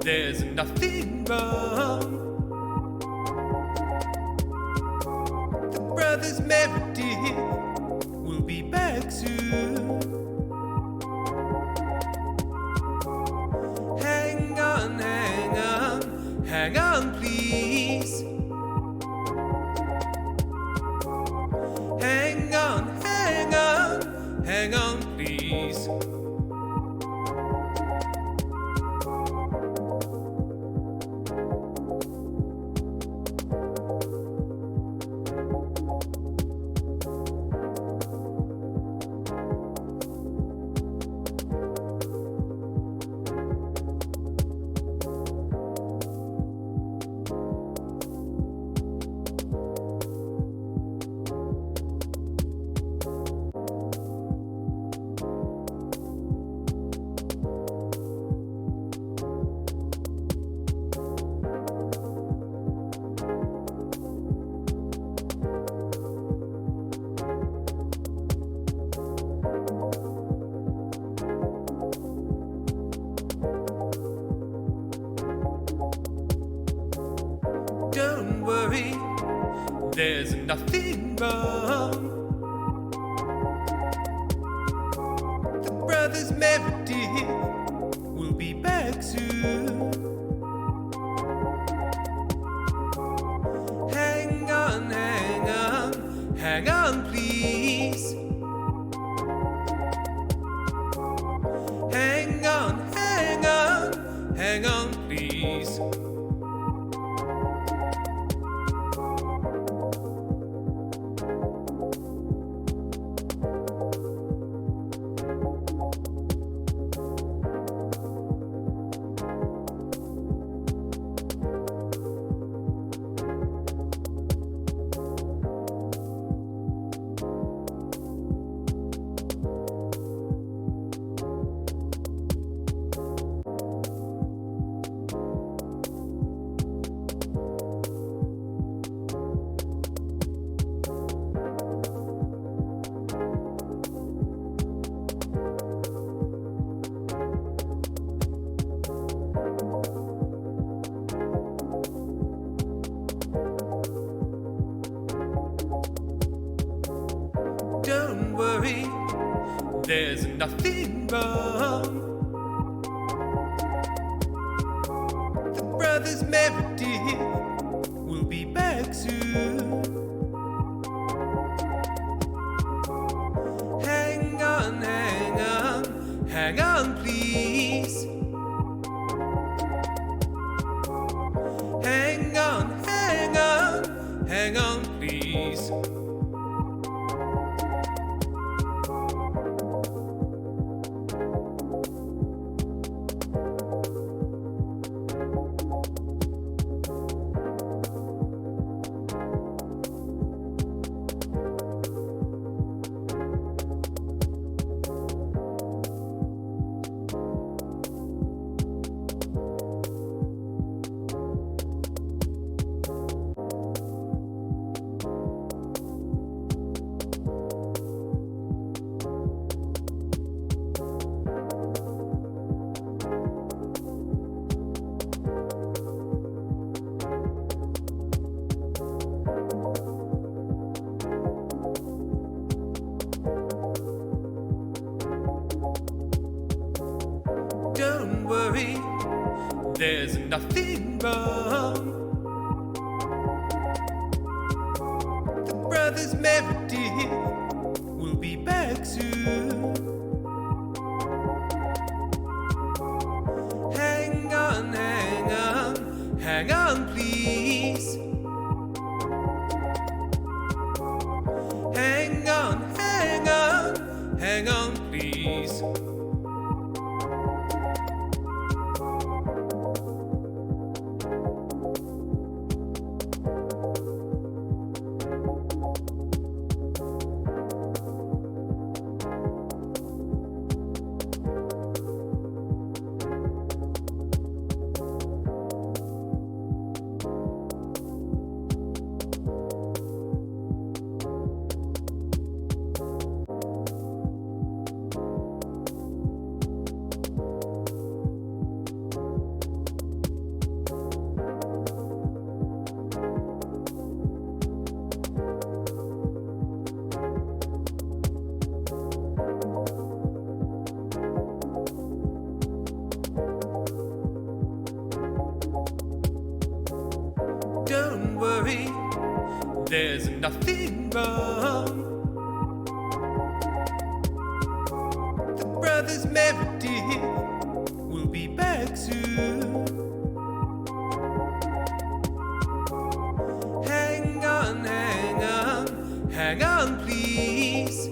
There's nothing wrong. The brothers Meredith will be back soon. Hang on, hang on, hang on, please. Hang on, hang on, hang on, please. Don't worry, there's nothing wrong. The brothers Meredith will be back soon. Hang on, hang on, hang on, please. Hang on, hang on, hang on, please. Don't worry, there's nothing wrong. The brothers Meredith will be back soon. Hang on, hang on, hang on, please. Hang on, hang on, hang on, please. Don't worry, there's nothing wrong. The brothers Meredith will be back soon. Hang on, hang on, hang on, please. Hang on, hang on, hang on, please. nothing wrong. The brothers Meredith will be back soon. Hang on, hang on, hang on, please.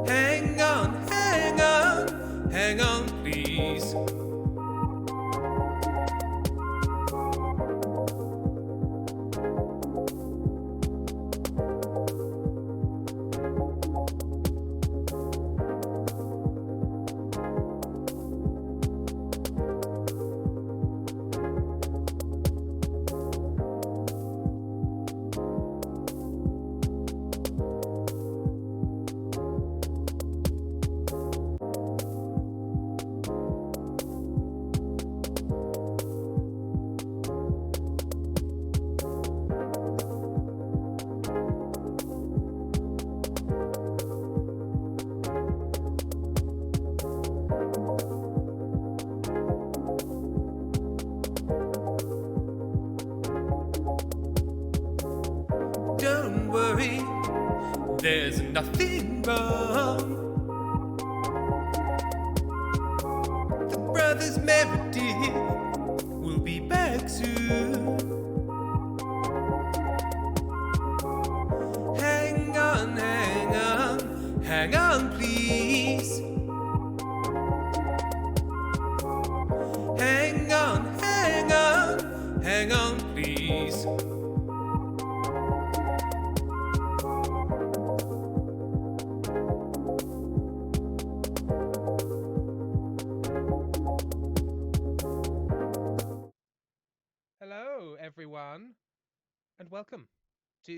Hang on, hang on, hang on, please. Don't worry, there's nothing wrong. The brothers Meredith will be back soon. Hang on, hang on, hang on, please. Hang on, hang on, hang on, please. Hello, everyone, and welcome to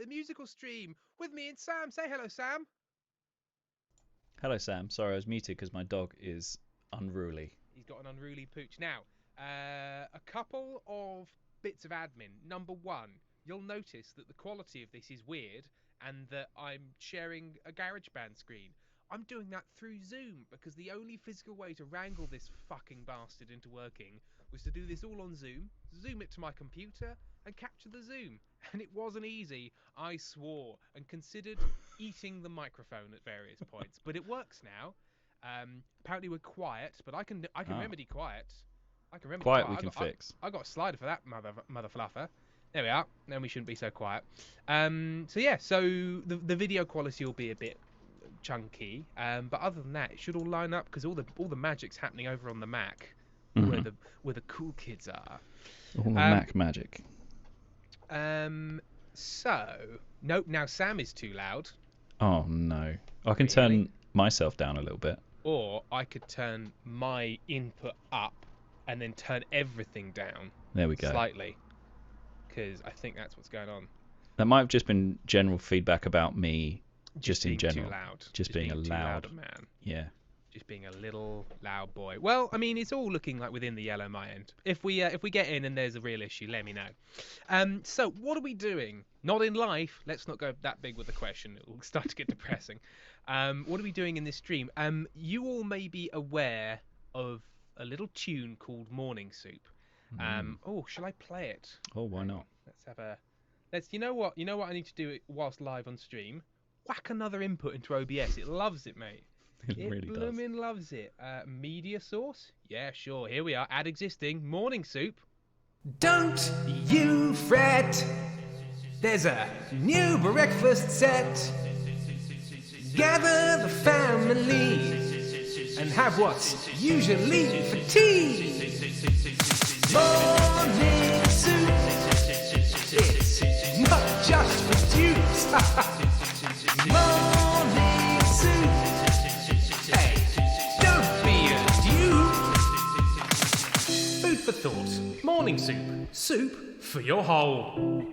a musical stream with me and Sam. Say hello, Sam. Hello, Sam. Sorry, I was muted because my dog is unruly. He's got an unruly pooch. Now, a couple of bits of admin. Number one, you'll notice that the quality of this is weird and that I'm sharing a GarageBand screen. I'm doing that through Zoom because the only physical way to wrangle this fucking bastard into working was to do this all on Zoom, zoom it to my computer, and capture the Zoom. And it wasn't easy. I swore and considered eating the microphone at various points, but it works now. Apparently we're quiet, but I can remedy quiet. I can remedy Quiet we can fix. I got a slider for that mother fluffer. There we are. Then we shouldn't be so quiet. So yeah, so the video quality will be a bit chunky, but other than that, it should all line up because all the magic's happening over on the Mac, where the cool kids are. All the Mac magic. So nope. Now Sam is too loud. Oh no! I can turn myself down a little bit. Or I could turn my input up and then turn everything down. There we go. Slightly, because I think that's what's going on. That might have just been general feedback about me, just in general. Too loud. Just being a too loud man. Yeah. Just being a little loud boy. Well, I mean, it's all looking like within the yellow my end. If we get in and there's a real issue, let me know. So what are we doing? Not in life. Let's not go that big with the question. It will start to get depressing. What are we doing in this stream? You all may be aware of a little tune called Morning Soup. Oh, shall I play it? Oh, why not? Let's have a. You know what I need to do whilst live on stream? Whack another input into OBS. It loves it, mate. It really does. Bloomin' loves it. Media source? Yeah, sure. Here we are. Add existing. Morning Soup. Don't you fret. There's a new breakfast set. Gather the family and have what's usually for tea. Morning Soup. It's not just for dudes. Morning Soup. Hey, don't be a dude. Food for thought. Morning Soup. Soup for your hole.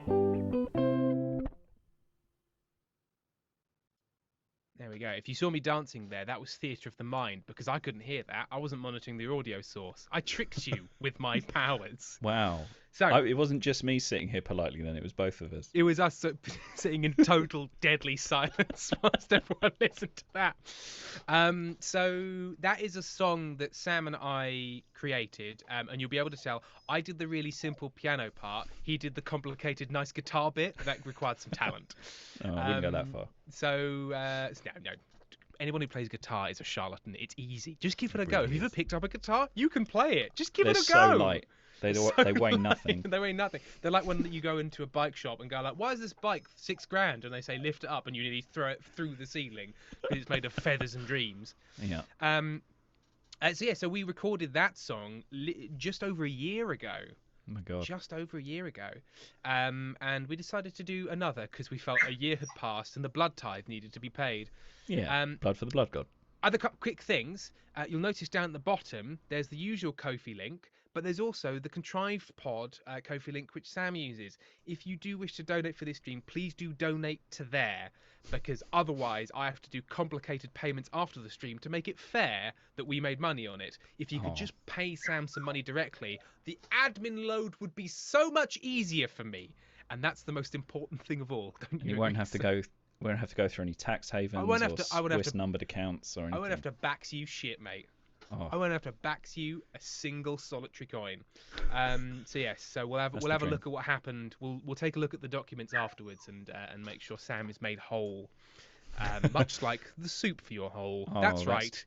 There we go. If you saw me dancing there, that was theatre of the mind because I couldn't hear that. I wasn't monitoring the audio source. I tricked you with my powers. Wow. So It wasn't just me sitting here politely then, it was both of us. it was us sitting in total deadly silence whilst everyone listened to that. So that is a song that Sam and I created, and you'll be able to tell I did the really simple piano part. He did the complicated, nice guitar bit that required some talent. Oh, I wouldn't go that far. So no. Anyone who plays guitar is a charlatan. It's easy. Just give it a go. really Have you ever is. picked up a guitar? You can play it. Just give They're it a so go. light. They weigh nothing. They weigh nothing. They're like when you go into a bike shop and go like, "Why is this bike $6,000?" And they say, "Lift it up," and you nearly throw it through the ceiling because it's made of feathers and dreams. Yeah. So we recorded that song just over a year ago. Oh my god. Just over a year ago. And we decided to do another because we felt a year had passed and the blood tithe needed to be paid. Yeah. Blood for the blood god. Other quick things. You'll notice down at the bottom, there's the usual Ko-fi link, but there's also the Contrived Pod Ko-fi link, which Sam uses. If you do wish to donate for this stream, please do donate to there, because otherwise I have to do complicated payments after the stream to make it fair that we made money on it. If you could just pay Sam some money directly, the admin load would be so much easier for me. And that's the most important thing of all. Don't You won't have to go. We won't have to go through any tax havens or Swiss numbered accounts or anything. I won't have to bax you shit, mate. I won't have to bax you a single solitary coin. So we'll have a look at what happened. We'll take a look at the documents afterwards and make sure Sam is made whole, much like the soup for your hole. That's right.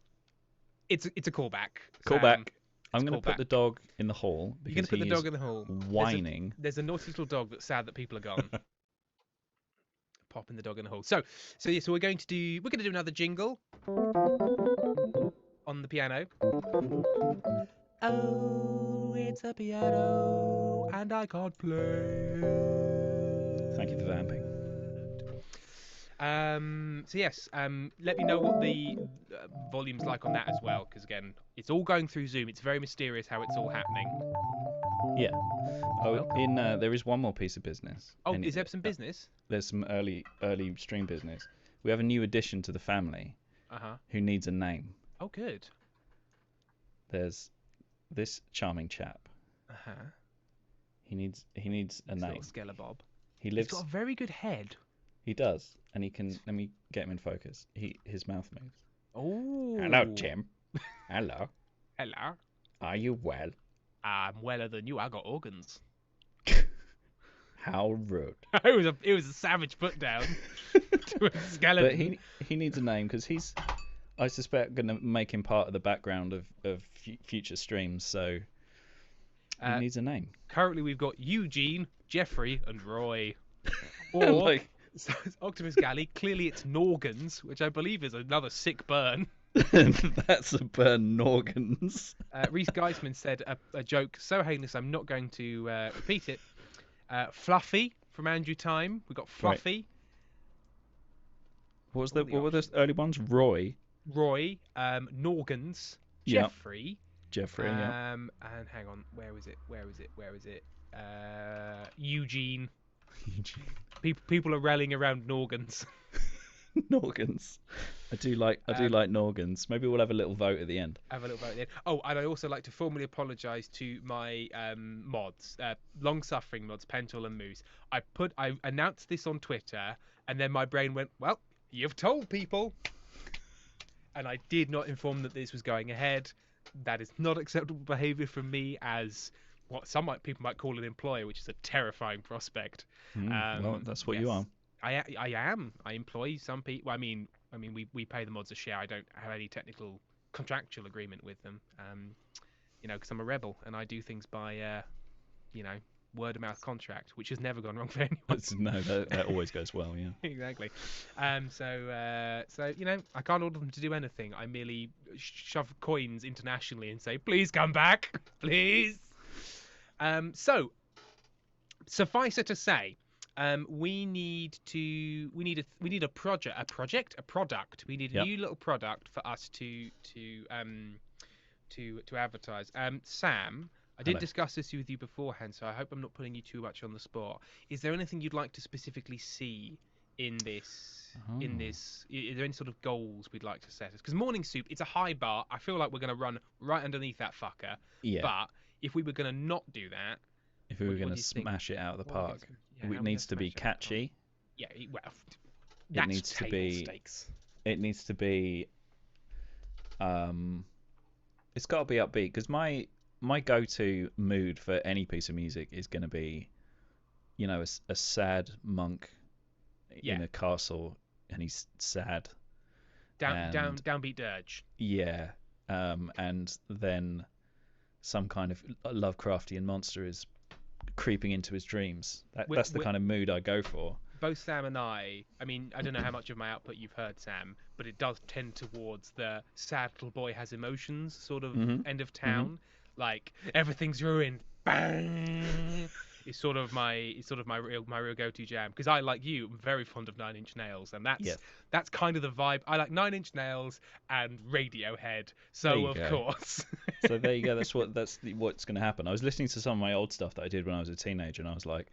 It's a callback. Callback. I'm going to put the dog in the hall because you're going to put the dog in the hall. Whining. There's a naughty little dog that's sad that people are gone. Popping the dog in the hole. So we're going to do another jingle on the piano. Oh, it's a piano and I can't play. Thank you for vamping. Let me know what the volume's like on that as well, because again, it's all going through Zoom. It's very mysterious how it's all happening. Yeah. There is one more piece of business. Oh, is there some business? There's some early stream business. We have a new addition to the family. Who needs a name. Oh, good. There's this charming chap. He needs a name. Little Skelebabob. He's got a very good head. He does, and he can. Let me get him in focus. His mouth moves. Oh. Hello, Tim. Hello. Hello. Are you well? I'm weller than you. I got organs. How rude. It was a savage put down to a skeleton. But he needs a name because he's, I suspect, going to make him part of the background of future streams. So he needs a name. Currently, we've got Eugene, Jeffrey, and Roy. Or so it's Optimus Galley. Clearly, it's Norgans, which I believe is another sick burn. That's a burn, Norgans. Reese Geisman said a joke so heinous I'm not going to repeat it. Fluffy from Andrew Time. We got Fluffy. Right. What were the early ones? Roy, Norgans, yep. Jeffrey. Yeah. And hang on, where was it? Eugene. People are rallying around Norgans. Norgans. I do like Norgans. Maybe we'll have a little vote at the end. Oh, and I also like to formally apologise to my mods, long-suffering mods, Pentel and Moose. I announced this on Twitter, and then my brain went, well, you've told people. And I did not inform that this was going ahead. That is not acceptable behaviour from me as what people might call an employer, which is a terrifying prospect. Well, that's what you are. I am. I employ some people. I mean, we pay the mods a share. I don't have any technical contractual agreement with them. Because I'm a rebel and I do things by, word of mouth contract, which has never gone wrong for anyone. No, that always goes well. Yeah. Exactly. So I can't order them to do anything. I merely shove coins internationally and say, please come back, please. So suffice it to say. We need a product. We need a new little product for us to advertise. Sam, I did discuss this with you beforehand, so I hope I'm not putting you too much on the spot. Is there anything you'd like to specifically see in this? Is there any sort of goals we'd like to set? Because Morning Soup, it's a high bar. I feel like we're going to run right underneath that fucker. Yeah. But if we were going to not do that, If we were What going do to you think? smash it out of the What are we park, gonna- yeah, how it are we needs to gonna be smash it out of the park? catchy. Yeah, well, It that's needs to table be. stakes. It needs to be. It's got to be upbeat because my go-to mood for any piece of music is going to be, a sad monk Yeah. in a castle and he's sad. Downbeat dirge. Yeah, and then some kind of Lovecraftian monster is creeping into his dreams. That's the kind of mood I go for. Both Sam and I mean, I don't know how much of my output you've heard, Sam, but it does tend towards the sad little boy has emotions sort of end of town. Like, everything's ruined. Bang! It's sort of my real go-to jam, because I, like you, am very fond of Nine Inch Nails, and that's kind of the vibe. I like Nine Inch Nails and Radiohead, so of course. So there you go. That's what's going to happen. I was listening to some of my old stuff that I did when I was a teenager, and I was like,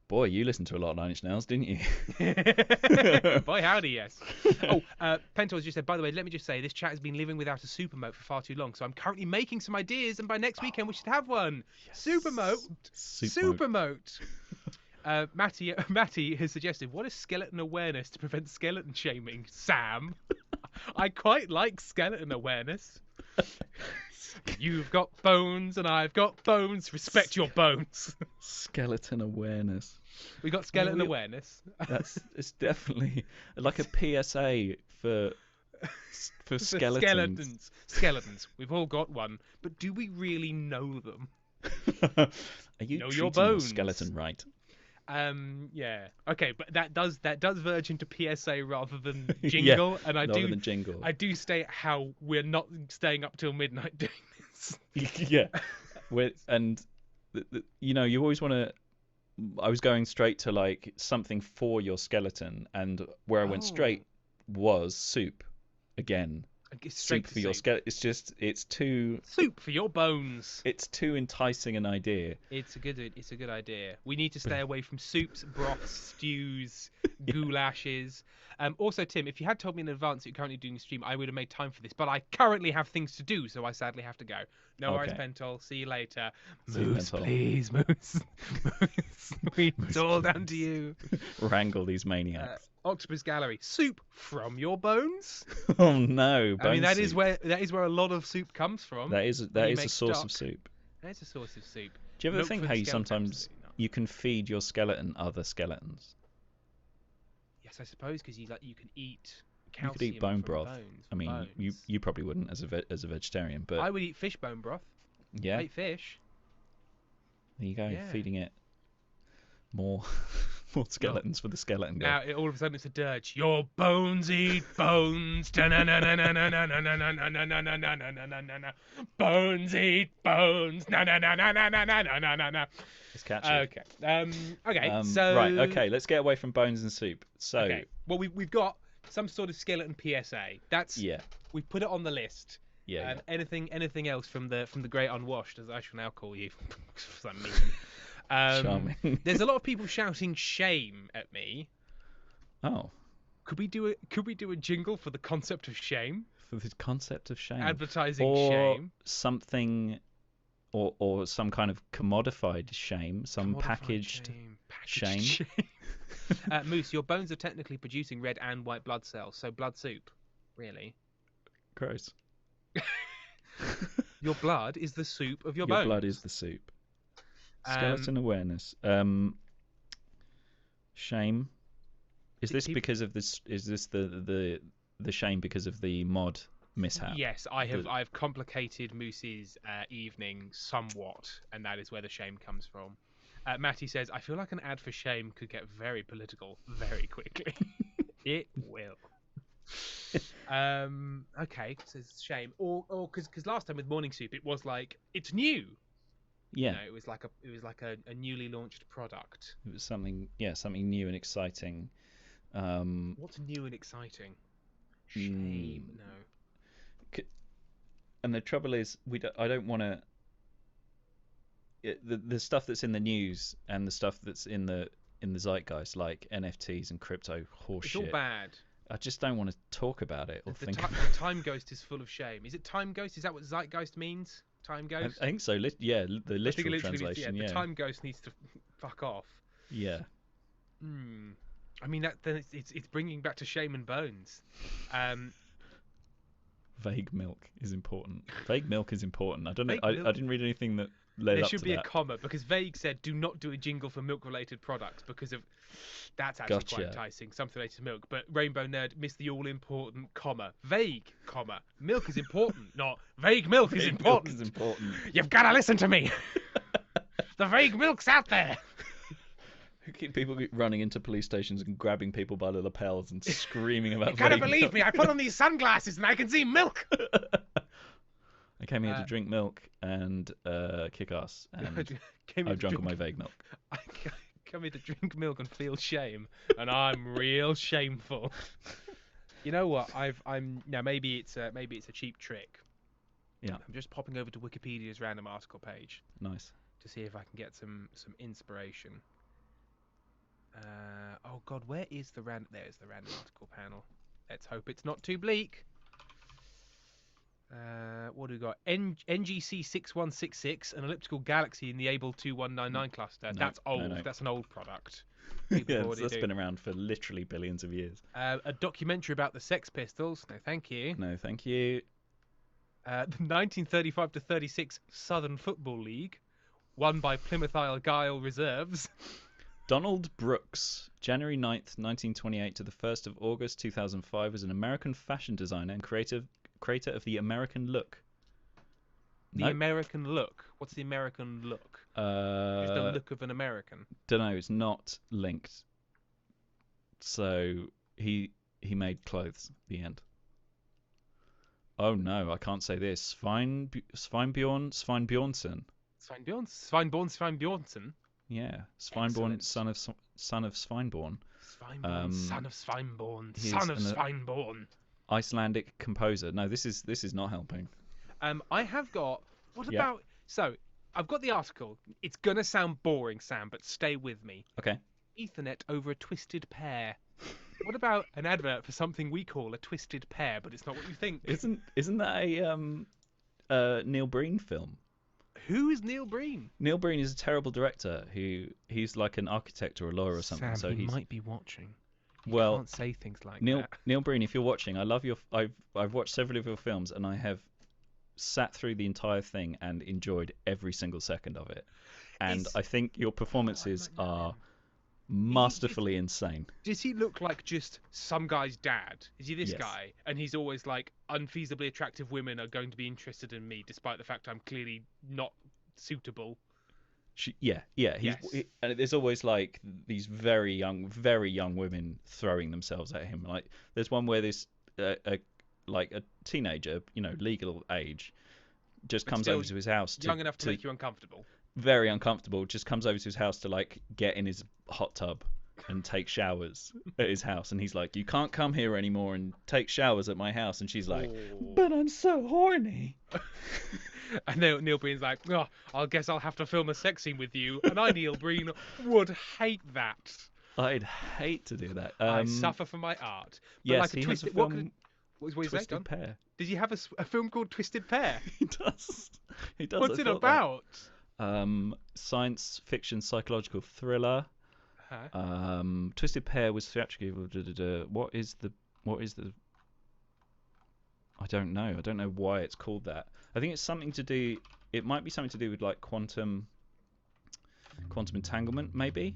boy, you listened to a lot of Nine Inch Nails, didn't you? Boy, howdy, yes. Oh, Pento has just said, by the way, let me just say, this chat has been living without a super moat for far too long, so I'm currently making some ideas, and by next weekend we should have one. Yes. Super moat. Matty has suggested, what is skeleton awareness to prevent skeleton shaming? Sam, I quite like skeleton awareness. You've got bones and I've got bones. Respect your bones. Skeleton awareness. We got skeleton awareness. It's definitely like a PSA for skeletons. Skeletons. We've all got one, but do we really know them? Are you know treating your bones? skeleton right? Yeah. Okay, but that does verge into PSA rather than jingle, and than jingle. I do state how we're not staying up till midnight doing this. Yeah. You always want to. I was going straight to like something for your skeleton, and where I went straight was soup. Again, soup for your skeleton. It's too soup for your bones. It's too enticing an idea. It's a good idea. We need to stay away from soups, broths, stews, goulashes. Also, Tim, if you had told me in advance that you're currently doing a stream, I would have made time for this. But I currently have things to do, so I sadly have to go. No worries, Pentol. See you later. Moose, please, Moose. Moose. It's all down to you. Wrangle these maniacs. Octopus Gallery. Soup from your bones? Oh no! I mean, that is where a lot of soup comes from. That is a source of soup. That is a source of soup. Do you ever think how you sometimes you can feed your skeleton other skeletons? Yes, I suppose, because you can eat calcium. You could eat bone broth. Bones, I mean, you probably wouldn't as a vegetarian, but I would eat fish bone broth. Yeah, I eat fish. There you go, feeding it more skeletons for the skeleton god. Now all of a sudden it's a dirge. Your bones eat bones. Bones eat bones. It's catchy. Okay. So right. Okay. Let's get away from bones and soup. So well, we've got some sort of skeleton PSA. That's we put it on the list. Yeah. Anything else from the great unwashed, as I shall now call you, for some charming. There's a lot of people shouting shame at me. Oh. Could we do a jingle for the concept of shame? For the concept of shame. Advertising shame. Something, or some kind of commodified shame, packaged shame. Moose, your bones are technically producing red and white blood cells, so blood soup, really. Gross. Your blood is the soup of your bones. Your blood is the soup. Skeleton awareness. Shame. Is this because of this? Is this the shame because of the mod mishap? Yes, I've complicated Moose's evening somewhat, and that is where the shame comes from. Matty says, I feel like an ad for shame could get very political very quickly. It will. Okay, says shame, or because last time with morning soup it was like it's new. Yeah, it was like a newly launched product. It was something new and exciting. What's new and exciting? Shame, no. And the trouble is, I don't want to. The stuff that's in the news and the stuff that's in the zeitgeist, like NFTs and crypto horseshit. It's all bad. I just don't want to talk about it or think. The Time Ghost is full of shame. Is it Time Ghost? Is that what Zeitgeist means? Time I Ghost. think so. Yeah, the I think it literal literally means, translation. the Yeah. Time Ghost needs to fuck off. Yeah. I mean, then it's bringing back to Shame and Bones. Vague milk is important. Vague milk is important. I don't know. Vague I milk- didn't read anything that led There up should to be a that. comma because Vague said, "Do not do a jingle for milk-related products," because of that's actually quite Gotcha. enticing. Something related to milk, but Rainbow Nerd missed the all-important comma. Vague comma. Milk is important, not vague milk is Vague important. milk is important. You've got to listen to me. The vague milk's out there. People keep running into police stations and grabbing people by the lapels and screaming about. You gotta vague believe milk. me. I put on these sunglasses and I can see milk. I came here to drink milk and kick ass, and I've drunk all my vague milk. I come here to drink milk and feel shame, and I'm real shameful. You know what? I'm now maybe it's a cheap trick. Yeah. I'm just popping over to Wikipedia's random article page Nice. to see if I can get some inspiration. Oh God, where is the random? There's the random article panel. Let's hope it's not too bleak. What do we got? NGC 6166, an elliptical galaxy in the Able 2199 cluster. No, That's old. no. That's an old product. That's been around for literally billions of years. A documentary about the Sex Pistols. No, thank you. No, thank you. The 1935 to 36 Southern Football League, won by Plymouth Argyle Reserves. Donald Brooks, January 9th, 1928 to the 1st of August 2005, was an American fashion designer and creator of the American look. The American look. What's the American look? Just the look of an American. Don't know. It's not linked. So he made clothes. The end. Oh no, I can't say this. Sveinbjornsson. Sveinbjornsson. Yeah, Sveinborn, Excellent. son of Sveinborn. Sveinborn, son of Sveinborn, he is son of an- Sveinborn. Icelandic composer. No, this is not helping. I have got. What Yeah. about? So I've got the article. It's gonna sound boring, Sam, but stay with me. Okay. Ethernet over a twisted pair. What about an advert for something we call a twisted pair, but it's not what you think? Isn't that a Neil Breen film? Who is Neil Breen? Neil Breen is a terrible director he's like an architect or a lawyer or something. Sam, so he he's might be watching. You well. can't say things like Neil that. Neil Breen, if you're watching, I love your. I've watched several of your films and I have sat through the entire thing and enjoyed every single second of it. And I think your performances are masterfully insane. Does he look like just some guy's dad? Is he this Yes. guy? And he's always like, unfeasibly attractive women are going to be interested in me, despite the fact I'm clearly not suitable. Yeah. Yes. And there's always like these very young women throwing themselves at him. Like there's one where this like a teenager, legal age, just But comes still over to his house Young enough to make you uncomfortable. very uncomfortable, just comes over to his house to like get in his hot tub and take showers at his house, and he's like, you can't come here anymore and take showers at my house, and she's like, but I'm so horny. And Neil Breen's like, oh, I guess I'll have to film a sex scene with you. And I, Neil Breen, would hate that. I'd hate to do that. I suffer for my art. But Yes, like he has a twisted, film, what is that? Twisted Pair. Did he have a film called Twisted Pair? He does. What's I it thought that. about? Science fiction psychological thriller. Huh? Twisted Pair was theatrically. What is the? I don't know. I don't know why it's called that. I think it's something to do. It might be something to do with like quantum entanglement, maybe.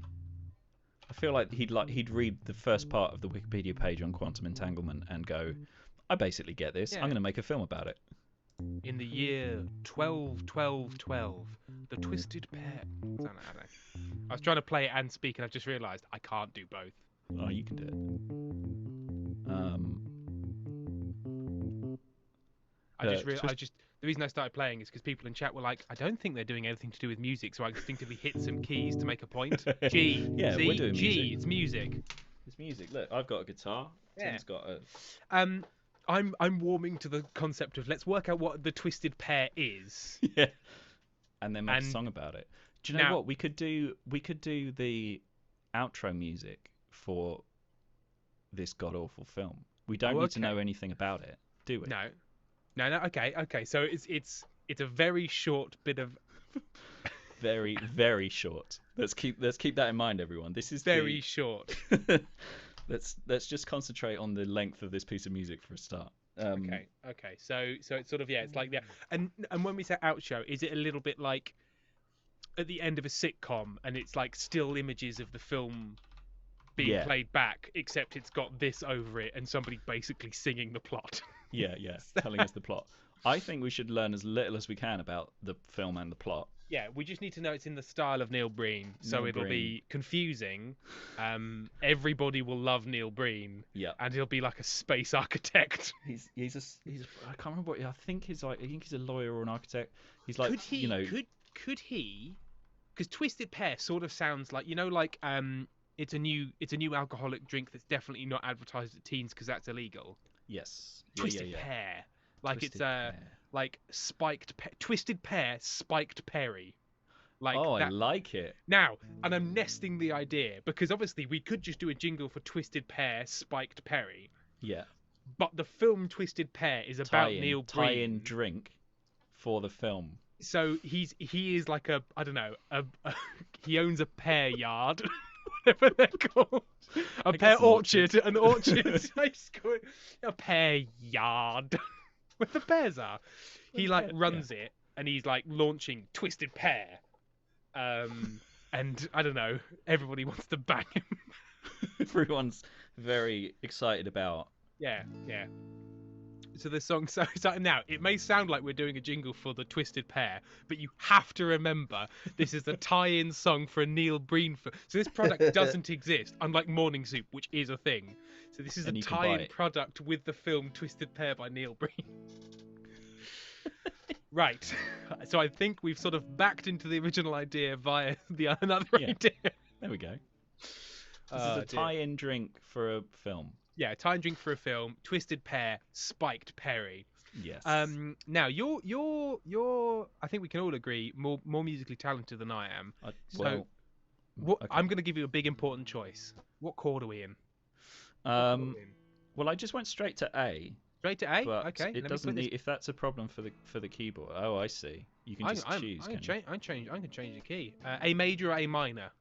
I feel like he'd read the first part of the Wikipedia page on quantum entanglement and go, I basically get this. Yeah. I'm going to make a film about it. In the year 12, the Twisted Pair. I don't know. I was trying to play it and speak, and I've just realised I can't do both. Oh, you can do it. The reason I started playing is because people in chat were like, I don't think they're doing anything to do with music, so I instinctively hit some keys to make a point. G, Yeah, Z, we're doing G, music. it's music. It's music. Look, I've got a guitar. Yeah. Tim's got a. I'm warming to the concept of let's work out what the Twisted Pair is. Yeah. And then make a And song about it. Do you know now- what? We could do the outro music for this god awful film. We don't need to okay. know anything about it, do we? No. Okay. So it's It's a very short bit of Very, very short. Let's keep that in mind, everyone. This is very short. Let's just concentrate on the length of this piece of music for a start. Okay. So it's sort of it's like that. And when we say outro, is it a little bit like at the end of a sitcom, and it's like still images of the film being played back, except it's got this over it and somebody basically singing the plot? Yeah, telling us the plot. I think we should learn as little as we can about the film and the plot. Yeah, we just need to know it's in the style of Neil Breen, so it'll be confusing. Everybody will love Neil Breen. Yeah, and he'll be like a space architect. He's I can't remember what I think he's a lawyer or an architect. He's like, could he? Because Twisted Pear sort of sounds like like it's a new alcoholic drink that's definitely not advertised at teens because that's illegal. Yes, Twisted Pear, like Twisted it's Pear. like Twisted Pear spiked Perry. Like I like it. Now, and I'm nesting the idea because obviously we could just do a jingle for Twisted Pear spiked Perry. Yeah. But the film Twisted Pear is about Neil Breen. Tie-in drink for the film. So he is like a he owns a pear yard, whatever they're called, a pear orchard, an orchard. I just call it a pear yard where the pears are. He like runs it, and he's like launching Twisted Pear, and I don't know, everybody wants to bang him. Everyone's very excited about. Yeah. So the song now, it may sound like we're doing a jingle for the Twisted Pear, but you have to remember this is a tie-in song for a Neil Breen film. So this product doesn't exist, unlike Morning Soup, which is a thing. So this is a tie-in product with the film Twisted Pear by Neil Breen. Right. So I think we've sort of backed into the original idea via another idea. There we go. This is a tie-in drink for a film. Yeah, tie-in drink for a film. Twisted Pear, spiked Perry. Yes. Now you're. I think we can all agree more musically talented than I am. Okay. I'm going to give you a big important choice. What chord are we in? Well, I just went straight to A. Straight to A. But okay. It doesn't need. If that's a problem for the keyboard. Oh, I see. You can just choose. I can change the key. A major or A minor?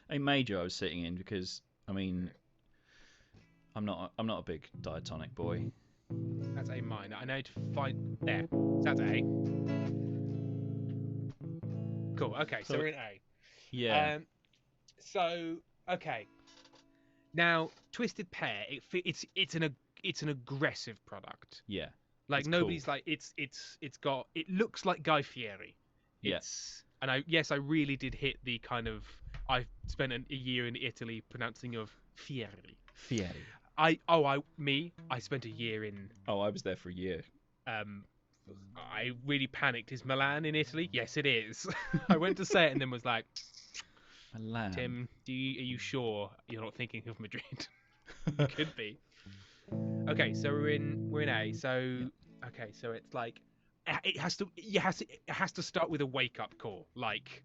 A major. I was sitting in because I mean. I'm not a big diatonic boy. That's A minor. I need to find there. That's A. Cool. Okay, so we're in A. Yeah. So okay. Now, Twisted Pear. It's an aggressive product. Yeah. Like nobody's cool. Like it looks like Guy Fieri. Yes. And I really did hit the kind of. I spent a year in Italy pronouncing of Fieri. Fieri. I spent a year in. Oh, I was there for a year. I really panicked. Is Milan in Italy? Yes, it is. I went to say it and then was like, Milan. Tim, are you sure you're not thinking of Madrid? It could be. Okay, so we're in A. So okay, so it's like it has to start with a wake up call, like.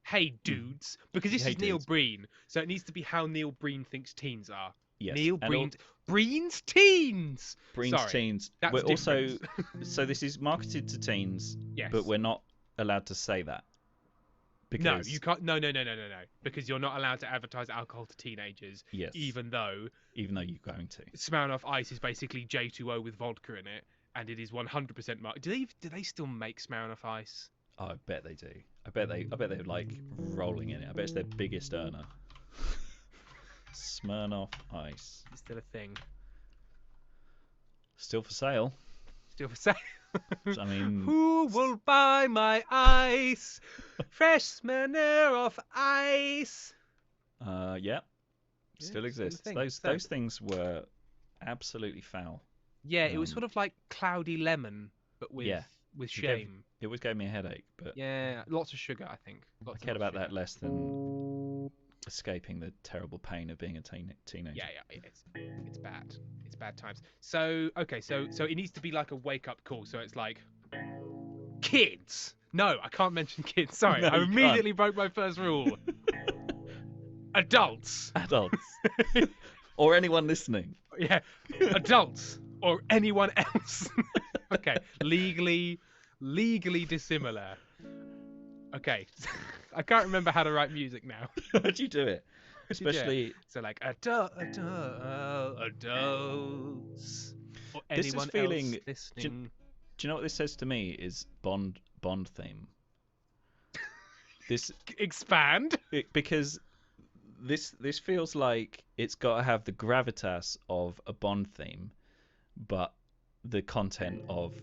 Hey dudes, because this is Neil Breen, so it needs to be how Neil Breen thinks teens are. Yes. Neil Breen's teens. Breen's teens. That's we're also so this is marketed to teens, but we're not allowed to say that. Because... No, you can't. No. Because you're not allowed to advertise alcohol to teenagers. Yes. Even though you're going to. Smirnoff Ice is basically J2O with vodka in it, and it is 100% marked. Do they still make Smirnoff Ice? Oh, I bet they do. I bet they're like rolling in it. I bet it's their biggest earner. Smirnoff Ice. It's still a thing. Still for sale. Still for sale. I mean, who will buy my ice? Fresh Smirnoff Ice. Yeah. Still exists. Those things were absolutely foul. Yeah, it was sort of like cloudy lemon, but with shame. It always gave me a headache, but yeah, lots of sugar. I think. I cared about that less than escaping the terrible pain of being a teenager. Yeah, it's bad. It's bad times. So okay, so it needs to be like a wake up call. So it's like, kids. No, I can't mention kids. Sorry, I immediately broke my first rule. Adults. Or anyone listening. Yeah, adults or anyone else. Okay, legally legally dissimilar. Okay, I can't remember how to write music now. How'd you do it? Especially so like adults or this is anyone feeling. else listening. Do you know what this says to me? Is Bond theme. This expand because this feels like it's got to have the gravitas of a Bond theme, but the content of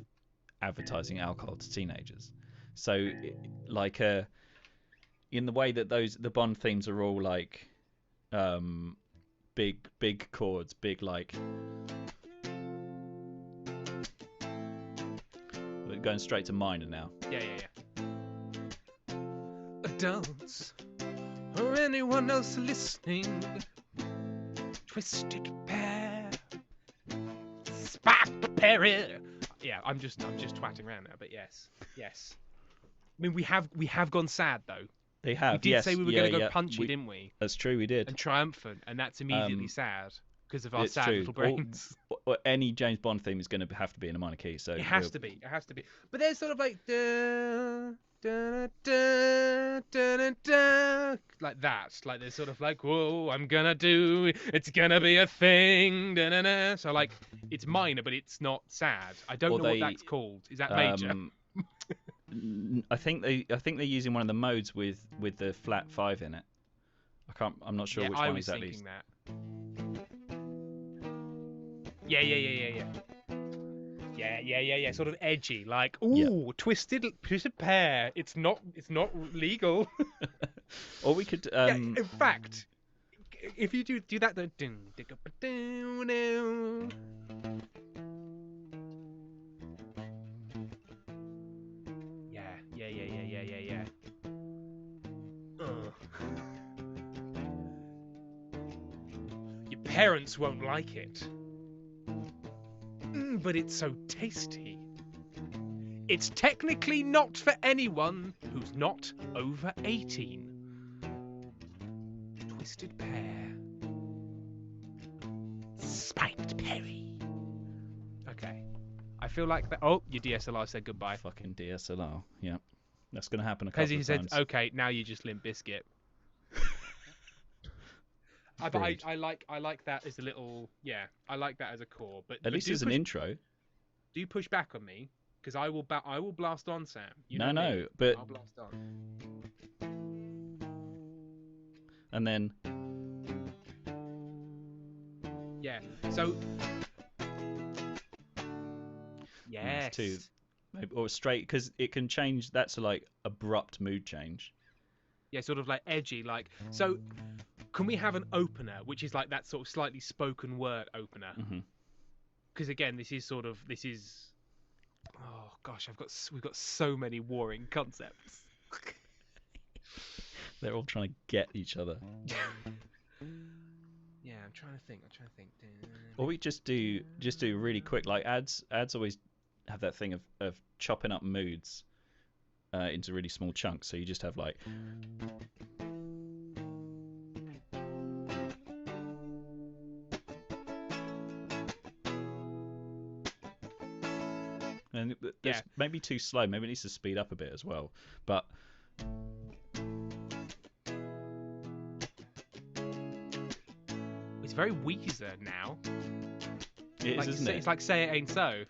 advertising alcohol to teenagers. So, like, in the way that the Bond themes are all like, big chords, big like. We're going straight to minor now. Yeah. Adults or anyone else listening. Twisted Pair. Spark Perry. Yeah, I'm just twatting around now, but yes. I mean, we have gone sad though. They have. We did say we were going to go punchy, didn't we? That's true, we did. And triumphant, and that's immediately sad because of our it's sad true. little brains. Or any James Bond theme is going to have to be in a minor key. So it has to be. But there's sort of like da, da, da, da, da, da, like that. Like there's sort of like, whoa, I'm gonna do. It's gonna be a thing. Da, da, da. So like it's minor, but it's not sad. I don't know what that's called. Is that major? I think they're using one of the modes with the flat 5 in it. I'm not sure which one exactly. That. Yeah. Sort of edgy, like twisted pair. It's not legal. Or we could. In fact, if you do that, then yeah. Your parents won't like it. But it's so tasty. It's technically not for anyone who's not over 18. Twisted Pair. Spiked Perry. Okay. I feel like that. Oh, your DSLR said goodbye. Fucking DSLR. Yeah. That's going to happen a couple of times. Said, okay, now you just Limp Bizkit. But I like that as a little, I like that as a core. But at least as an intro. Do push back on me, because I will blast on, Sam. No, but I'll blast on. And then. Yeah. So. Yes. Two, or straight, because it can change. That's a like abrupt mood change. Yeah, sort of like edgy, like so. Can we have an opener, which is like that sort of slightly spoken word opener? Because again, this is. Oh gosh, we've got so many warring concepts. They're all trying to get each other. Yeah, I'm trying to think. Or we just do really quick, like ads always have that thing of chopping up moods into really small chunks. So you just have like. And maybe too slow. Maybe it needs to speed up a bit as well. But it's very Weezer now. It is, isn't it? It's like Say It Ain't So,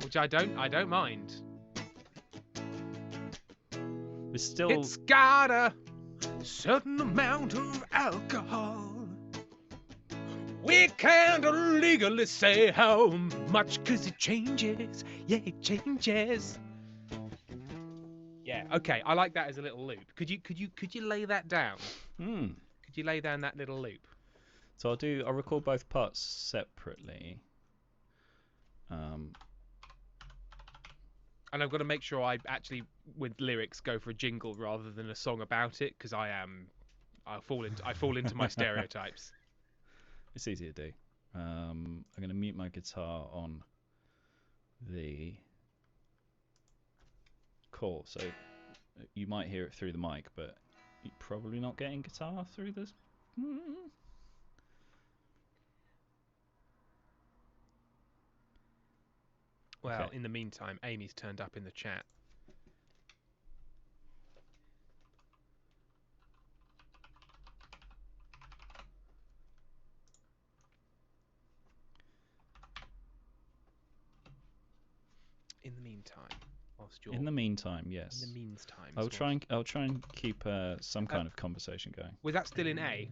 which I don't mind. It's got a certain amount of alcohol. We can't legally say how much, 'cause it changes. Yeah, it changes. Yeah, okay. I like that as a little loop. Could you lay that down? Could you lay down that little loop? So I'll record both parts separately. And I've got to make sure I actually, with lyrics, go for a jingle rather than a song about it, because I fall into my stereotypes. It's easy to do. I'm going to mute my guitar on the call, so you might hear it through the mic, but you're probably not getting guitar through this. Well, Okay. in the meantime, Amy's turned up in the chat. In the meantime, whilst you're... In the meantime, In yes. the meantime. I'll try and keep some kind of conversation going. Was that still in A?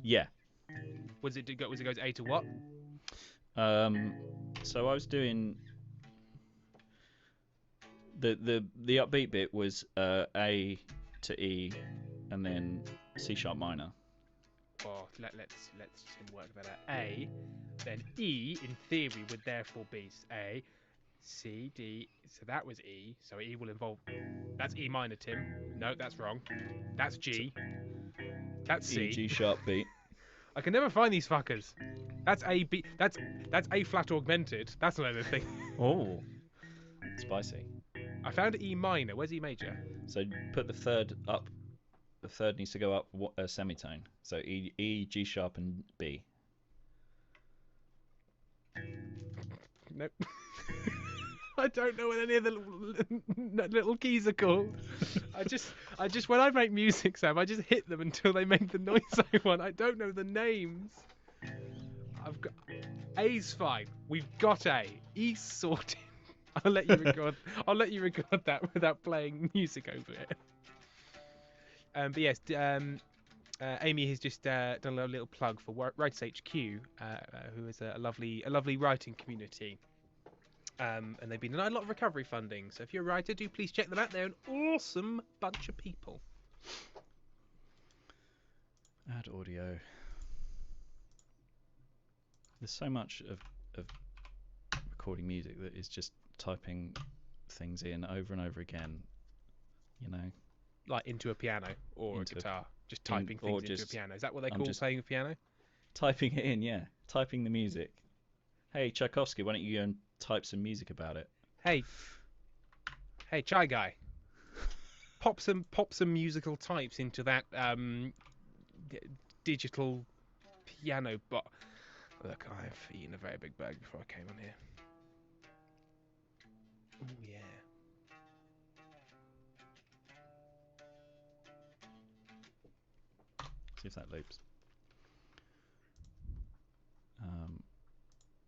Yeah. Was it goes A to what? So I was doing the upbeat bit was A to E, and then C sharp minor. Oh, let's work that out. A, then E in theory would therefore be A, C, D. So that was E. So E will involve. That's E minor, Tim. No, that's wrong. That's G. That's C. E, G sharp beat. I can never find these fuckers. That's A B. That's A flat augmented. That's another thing. Oh, spicy. I found E minor. Where's E major? So put the third up. The third needs to go up a semitone. So E, G sharp, and B. Nope. I don't know what any of the little keys are called. I just when I make music, Sam, I just hit them until they make the noise I want. I don't know the names. I've got A's fine. We've got A. E's sorted. I'll let you record. I'll let you record that without playing music over it. But yes, Amy has just done a little plug for Writers HQ, who is a lovely writing community. And they've been denied a lot of recovery funding. So if you're a writer, do please check them out. They're an awesome bunch of people. Add audio. There's so much of recording music that is just typing things in over and over again. You know, like into a piano or Into a guitar, just typing things into a piano. Is that what they call playing a piano? Typing it in, yeah. Typing the music. Hey, Tchaikovsky, why don't you go and type some music about it? Hey, Chai Guy, pop some musical types into that digital piano bot. Look, I've eaten a very big burger before I came on here. Oh yeah. See if that loops.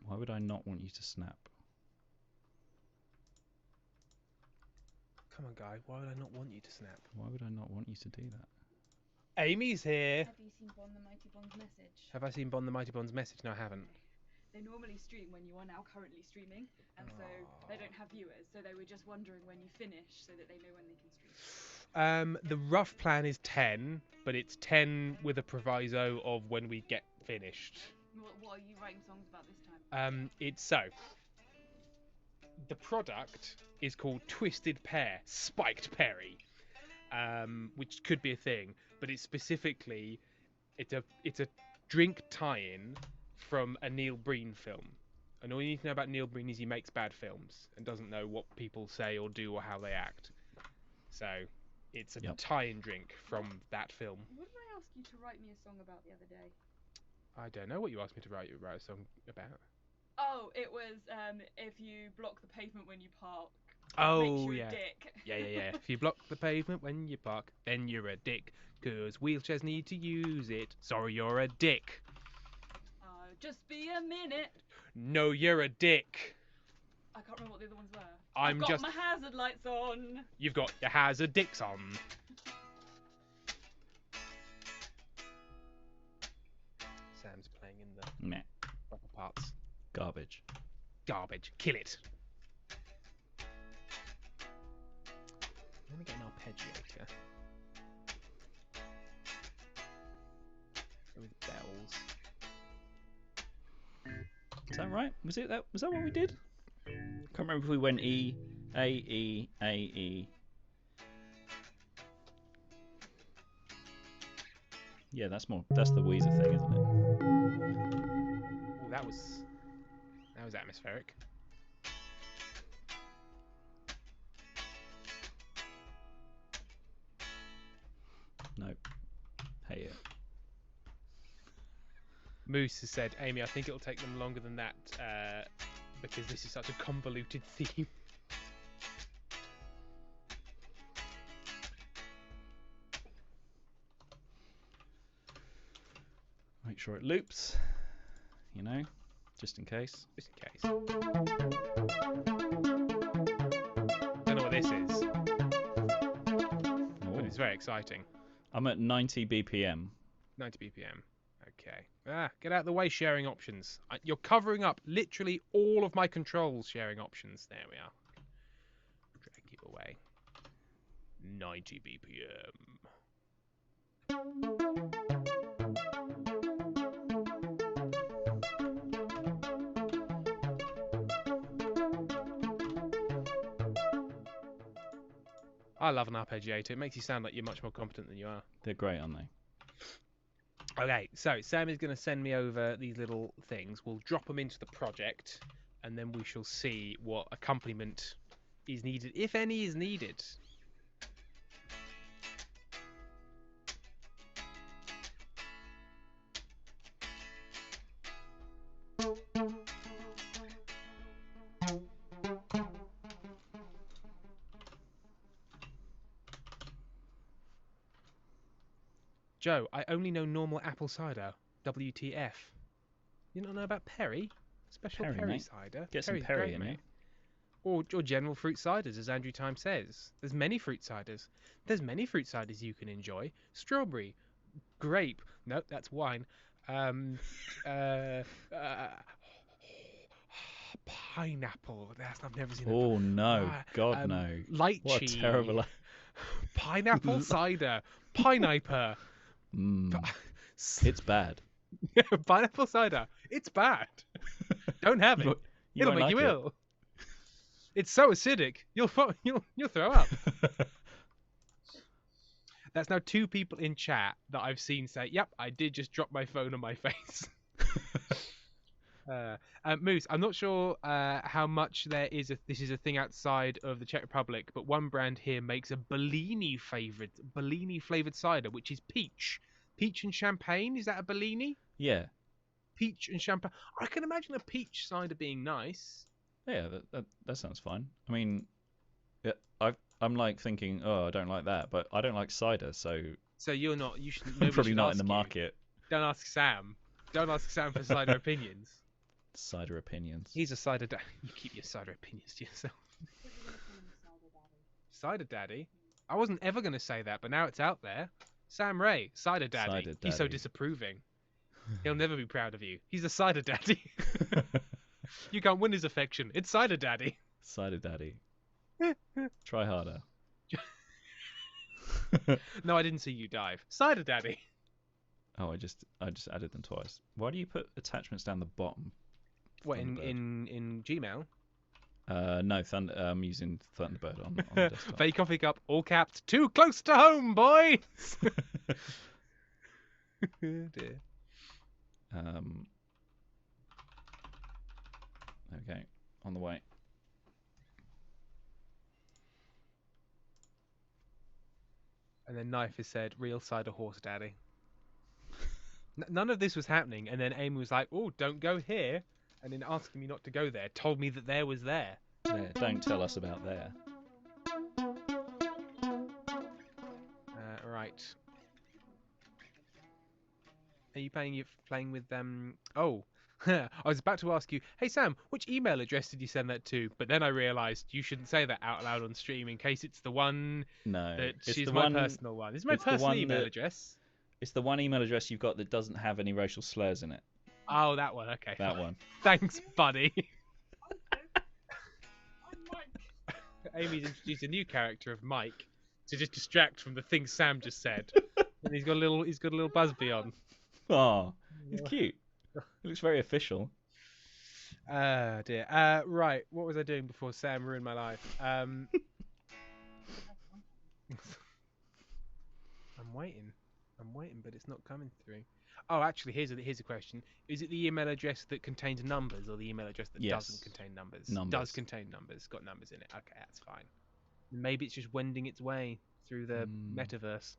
Why would I not want you to snap? Come on, Guy. Why would I not want you to snap? Why would I not want you to do that? Amy's here. Have you seen Bon the Mighty Bon's message? Have I seen Bon the Mighty Bon's message? No, I haven't. They normally stream when you are now currently streaming, and so they don't have viewers, so they were just wondering when you finish so that they know when they can stream. The rough plan is 10, but it's 10 with a proviso of when we get finished. What are you writing songs about this time? It's so. The product is called Twisted Pear, Spiked Perry, which could be a thing, but it's specifically it's a drink tie-in from a Neil Breen film. And all you need to know about Neil Breen is he makes bad films and doesn't know what people say or do or how they act. So it's a tie-in drink from that film. What did I ask you to write me a song about the other day? I don't know what you asked me to write a song about. Oh, it was if you block the pavement when you park. Oh, makes you yeah. A dick. Yeah. If you block the pavement when you park, then you're a dick. 'Cause wheelchairs need to use it. Sorry, you're a dick. Just be a minute. No, you're a dick. I can't remember what the other ones were. I've got my hazard lights on. You've got your hazard dicks on. Sam's playing in the Meh. proper parts. Garbage. Garbage. Kill it. Let me get an arpeggiator. With bells. Is that right? Was that what we did? Can't remember if we went E, A, E, A, E. Yeah, that's the Weezer thing, isn't it? Ooh, that was atmospheric. Nope. Hey, yeah. Moose has said, Amy, I think it'll take them longer than that because this is such a convoluted theme. Make sure it loops, you know, just in case. Just in case. Don't know what this is. But it's very exciting. I'm at 90 BPM. 90 BPM. Okay. Get out of the way, sharing options. You're covering up literally all of my controls sharing options. There we are. Drag you away. 90 BPM. I love an arpeggiator. It makes you sound like you're much more competent than you are. They're great, aren't they? Okay, so Sam is going to send me over these little things. We'll drop them into the project, and then we shall see what accompaniment is needed, if any is needed. Joe, I only know normal apple cider. WTF? You don't know about Perry? Special Perry mate. cider. Get some Perry's Perry great, in mate. Or general fruit ciders, as Andrew Time says. There's many fruit ciders. There's many fruit ciders you can enjoy. Strawberry, grape. No, that's wine. Pineapple. I've never seen. Oh no, God no! Lychee. What a terrible. Pineapple cider. Pineapple. It's bad. Pineapple cider. It's bad. Don't have it. It'll make you ill. It's so acidic. You'll throw up. That's now 2 people in chat that I've seen say, "Yep, I did just drop my phone on my face." Moose, I'm not sure how much this is a thing outside of the Czech Republic, but one brand here makes a Bellini flavored cider, which is peach and champagne. Is that a Bellini? Yeah. Peach and champagne. I can imagine a peach cider being nice. Yeah, that sounds fine. I mean, yeah, I'm like thinking, oh, I don't like that, but I don't like cider, so. So you're not. You should. Probably not in the market. Don't ask Sam. Don't ask Sam for cider opinions. Cider opinions. He's a cider daddy. You keep your cider opinions to yourself. Cider daddy? I wasn't ever going to say that, but now it's out there. Sam Ray, cider daddy. Cider He's so daddy. disapproving. He'll never be proud of you. He's a cider daddy. You can't win his affection. It's cider daddy. Cider daddy. Try harder. No, I didn't see you dive. Cider daddy. Oh, I just added them twice. Why do you put attachments down the bottom? What, in Gmail? No, I'm using Thunderbird on the desktop. Vacofic up, all caps, too close to home, boys! Oh dear. Okay, on the way. And then Knife has said, real cider horse daddy. None of this was happening, and then Amy was like, oh, don't go here. And then asking me not to go there, told me that there was there. There, don't tell us about there. Right. Are you playing with Oh, I was about to ask you, hey Sam, which email address did you send that to? But then I realised you shouldn't say that out loud on stream in case it's the one that she's my personal one. It's my personal email address. It's the one email address you've got that doesn't have any racial slurs in it. Oh, that one. Okay. That one. Thanks, buddy. Amy's introduced a new character of Mike to just distract from the things Sam just said, and he's got a little Busby on. Oh, he's cute. He looks very official. Dear. Right. What was I doing before Sam ruined my life? I'm waiting, but it's not coming through. Oh, actually, here's a question. Is it the email address that contains numbers or the email address that doesn't contain numbers? Does contain numbers. Got numbers in it. Okay, that's fine. Maybe it's just wending its way through the metaverse.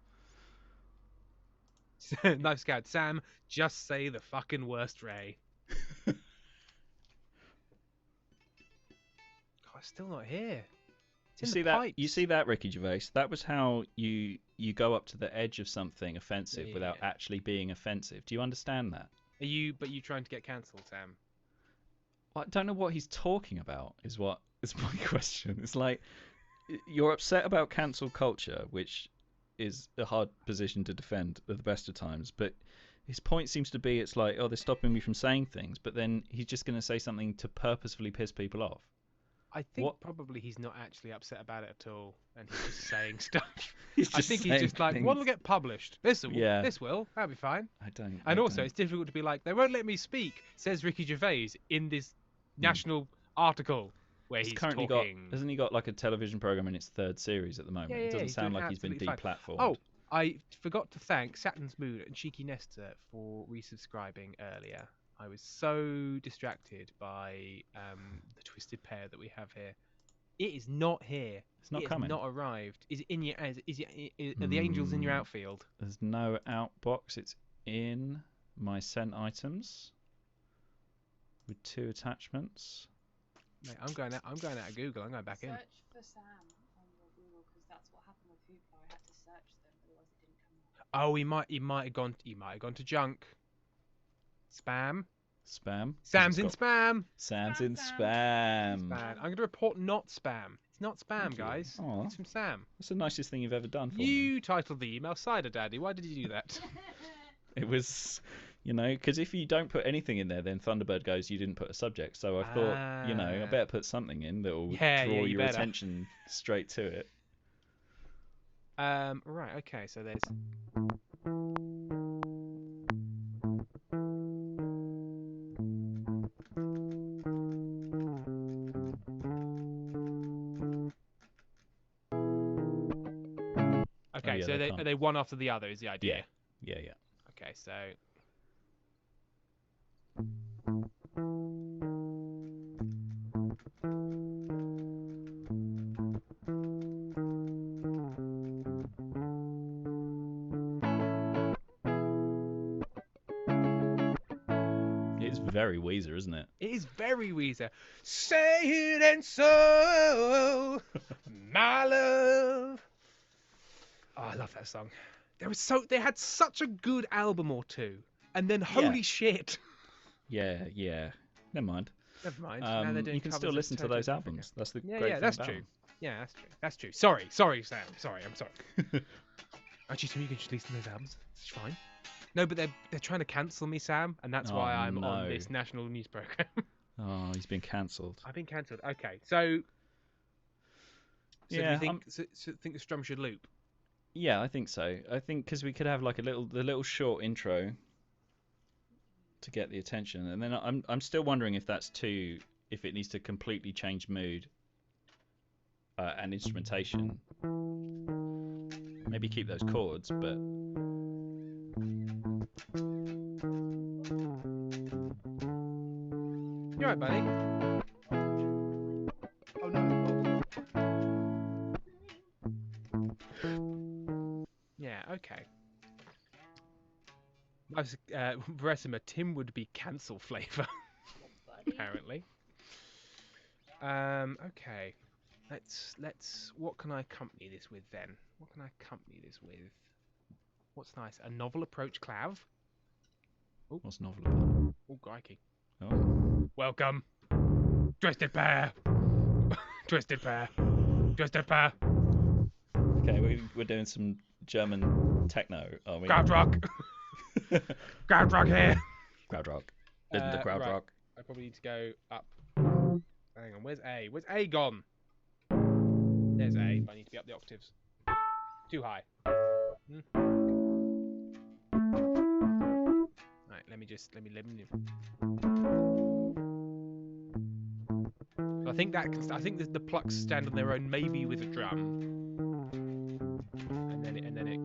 Knife Scout. Sam, just say the fucking worst, Ray. it's still not here. It's You in see the that? pipes. You see that, Ricky Gervais? That was how you go up to the edge of something offensive Yeah. without actually being offensive. Do you understand that? Are you trying to get cancelled, Sam? I don't know what he's talking about. Is my question. It's like you're upset about cancel culture, which is a hard position to defend at the best of times. But his point seems to be, it's like, oh, they're stopping me from saying things, but then he's just going to say something to purposefully piss people off. I think What? probably he's not actually upset about it at all, and he's just saying stuff. He's I think he's just like, what'll get published? This will. Yeah. This will. That'll be fine. I don't. And also, it's difficult to be like, they won't let me speak, says Ricky Gervais in this Hmm. national article where He's he's currently talking. hasn't he got like a television program in its third series at the moment? Yeah, It yeah, doesn't he's sound doing like he's been absolutely fine. deplatformed. Oh, I forgot to thank Saturn's Moon and Cheeky Nesta for resubscribing earlier. I was so distracted by the twisted pair that we have here. It is not here. It's not It coming. has not arrived. Is it in your? Are the angels in your outfield? There's no outbox. It's in my sent items with 2 attachments. Mate, I'm going out of Google. I'm going back in. Search for Sam on your Google because that's what happened with Hoopla. I had to search them, otherwise it didn't come up. Oh, he might have gone to junk. Spam. Spam. Sam's in spam. Sam's Spam, in Sam. spam. Spam. I'm going to report not spam. It's not spam, Thank you. guys. Aw. It's from Sam. That's the nicest thing you've ever done for me. You titled the email Cider Daddy. Why did you do that? It was, because if you don't put anything in there, then Thunderbird goes, you didn't put a subject. So I thought, I better put something in that will Yeah, draw you your better. attention straight to it. Right. Okay. So there's. Okay, yeah, so they can't. are they one after the other? Is the idea? Yeah. Okay, so. It's very Weezer, isn't it? It is very Weezer. Say it and so, my love. Oh, I love that song. They had such a good album or two, and then holy shit. Yeah. Never mind. Never mind. Now they're doing You can covers still of listen to Toto those Africa. albums. That's the Yeah, great yeah, thing that's about true. them. Yeah, that's true. That's true. Sorry, Sam. Sorry, I'm sorry. Actually, Tim, you can just listen to those albums. It's fine. No, but they're trying to cancel me, Sam, and that's why I'm on this national news program. Oh, he's been cancelled. I've been cancelled. Okay, so do Yeah, you think think the strum should loop? Yeah, I think so. I think because we could have like the little short intro to get the attention, and then I'm still wondering if if it needs to completely change mood and instrumentation. Maybe keep those chords, but You alright, buddy? Oh no. Yeah. Okay. I was Veresima, Tim would be cancel flavour. Apparently. Okay. Let's. What can I accompany this with then? What can I accompany this with? What's nice? A novel approach clav. what's novel about? Oh, crikey. Oh. Welcome. Twisted Pair. Twisted Pair. Twisted Pair. Okay, we're doing some German techno, are we? Crowd rock. Crowd rock here. Crowd rock. Isn't the crowd right. rock? I probably need to go up. Hang on, where's A? Where's A gone? There's A, but I need to be up the octaves. Too high. Right, let me. I think the plucks stand on their own, maybe with a drum. And then it.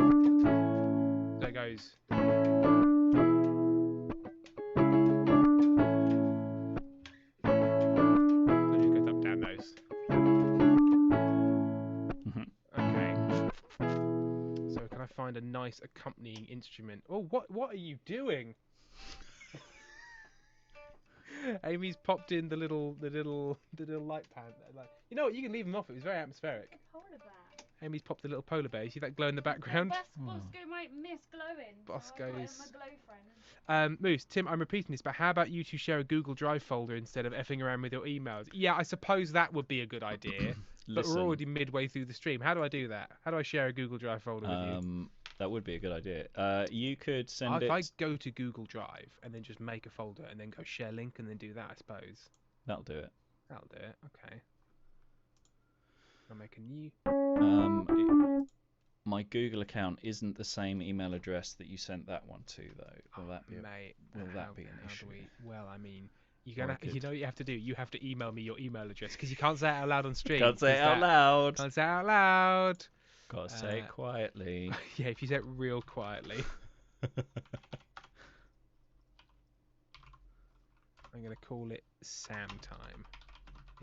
So it goes. So it just goes up down those. Okay. So can I find find a nice accompanying instrument. Oh, what are you doing? Amy's popped in the little light pan. Like, you know what? You can leave them off. It was very atmospheric. A polar bear. Amy's popped the little polar bear. You see that glow in the background? Bosco might miss glowing. Bosco's. So I got him a glow friend. Moose, Tim, I'm repeating this, but how about you two share a Google Drive folder instead of effing around with your emails? Yeah, I suppose that would be a good idea. But we're already midway through the stream. How do I do that? How do I share a Google Drive folder with you? That would be a good idea. You could send If I go to Google Drive and then just make a folder and then go share link and then do that, I suppose. That'll do it. That'll do it. Okay. I'll make a new. My Google account isn't the same email address that you sent that one to, though. Will that be an issue? Well, I mean, you know what you have to do. You have to email me your email address because you can't say it out loud on stream. Can't say it out loud. Can't say it out loud. Gotta say it quietly. Yeah, if you say it real quietly. I'm gonna call it Sam Time.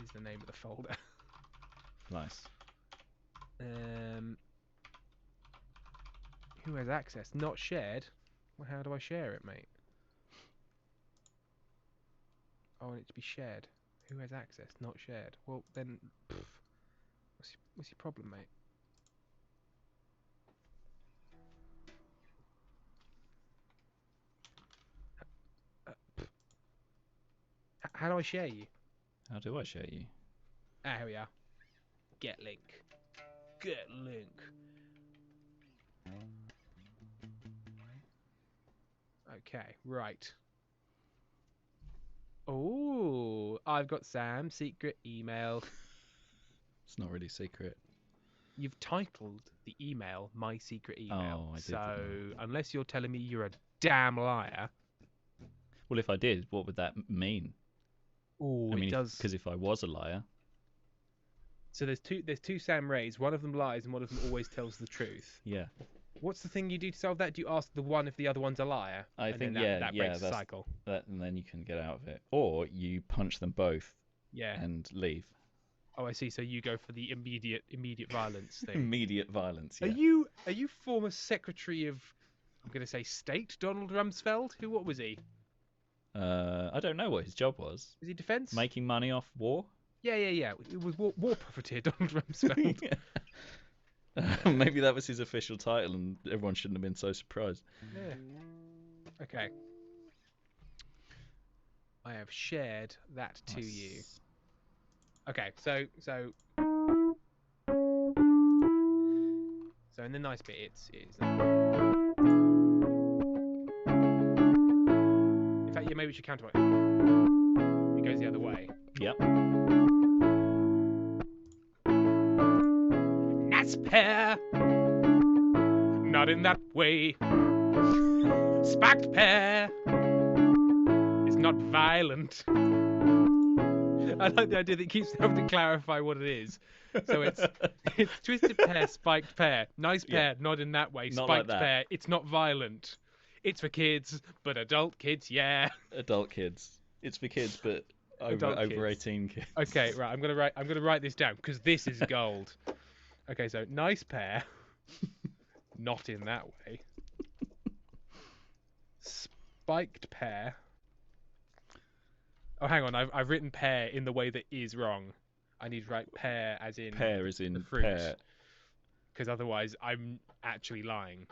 Is the name of the folder. Nice. Who has access? Not shared. Well, how do I share it, mate? I want it to be shared. Who has access? Not shared. Well, then, what's your problem, mate? How do I share you? How do I share you? Ah, here we are. Get link. Get link. Okay, right. Oh, I've got Sam's secret email. It's not really secret. You've titled the email My Secret Email. Oh, I did. So, unless you're telling me you're a damn liar. Well, if I did, what would that mean? Oh, I mean, it does. Because if I was a liar. So there's two Sam Rays. One of them lies and one of them always tells the truth. Yeah. What's the thing you do to solve that? Do you ask the one if the other one's a liar? I think that breaks the cycle. And then you can get out of it. Or you punch them both. Yeah. And leave. Oh, I see. So you go for the immediate violence thing. Immediate violence. Yeah. Are you former Secretary of, I'm going to say State, Donald Rumsfeld? What was he? I don't know what his job was. Was he defense? Making money off war? Yeah. It was war profiteer, Donald Rumsfeld. Maybe that was his official title and everyone shouldn't have been so surprised. Yeah. Okay. I have shared that to you. Okay, so in the nice bit, it's in fact, yeah, maybe we should counter it. It goes the other way. Yep. Nice pair. Not in that way. Spiked pear. It's not violent. I like the idea that it keeps having to clarify what it is. So it's twisted pear, spiked pear. Nice pear, not in that way. Not Spiked like that. pear, it's not violent. It's for kids, but adult kids, yeah. Adult kids. It's for kids, but Adult over kids. 18 kids. Okay, right. I'm gonna write this down because this is gold. Okay, so nice pear, not in that way. Spiked pear. Oh, hang on. I've written pear in the way that is wrong. I need to write pear as in Pear is in the fruit. pear. Because otherwise I'm actually lying.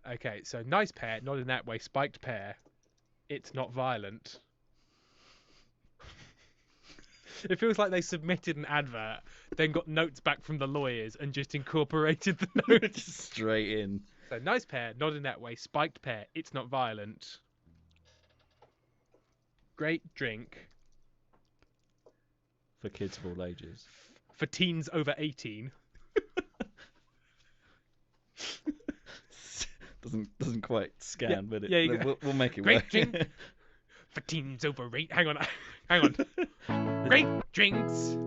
Okay, so nice pear, not in that way. Spiked pear. It's not violent. It feels like they submitted an advert, then got notes back from the lawyers and just incorporated the notes. Straight in. So nice pear, not in that way. Spiked pear. It's not violent. Great drink. For kids of all ages. For teens over 18. Doesn't quite scan, Yeah, but yeah, we'll make it Great work. drink. For teens over 8. Hang on. Great drinks.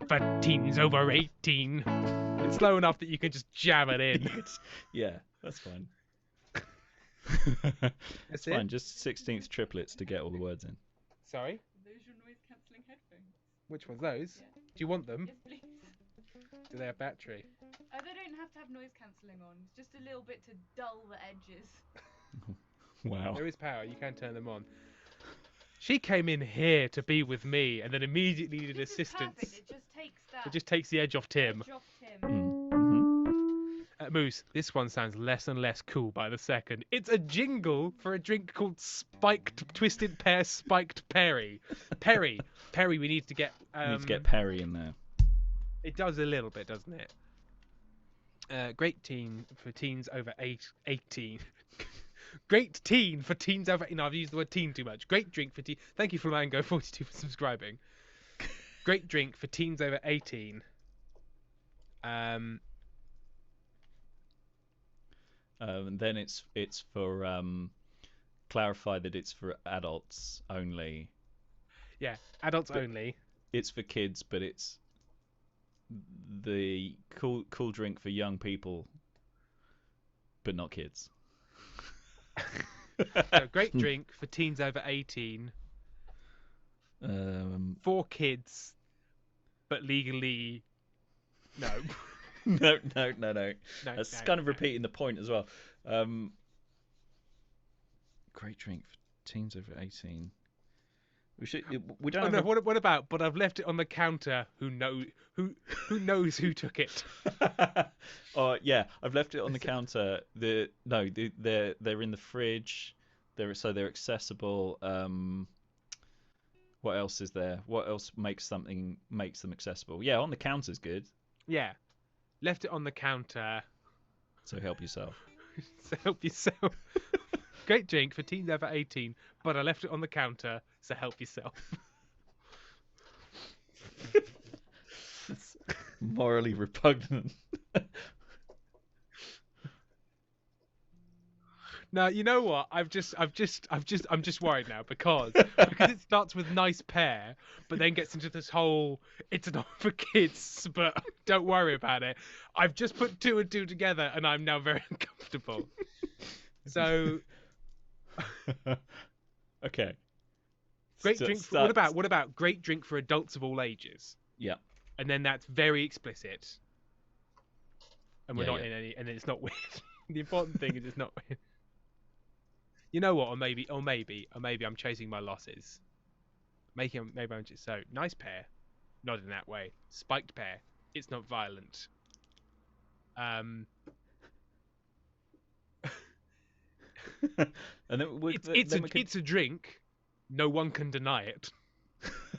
For teens over 18. It's slow enough that you can just jam it in. Yeah, that's fine. That's Fine, it? just 16th triplets to get all the words in. Sorry? Those are noise cancelling headphones. Which ones? Those? Yeah. Do you want them? Yes, please. Do they have battery? They don't have to have noise cancelling on. It's just a little bit to dull the edges. Wow. There is power. You can turn them on. She came in here to be with me, and then immediately needed This is assistance. perfect. It just takes that. It just takes the edge off Tim. Edge off Tim. Mm-hmm. Moose, this one sounds less and less cool by the second. It's a jingle for a drink called Twisted Pear Spiked Perry. Perry, we need to get. We need to get Perry in there. It does a little bit, doesn't it? Great teen for teens over 18. Great teen for teens over. No, I've used the word teen too much. Great drink for teen. Thank you, Flamingo42 for subscribing. Great drink for teens over 18. And then it's for clarify that it's for adults only. Yeah, adults only. It's for kids, but it's the cool drink for young people, but not kids. So, great drink for teens over 18. For kids, but legally no. No. That's kind of repeating the point as well. Great drink for teens over 18. We don't. Oh, no, what about? But I've left it on the counter. Who knows who took it? Oh yeah, I've left it on the counter. They're in the fridge. They're accessible. What else is there? What else makes them accessible? Yeah, on the counter's good. Yeah, left it on the counter. So help yourself. So help yourself. Great drink for teens over 18, but I left it on the counter, so help yourself. It's morally repugnant. Now, you know what? I'm just worried now because it starts with nice pear, but then gets into this whole it's not for kids, but don't worry about it. I've just put 2 and 2 together, and I'm now very uncomfortable. So. Okay. Great drink. What about great drink for adults of all ages? Yeah. And then that's very explicit. And we're Yeah, not in any, and it's not weird. The important thing is it's not weird. You know what? Or maybe I'm chasing my losses. Maybe I'm just so nice pear, not in that way. Spiked pear. It's not violent. And then it's a drink. No one can deny it.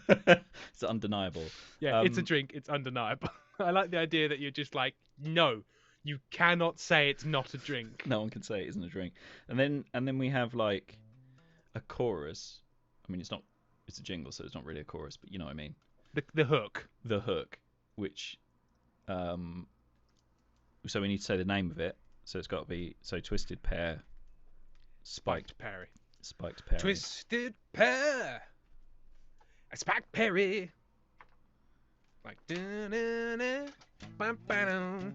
It's undeniable. Yeah, it's a drink. It's undeniable. I like the idea that you're just like, no, you cannot say it's not a drink. No one can say it isn't a drink. And then we have like a chorus. I mean, it's a jingle, so it's not really a chorus, but you know what I mean. The hook. The hook, which so we need to say the name of it. So it's got to be Twisted Pear. Spiked Perry. Spiked Perry. Twisted pear. A spiked Perry. Like da-na-na, ba-ba-dum.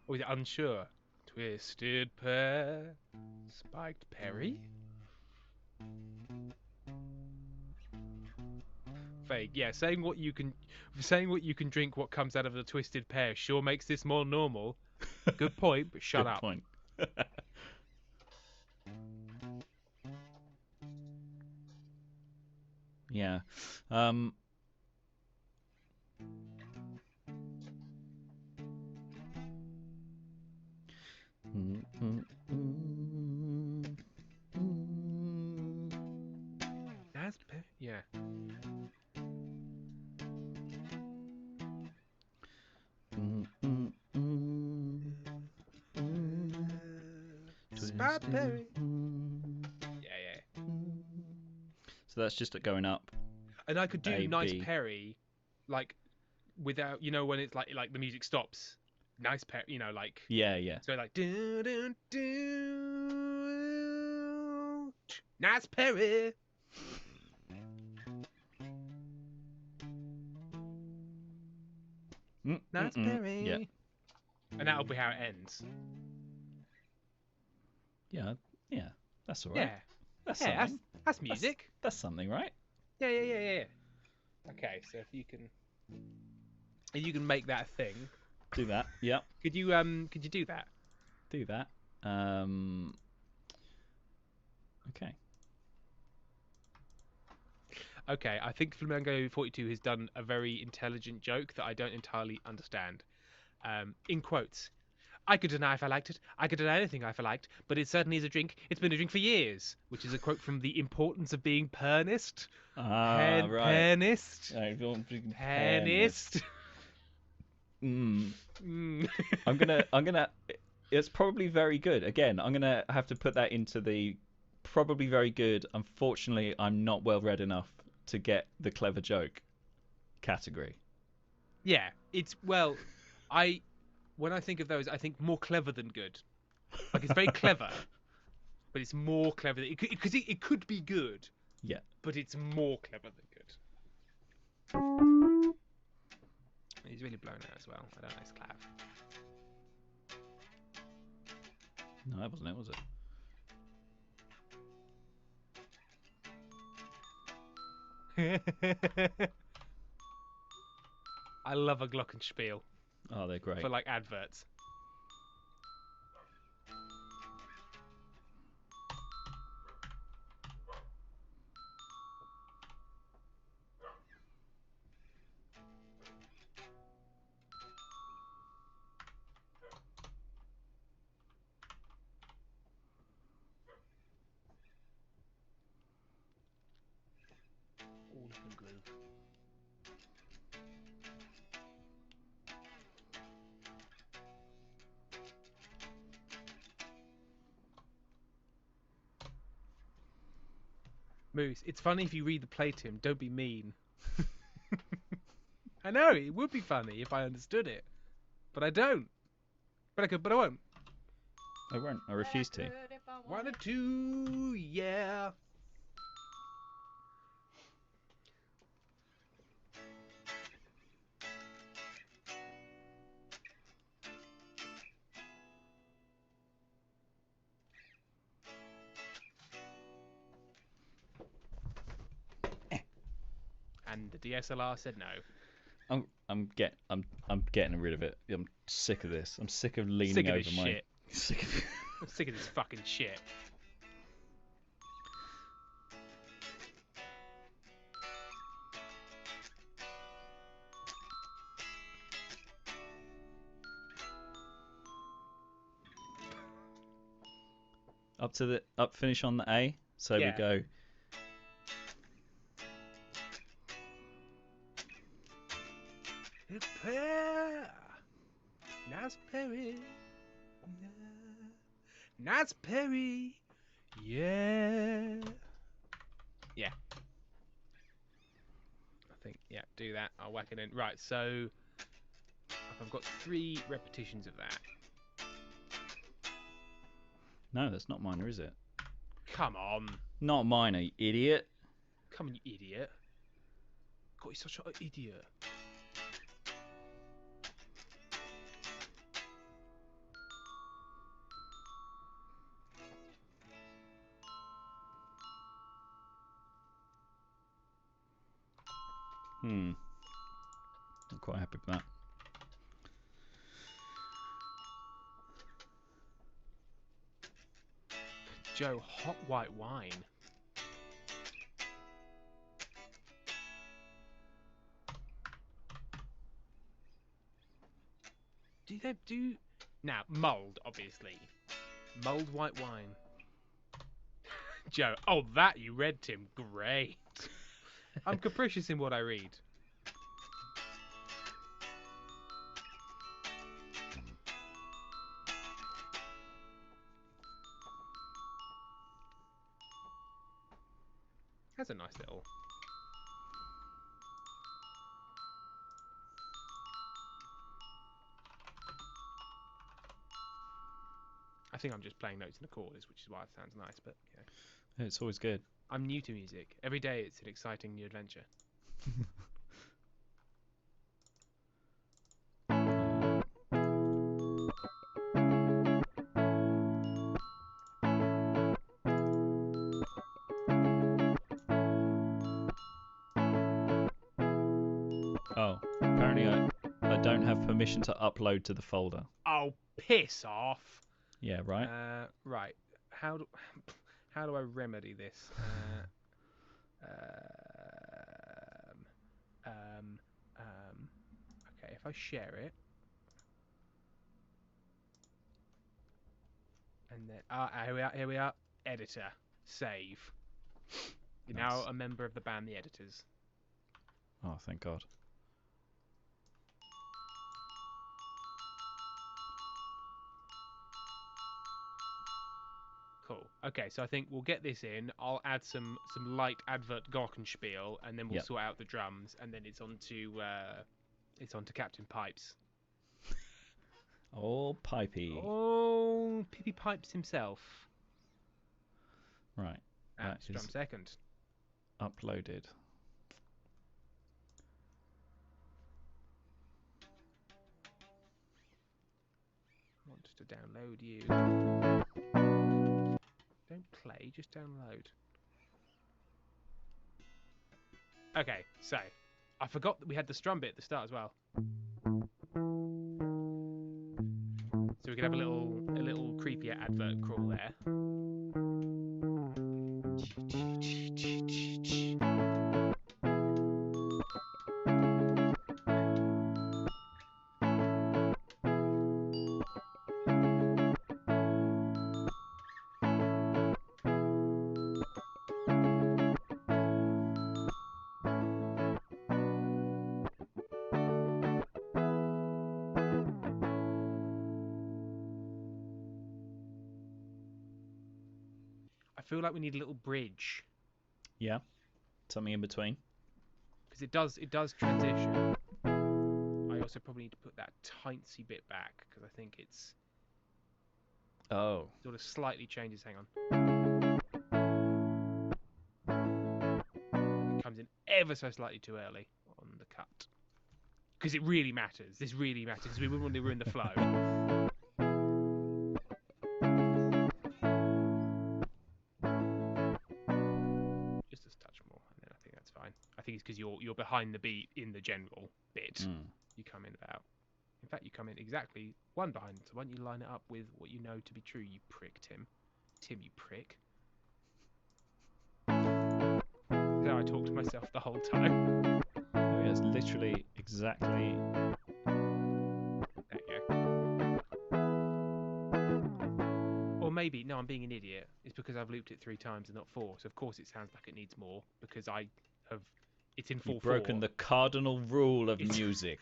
Or is it unsure? Twisted pear. Spiked Perry. Vague. Yeah, saying what you can drink what comes out of the twisted pear sure makes this more normal. Good point, but shut up. Good point. Yeah. That's yeah. Spiked Yeah. So that's just going up. And I could do A, Nice B. Perry, like, without, when it's like the music stops. Nice Perry, like. Yeah. So like, do, Nice Perry. Nice Perry. Yeah. And that'll be how it ends. Yeah, yeah, that's all right. Yeah. That's Yeah, something. that's music. That's something, right? Yeah. Okay, so if you can make that a thing. Do that. Yep. Could you do that? Do that. Okay. Okay, I think Flamingo 42 has done a very intelligent joke that I don't entirely understand. In quotes, I could deny if I liked it. I could deny anything if I liked, but it certainly is a drink. It's been a drink for years, which is a quote from The Importance of Being Pernist. Right. Pernist. Right, Pernist. I'm Mm. gonna. It's probably very good. Again, I'm gonna have to put that into the probably very good. Unfortunately, I'm not well read enough to get the clever joke category. Yeah, when I think of those, I think more clever than good. Like it's very clever, but it's more clever because it could be good. Yeah. But it's more clever than good. He's really blown out as well. I don't know his clav. No, that wasn't it, was it? I love a glockenspiel. Oh, they're great. For like adverts. All looking groove. Moose, it's funny if you read the play to him. Don't be mean. I know, it would be funny if I understood it. But I don't. But I could, but I won't. I won't. I refuse to. 1 or 2, yeah. And the DSLR said no. I'm getting rid of it. I'm sick of this. I'm sick of leaning Sick of over this my. shit. Sick of it. I'm sick of this fucking shit. Up finish on the A. So Yeah. we go. It's pear. Nice Perry. Nice Perry. Yeah. Yeah. I think, yeah, do that. I'll whack it in. Right, so I've got 3 repetitions of that. No, that's not minor, is it? Come on. Not minor, you idiot. Come on, you idiot. God, you're such an idiot. Not quite happy with that. Joe, hot white wine. Do they do... Now, mulled, obviously. Mulled white wine. Joe, oh, that you read, Tim. Great. I'm capricious in what I read. That's a nice little... I think I'm just playing notes and accords, which is why it sounds nice, but, you know. It's always good. I'm new to music. Every day it's an exciting new adventure. Oh, apparently I don't have permission to upload to the folder. Oh, piss off. Yeah, right. Right. How do I remedy this? Okay, if I share it, and then here we are. Editor, save. You're now Nice. a member of the band, The Editors. Oh, thank God. Cool. Okay, so I think we'll get this in. I'll add some light advert glockenspiel, and then we'll Yep. sort out the drums, and then it's on to Captain Pipes. Oh, pipey. Oh, Pippy Pipes himself. Right. That's drum second. Uploaded. I want to download you. Don't play, just download. Okay, so I forgot that we had the strum bit at the start as well. So we could have a little creepier advert crawl there. I feel like we need a little bridge. Yeah. Something in between. Because it does transition. I also probably need to put that tiny bit back because I think it's Oh. sort of slightly changes. Hang on. It comes in ever so slightly too early on the cut. Because it really matters. This really matters because we wouldn't want to ruin the flow. Just a touch more, and then I think that's fine. I think it's because you're behind the beat in the general bit. Mm. You come in about. In fact, you come in exactly one behind. So why don't you line it up with what you know to be true, you prick, Tim? Tim, you prick. How I talk to myself the whole time. Oh, yeah, it's literally exactly. There you go. Or maybe, no, I'm being an idiot. It's because I've looped it 3 times and not 4. So of course it sounds like it needs more because I have. It's in 4/4. You've broken the cardinal rule of music.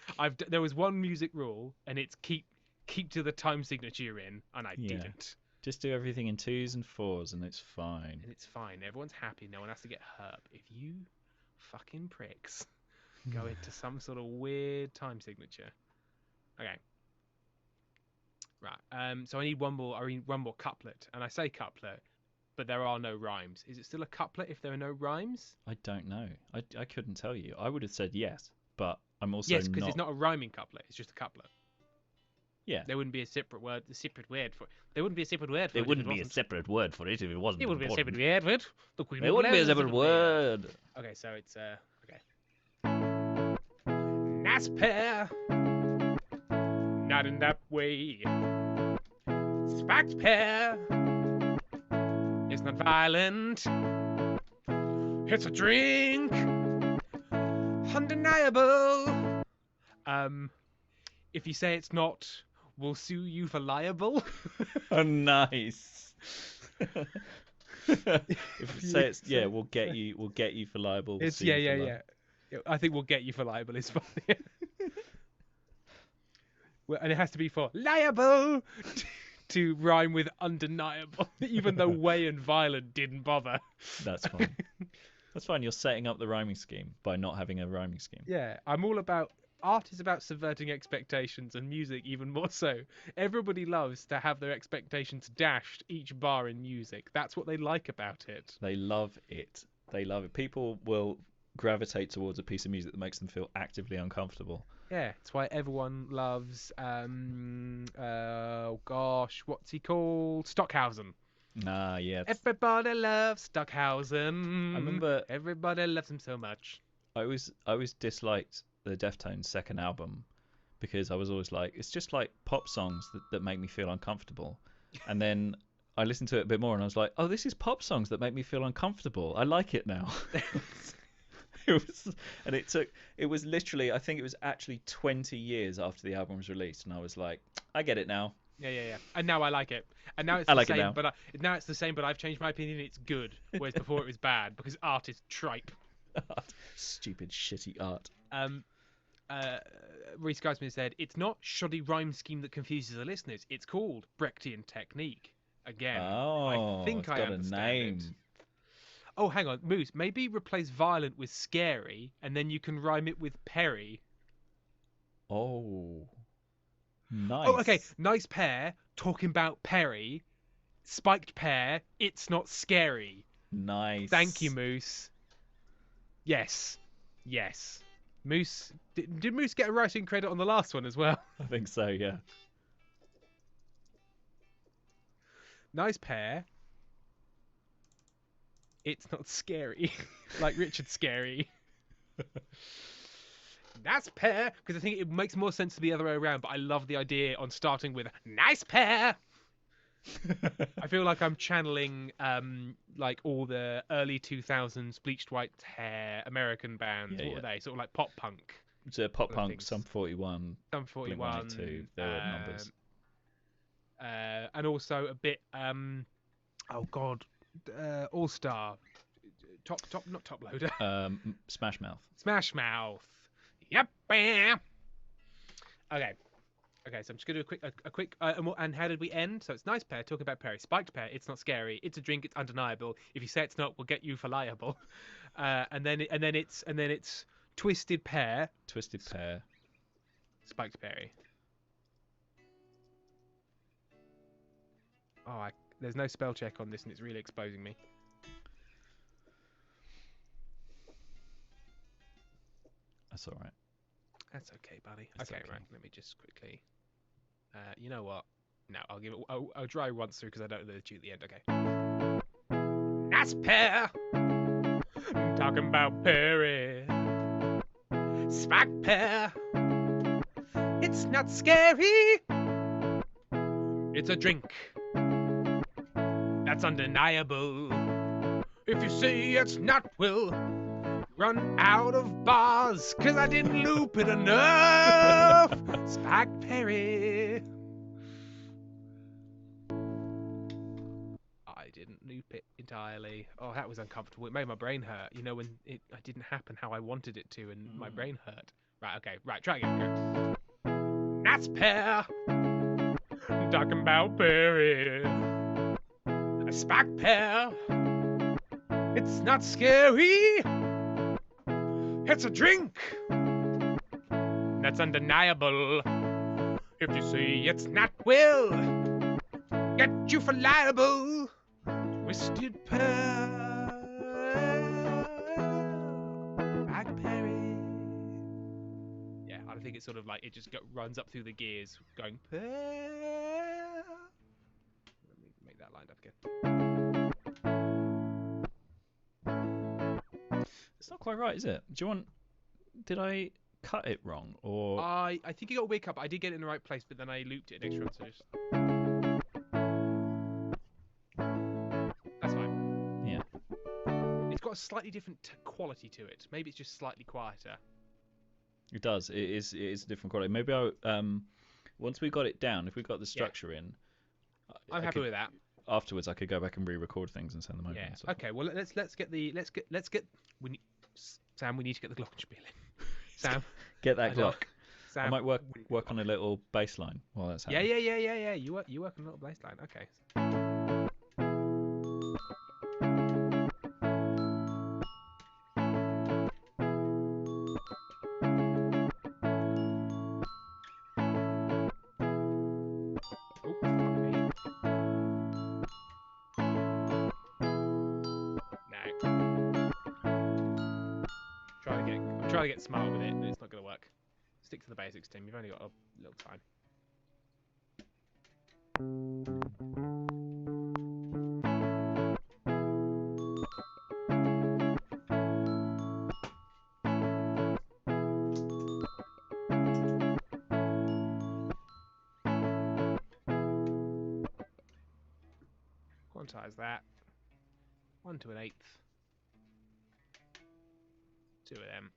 There was one music rule, and it's keep to the time signature you're in, and I Yeah. didn't. Just do everything in 2s and 4s, and it's fine. And it's fine. Everyone's happy. No one has to get hurt. If you fucking pricks go into some sort of weird time signature. Okay. Right. So I need one more couplet, and I say couplet, but there are no rhymes. Is it still a couplet if there are no rhymes? I don't know. I couldn't tell you. I would have said yes, but I'm also Yes, because it's not a rhyming couplet. It's just a couplet. Yeah. There wouldn't be a separate word for it. There wouldn't be a separate word for it. There wouldn't be a separate word for it if it wasn't It wouldn't be a important. separate word for it. The Queen There of wouldn't be a Wales is separate weird. word. Okay, so it's okay. Nice pair. Not in that way. Spiked pair. It's not violent. It's a drink. Undeniable. If you say it's not, we'll sue you for liable. Oh, nice. If you say it's we'll get you for liable. It's sue you for yeah. liable. I think we'll get you for liable. It's fine. Well, and it has to be for liable to rhyme with undeniable, even though way and violent didn't bother. That's fine. That's fine. You're setting up the rhyming scheme by not having a rhyming scheme. Yeah, I'm all about art is about subverting expectations, and music even more so. Everybody loves to have their expectations dashed each bar in music. That's what they like about it. They love it. They love it. People will gravitate towards a piece of music that makes them feel actively uncomfortable. Yeah, it's why everyone loves oh gosh, what's he called? Stockhausen. Ah, yeah. Everybody loves Stockhausen. I remember Everybody loves him so much. I always disliked the Deftones' second album because I was always like, it's just like pop songs that make me feel uncomfortable. And then I listened to it a bit more and I was like, oh, this is pop songs that make me feel uncomfortable. I like it now. It was literally, I think it was actually 20 years after the album was released, and I was like, I get it now. Yeah. And now I like it. And now it's I the like it same, now. but now it's the same, but I've changed my opinion. It's good, whereas before it was bad because art is tripe. Stupid, shitty art. Reese Geisman said, it's not shoddy rhyme scheme that confuses the listeners. It's called Brechtian technique. Again, I think I understand a name. it. Oh, hang on, Moose. Maybe replace violent with scary, and then you can rhyme it with Perry. Oh, nice. Oh, okay. Nice pair. Talking about Perry. Spiked pear. It's not scary. Nice. Thank you, Moose. Yes. Moose. Did Moose get a writing credit on the last one as well? I think so, yeah. Nice pair. It's not scary. Like Richard Scary. Nice pair. Because I think it makes more sense to the other way around, but I love the idea on starting with nice pair. I feel like I'm channeling like all the early 2000s bleached white hair American bands. What were they? Sort of like pop punk. So pop punk, Sum 41. Sum 41. Blink-182, there were numbers. And also a bit oh god, All Star, not Top Loader. Smash Mouth. Smash Mouth. Yep. Bam. Okay, so I'm just gonna do a quick. And how did we end? So it's nice pair talking about Perry. Spiked pear. It's not scary. It's a drink. It's undeniable. If you say it's not, we'll get you for liable. And then it's twisted pear. Twisted pear. Spiked Perry. Oh, there's no spell check on this, and it's really exposing me. That's all right. That's okay, buddy. That's okay, okay. Right. Let me just quickly. You know what? No, I'll give it. I'll dry once through because I don't know the tune at the end. Okay. Nice pair. Talking about Perry. Spike pear. It's not scary. It's a drink. That's undeniable. If you say it's not, we'll run out of bars, 'cause I didn't loop it enough. Spike Perry. I didn't loop it entirely. Oh, that was uncomfortable. It made my brain hurt. You know, when it didn't happen how I wanted it to, and my brain hurt. Right, okay, right, try again. Nice pair. Talking about Perry. A spike pear. It's not scary. It's a drink. That's undeniable. If you say it's not, we'll get you for liable. Twisted pear. Spike Perry. Yeah, I think it's sort of like it just runs up through the gears, going pear. Let me make that lined up again. It's not quite right, is it? Did I cut it wrong, or? I think you got a weird cut, but I did get it in the right place, but then I looped it an extra, so just... That's fine. Yeah. It's got a slightly different quality to it. Maybe it's just slightly quieter. It does. It is a different quality. Maybe once we got it down, if we got the structure in, I'm happy with that. Afterwards, I could go back and re-record things and send them over. Yeah. And stuff. Okay. Well, let's get. Sam, we need to get the glockenspiel in. Sam, get that Glock. Sam, I might work on a little bass line while that's happening. Yeah. You work on a little bass line. Okay. Try to get smart with it, and it's not going to work. Stick to the basics, Tim. You've only got a little time. Quantize that. 1 to an 8th. 2 of them.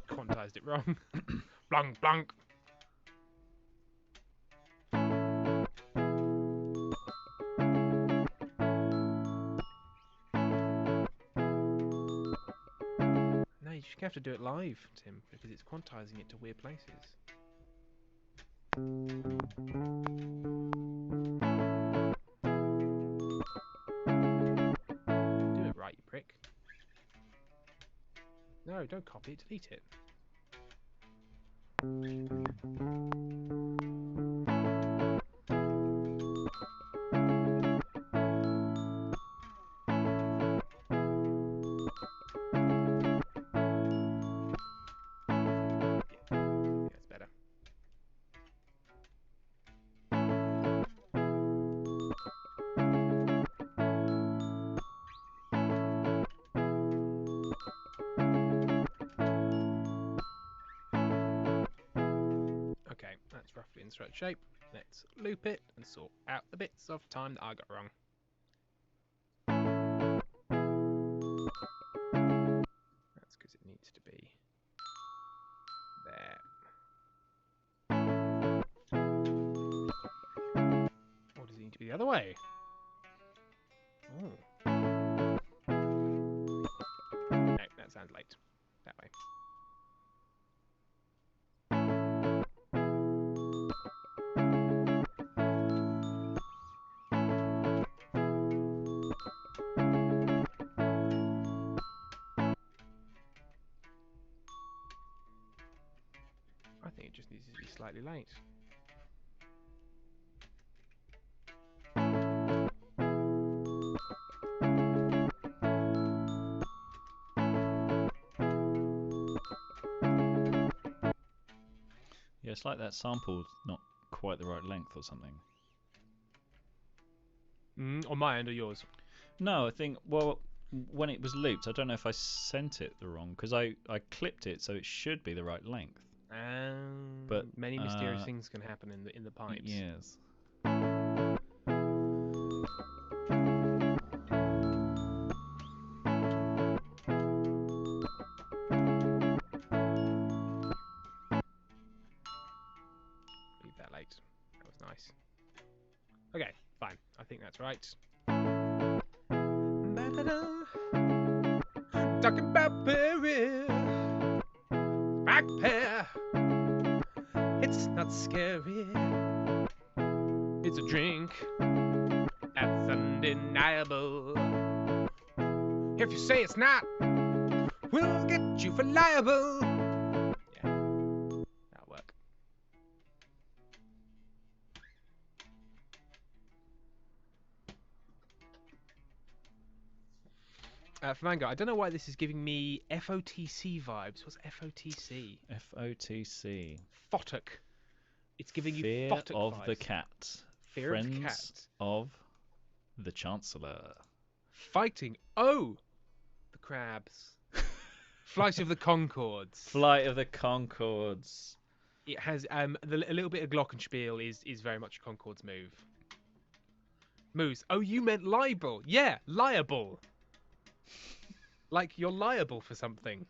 Quantized it wrong. Blunk, blunk. No, you just have to do it live, Tim, because it's quantizing it to weird places. Do it right, you prick. No, don't copy it, delete it. That's better. Okay, that's roughly in the right shape. Let's loop it and sort out the bits of time that I got wrong. That's because it needs to be there. Or does it need to be the other way? Oh. No, that sounds late. That way. I think it just needs to be slightly late. Yeah, it's like that sample's not quite the right length or something. On my end or yours? No, I think, well, when it was looped, I don't know if I sent it the wrong, because I clipped it, so it should be the right length. But many mysterious things can happen in the pipes. Yes. Leave that late. That was nice. Okay, fine. I think that's right. Talking about Perry. Back pair. It's not scary. It's a drink that's undeniable. If you say it's not, we'll get you for liable. Yeah, that'll work. Flamingo, I don't know why this is giving me FOTC vibes. What's FOTC? FOTC. Fotic. It's giving you Fear Fotic of vibes. the cat. Fear Friends of the cat. of the Chancellor. Fighting. Oh! The crabs. Flight of the Concords. Flight of the Concords. It has a little bit of glockenspiel is very much a Concord's move. Moose. Oh, you meant libel. Yeah, liable. Like you're liable for something.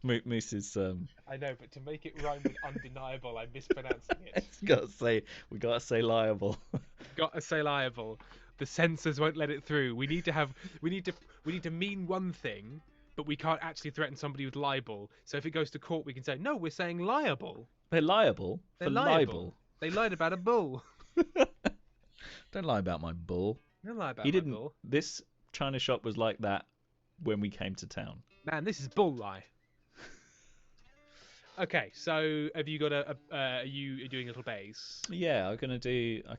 Moose is I know, but to make it rhyme with undeniable, I'm mispronouncing it. we gotta say liable. Gotta say liable. The censors won't let it through. We need to mean one thing, but we can't actually threaten somebody with libel. So if it goes to court, we can say, no, we're saying liable. They're liable They're for liable. libel. They lied about a bull. Don't lie about my bull. Don't lie about He my didn't. bull. This china shop was like that when we came to town. Man, this is bull lie. Okay, so have you got are you doing a little bass? Yeah, I'm gonna do a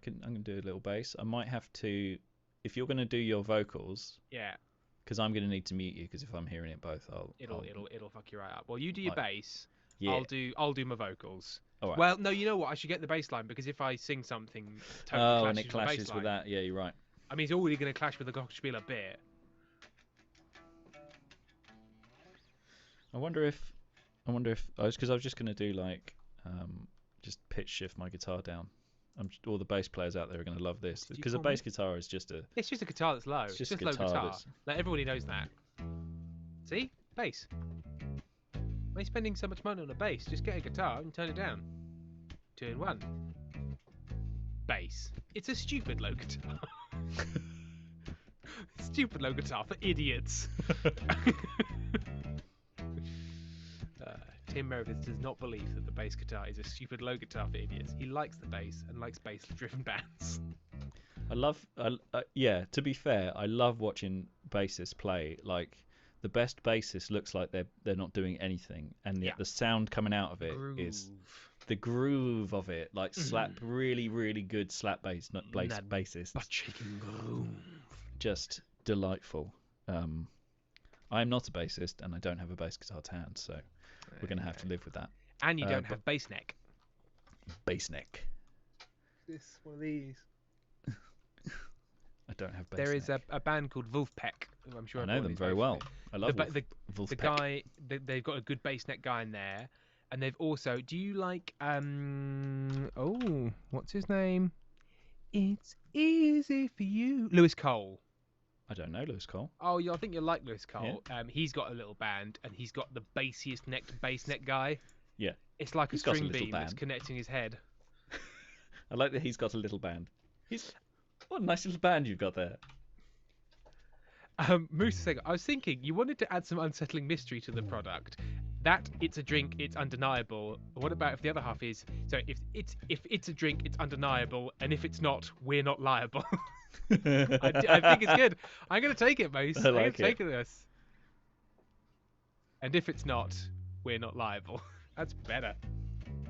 little bass. I might have to, if you're gonna do your vocals. Yeah. Because I'm gonna need to mute you. Because if I'm hearing it both, It'll fuck you right up. Well, you do your bass. Yeah. I'll do my vocals. All right. Well, no, you know what? I should get the bass line because if I sing something totally and it clashes with that. Yeah, you're right. I mean, it's already going to clash with the Glockenspiel a bit. I wonder if I wonder if I was just going to do like just pitch shift my guitar down. All the bass players out there are going to love this because a bass guitar is just a. It's just a guitar that's low. It's just a low guitar. Like everybody knows that. See, bass. Why are you spending so much money on a bass? Just get a guitar and turn it down. 2 in 1. Bass. It's a stupid low guitar. Stupid low guitar for idiots. Tim Meredith does not believe that the bass guitar is a stupid low guitar for idiots. He likes the bass and likes bass-driven bands. To be fair, I love watching bassists play. Like, the best bassist looks like they're not doing anything, and yet the sound coming out of it is the groove of it. Like really, really good slap bass, not bassist. Butt-shaking groove. Just delightful. I am not a bassist, and I don't have a bass guitar to hand, so we're going to have to live with that. And you don't have bass neck. Bass neck. This one of these. I don't have bass There neck. is a band called Wolfpack. I'm sure I know them very well. I love Wolfpack. The guy, they've got a good bass neck guy in there, and they've also. Do you like what's his name? It's easy for you, Lewis Cole. I don't know Lewis Cole. Oh, I think you'll like Lewis Cole. Yeah. He's got a little band, and he's got the bassiest necked bass neck guy. Yeah. It's like a string beam that's connecting his head. I like that he's got a little band. What a nice little band you've got there. Moose Sega, I was thinking you wanted to add some unsettling mystery to the product. That it's a drink, it's undeniable. What about if the other half is if it's a drink, it's undeniable, and if it's not, we're not liable. I think it's good. I'm gonna take it, Moose. I'm gonna take this. And if it's not, we're not liable. That's better.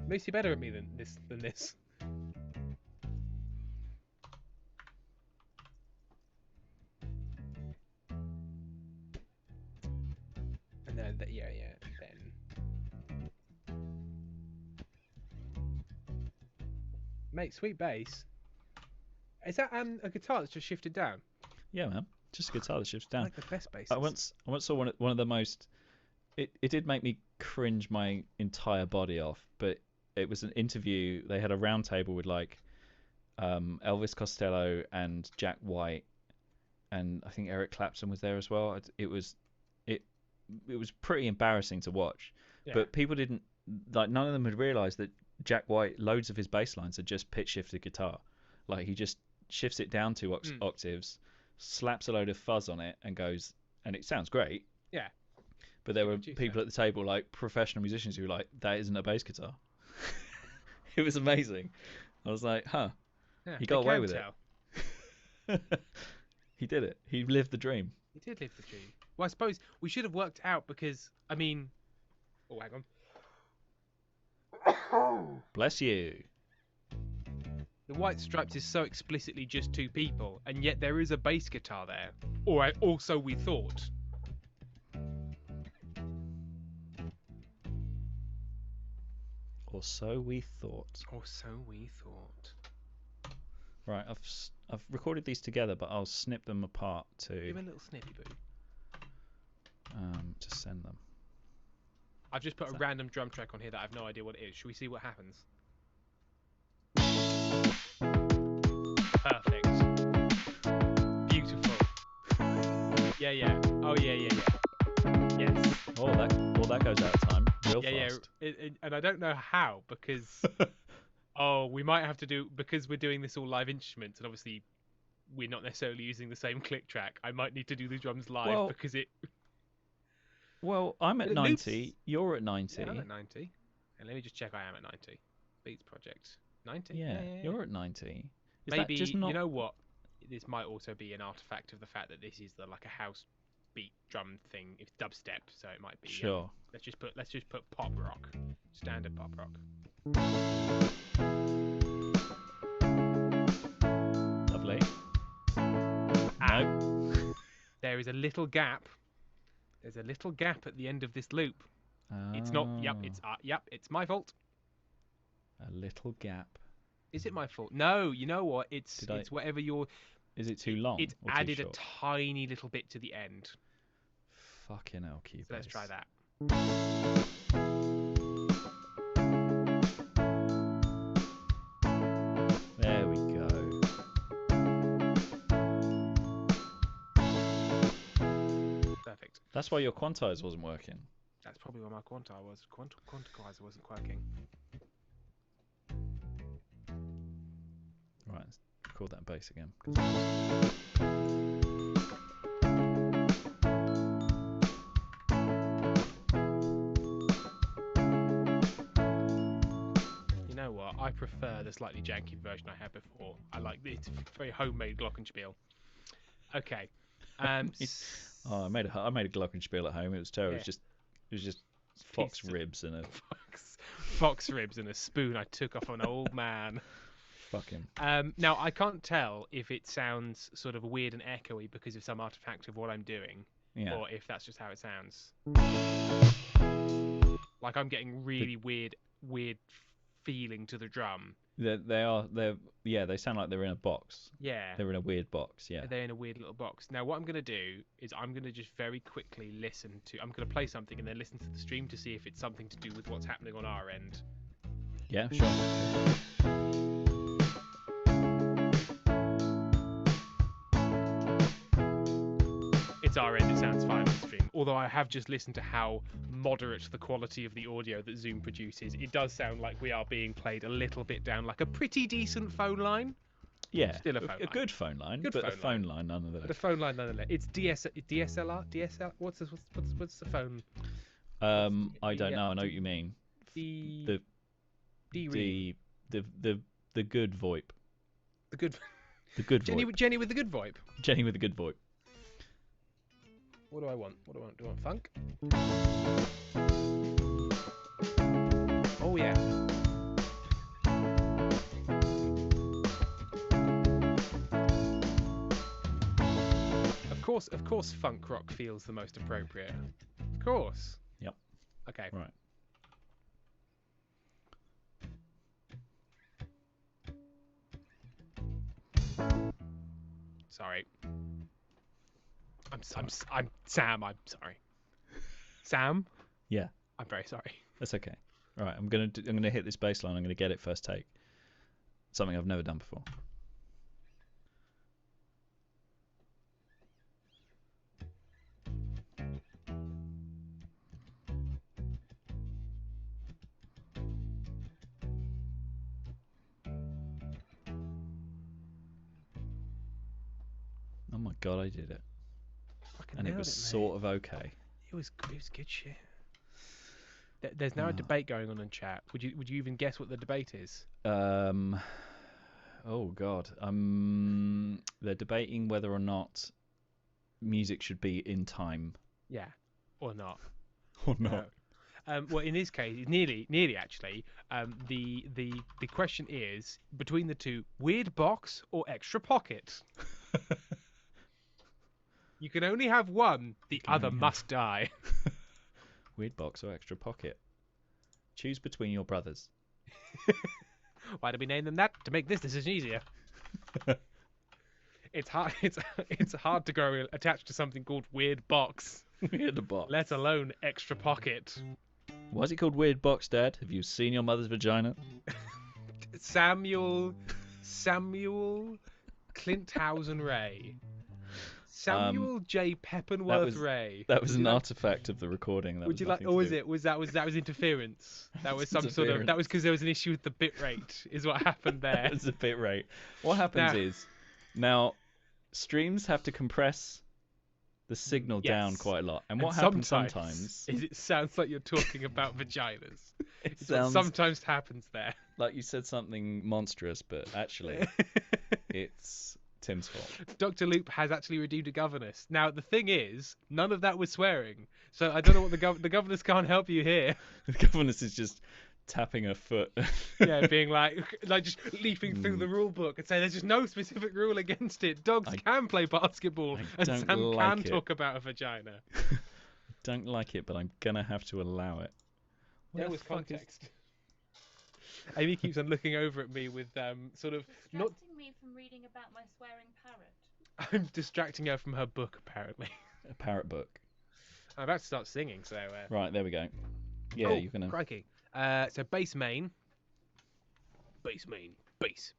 Moose, you're better at me than this. And then then. Mate, sweet bass. Is that a guitar that's just shifted down? Yeah, man. Just a guitar that shifts down. I like the best basses. I once saw one of the most. It did make me cringe my entire body off, but it was an interview. They had a round table with like Elvis Costello and Jack White, and I think Eric Clapton was there as well. It was pretty embarrassing to watch, but people didn't like. None of them had realised that Jack White, loads of his bass lines are just pitch shifted guitar. Like he just shifts it down 2 octaves, slaps a load of fuzz on it, and goes, and it sounds great. Yeah. But there were people at the table, like professional musicians, who were like, "That isn't a bass guitar." It was amazing. I was like, "Huh." Yeah, he got away with it. He did it. He lived the dream. He did live the dream. Well, I suppose we should have worked out because I mean, hang on. Bless you. The White Stripes is so explicitly just 2 people, and yet there is a bass guitar there. Or also we thought. Or so we thought. Or so we thought. Right, I've recorded these together, but I'll snip them apart to. Give me a little snippy boo. To send them. I've just put a random drum track on here that I have no idea what it is. Should we see what happens? Perfect. Beautiful. Yeah. Oh yeah. Yes. Oh, that goes out of time real fast. Yeah. And I don't know how because we might have to do because we're doing this all live instruments and obviously we're not necessarily using the same click track. I might need to do the drums live because it. Well, I'm at 90. You're at 90. Yeah, I'm at 90. And let me just check. I am at 90. Beats Project 90. Yeah, you're at 90. Maybe you know what? This might also be an artifact of the fact that this is like a house beat drum thing. It's dubstep, so it might be. Sure. Let's just put pop rock, standard pop rock. Lovely. No. There is a little gap. There's a little gap at the end of this loop. It's not. It's my fault. A little gap. Is it my fault? No. You know what? It's whatever your. Is it too long? It's added a tiny little bit to the end. Fucking hell, Cubase. So let's try that. That's why your quantizer wasn't working. That's probably why my quantizer wasn't working. Right, let's record that bass again. You know what? I prefer the slightly janky version I had before. I like it's very homemade glockenspiel. Okay. I made a glockenspiel at home. It was terrible. Yeah. It was just fox ribs and a fox ribs and a spoon I took off an old man. Fuck him. Now I can't tell if it sounds sort of weird and echoey because of some artifact of what I'm doing, or if that's just how it sounds. Like I'm getting really weird feeling to the drum. They sound like they're in a box. Yeah. They're in a weird box, yeah. They're in a weird little box. Now what I'm going to do is I'm going to just very quickly I'm going to play something and then listen to the stream to see if it's something to do with what's happening on our end. Yeah, sure. It's our end, it sounds fine on the stream. Although I have just listened to how moderate the quality of the audio that Zoom produces. It does sound like we are being played a little bit down, like a pretty decent phone line. Yeah, still a phone line. Good phone line, but a phone line nonetheless. But a phone line nonetheless. It's DSLR? What's the phone? I don't know. I know what you mean. The good VoIP. The good VoIP. Jenny with the good VoIP. Jenny with the good VoIP. What do I want? Do I want funk? Oh yeah. Of course funk rock feels the most appropriate. Of course. Yep. Okay. Right. Sorry. I'm Sam. I'm sorry. Sam? Yeah. I'm very sorry. That's okay. All right. I'm gonna hit this bass line. I'm gonna get it first take. Something I've never done before. Oh my god, I did it. And it was sort of okay. It was good shit. There's now a debate going on in chat. Would you even guess what the debate is? Oh god. They're debating whether or not music should be in time. Yeah. Or not. Or not. Well, in his case, nearly actually. The question is between the two: weird box or extra pocket. You can only have one. The other must die. Weird box or extra pocket. Choose between your brothers. Why did we name them that? To make this decision easier. It's hard. It's hard to grow attached to something called weird box. Weird box. Let alone extra pocket. Why is it called weird box, Dad? Have you seen your mother's vagina? Samuel Clinthausen Ray. Samuel J. Peppenworth Ray. That was an artifact of the recording. Would you like? Or was it? That was interference. That was some sort of. That was because there was an issue with the bit rate. Is what happened there. It's a bit rate. What happens is now streams have to compress the signal down quite a lot, and what happens sometimes is it sounds like you're talking about vaginas. It sometimes happens there. Like you said something monstrous, but actually it's Tim's fault. Dr. Loop has actually redeemed a governess. Now, the thing is, none of that was swearing. So I don't know what the governess can't help you here. The governess is just tapping her foot. Yeah, being like just leafing through the rule book and saying there's just no specific rule against it. Dogs can play basketball and Sam can talk about a vagina. I don't like it, but I'm going to have to allow it. There was context. Amy keeps on looking over at me with sort of distracting me from reading about my swearing parrot. I'm distracting her from her book, apparently. A parrot book. I'm about to start singing, so... Right, there we go. Yeah, you're going to... crikey. So bass main. Bass main. Bass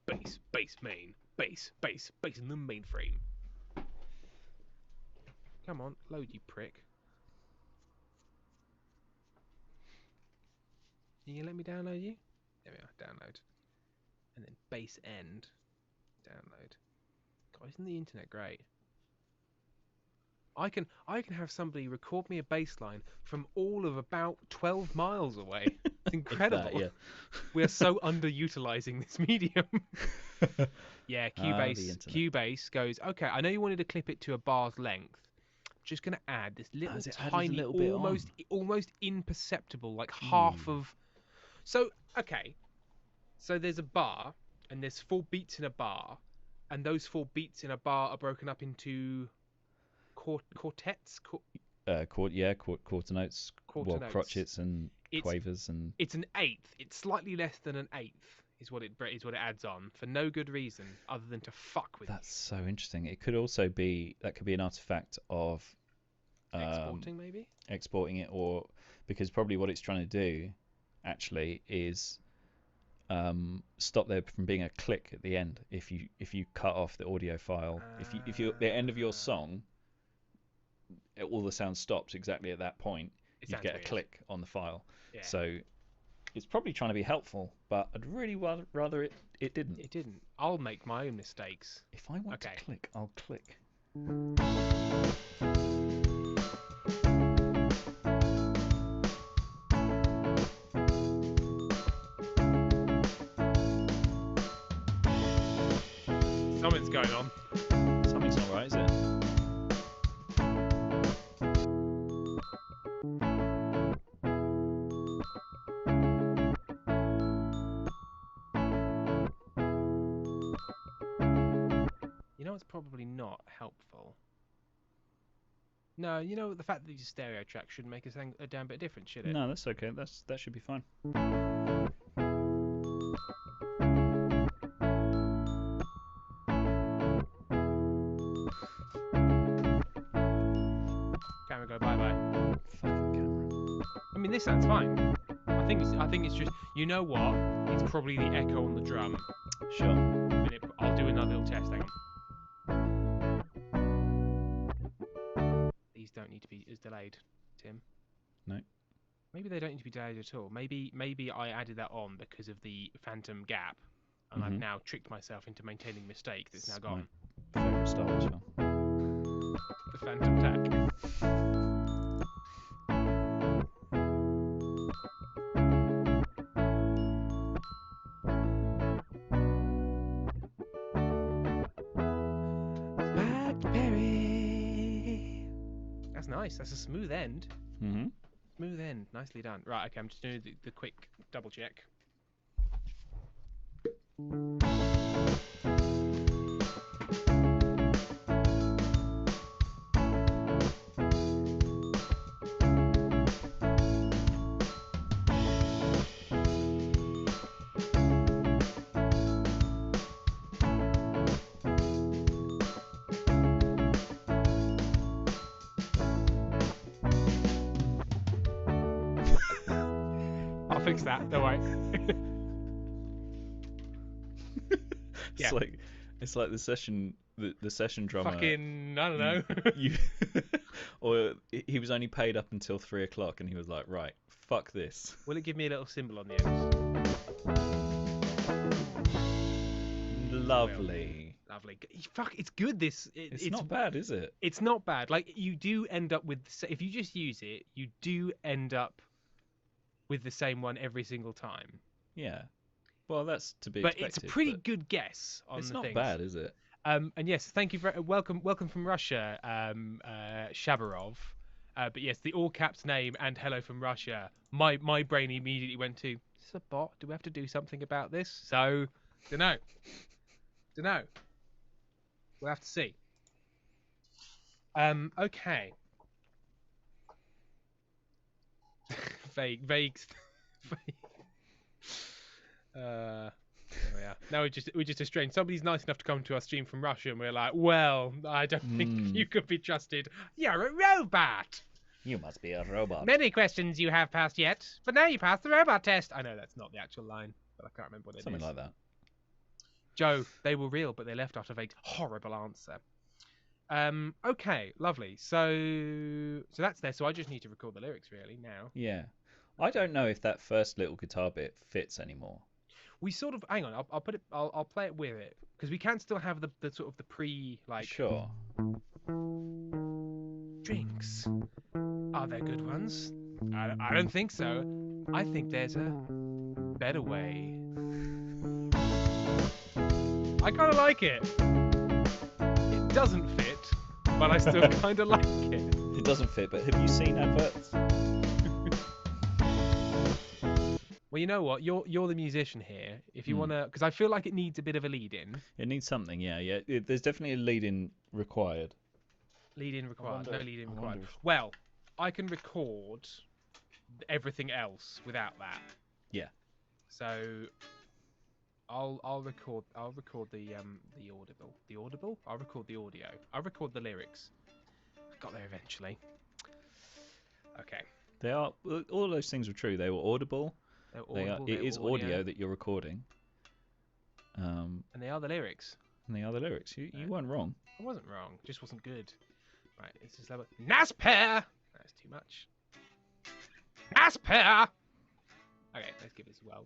main. Bass in the mainframe. Come on, load, you prick. You let me download you? There we are. Download. And then base end. Download. God, isn't the internet great? I can have somebody record me a bass line from all of about 12 miles away. It's incredible. That, yeah. We are so underutilizing this medium. Yeah, the Cubase. internet. Cubase goes, okay, I know you wanted to clip it to a bar's length. Just going to add this little Has it added a tiny, little bit almost imperceptible, like half of... So, okay. So there's a bar, and there's 4 beats in a bar, and those 4 beats in a bar are broken up into quartets? Quarter notes, Quarter notes. crotchets and quavers and... It's an eighth. It's slightly less than an eighth, is what it adds on, for no good reason other than to fuck with That's so interesting. It could also be... That could be an artifact of... exporting, maybe? Exporting it, or... Because probably what it's trying to do, actually, is... stop there from being a click at the end. If you cut off the audio file, if you at the end of your song, all the sound stops exactly at that point. You get a click on the file. Yeah. So it's probably trying to be helpful, but I'd really rather it didn't. It didn't. I'll make my own mistakes. If I want to click, I'll click. Something's going on. Something's not right, is it? You know, it's probably not helpful. No, you know, the fact that these stereo tracks shouldn't make a damn bit different, should it? No, that's okay. That should be fine. Camera go bye-bye. Fucking camera. I mean, this sounds fine. I think it's just, you know what? It's probably the echo on the drum. Sure. I'll do another little test. Hang on. These don't need to be as delayed, Tim. No. Maybe they don't need to be delayed at all. Maybe I added that on because of the phantom gap, and I've now tricked myself into maintaining a mistake that's now gone. My favourite Star Wars film. The phantom tack. Blackberry. That's nice. That's a smooth end. Mm-hmm. Smooth end. Nicely done. Right, okay, I'm just doing the quick double check. I'll fix that, don't worry. Yeah. It's like the session drummer. Fucking, I don't know. Or he was only paid up until 3 o'clock, and he was like, right, fuck this. Will it give me a little symbol on the ends? Lovely. Lovely. Fuck, it's good. It's not bad, is it? It's not bad. Like, you do end up with if you just use it, you do end up with the same one every single time. Yeah. Well, that's to be but expected. It's a pretty good guess on it's the not things. bad, is it? And yes, thank you very welcome from Russia, Shabarov. But yes, the all caps name and hello from Russia. My brain immediately went to, is this a bot? Do we have to do something about this? So, dunno. We'll have to see. Okay. vague. There we are. Now we're just estranged. Somebody's nice enough to come to our stream from Russia, and we're like, well, I don't think you could be trusted. You're a robot. You must be a robot. Many questions you have passed yet, but now you passed the robot test. I know that's not the actual line, but I can't remember what it is. Something like that. Joe, they were real, but they left after a horrible answer. Okay, lovely. So that's there. So I just need to record the lyrics really now. Yeah. I don't know if that first little guitar bit fits anymore. We sort of hang on. I'll put it. I'll play it with it because we can still have the sort of the pre like Sure. drinks. Are there good ones? I don't think so. I think there's a better way. I kind of like it. It doesn't fit, but I still kind of like it. It doesn't fit, but have you seen adverts? Well, you know what? You're the musician here. If you wanna, because I feel like it needs a bit of a lead in. It needs something, yeah. There's definitely a lead-in required. Lead in required. wonder- No lead in I required. wonder if- Well, I can record everything else without that. Yeah. So I'll record the audible. The audible? I'll record the audio. I'll record the lyrics. I got there eventually. Okay. They are all those things were true. They were audible. They're They are. audible, It they're is audio that you're recording. and they are the lyrics. And they are the lyrics. You weren't wrong. I wasn't wrong. It just wasn't good. Right, it's just level. Nice pair. That's too much. Nice pair. Okay, let's give this a whirl.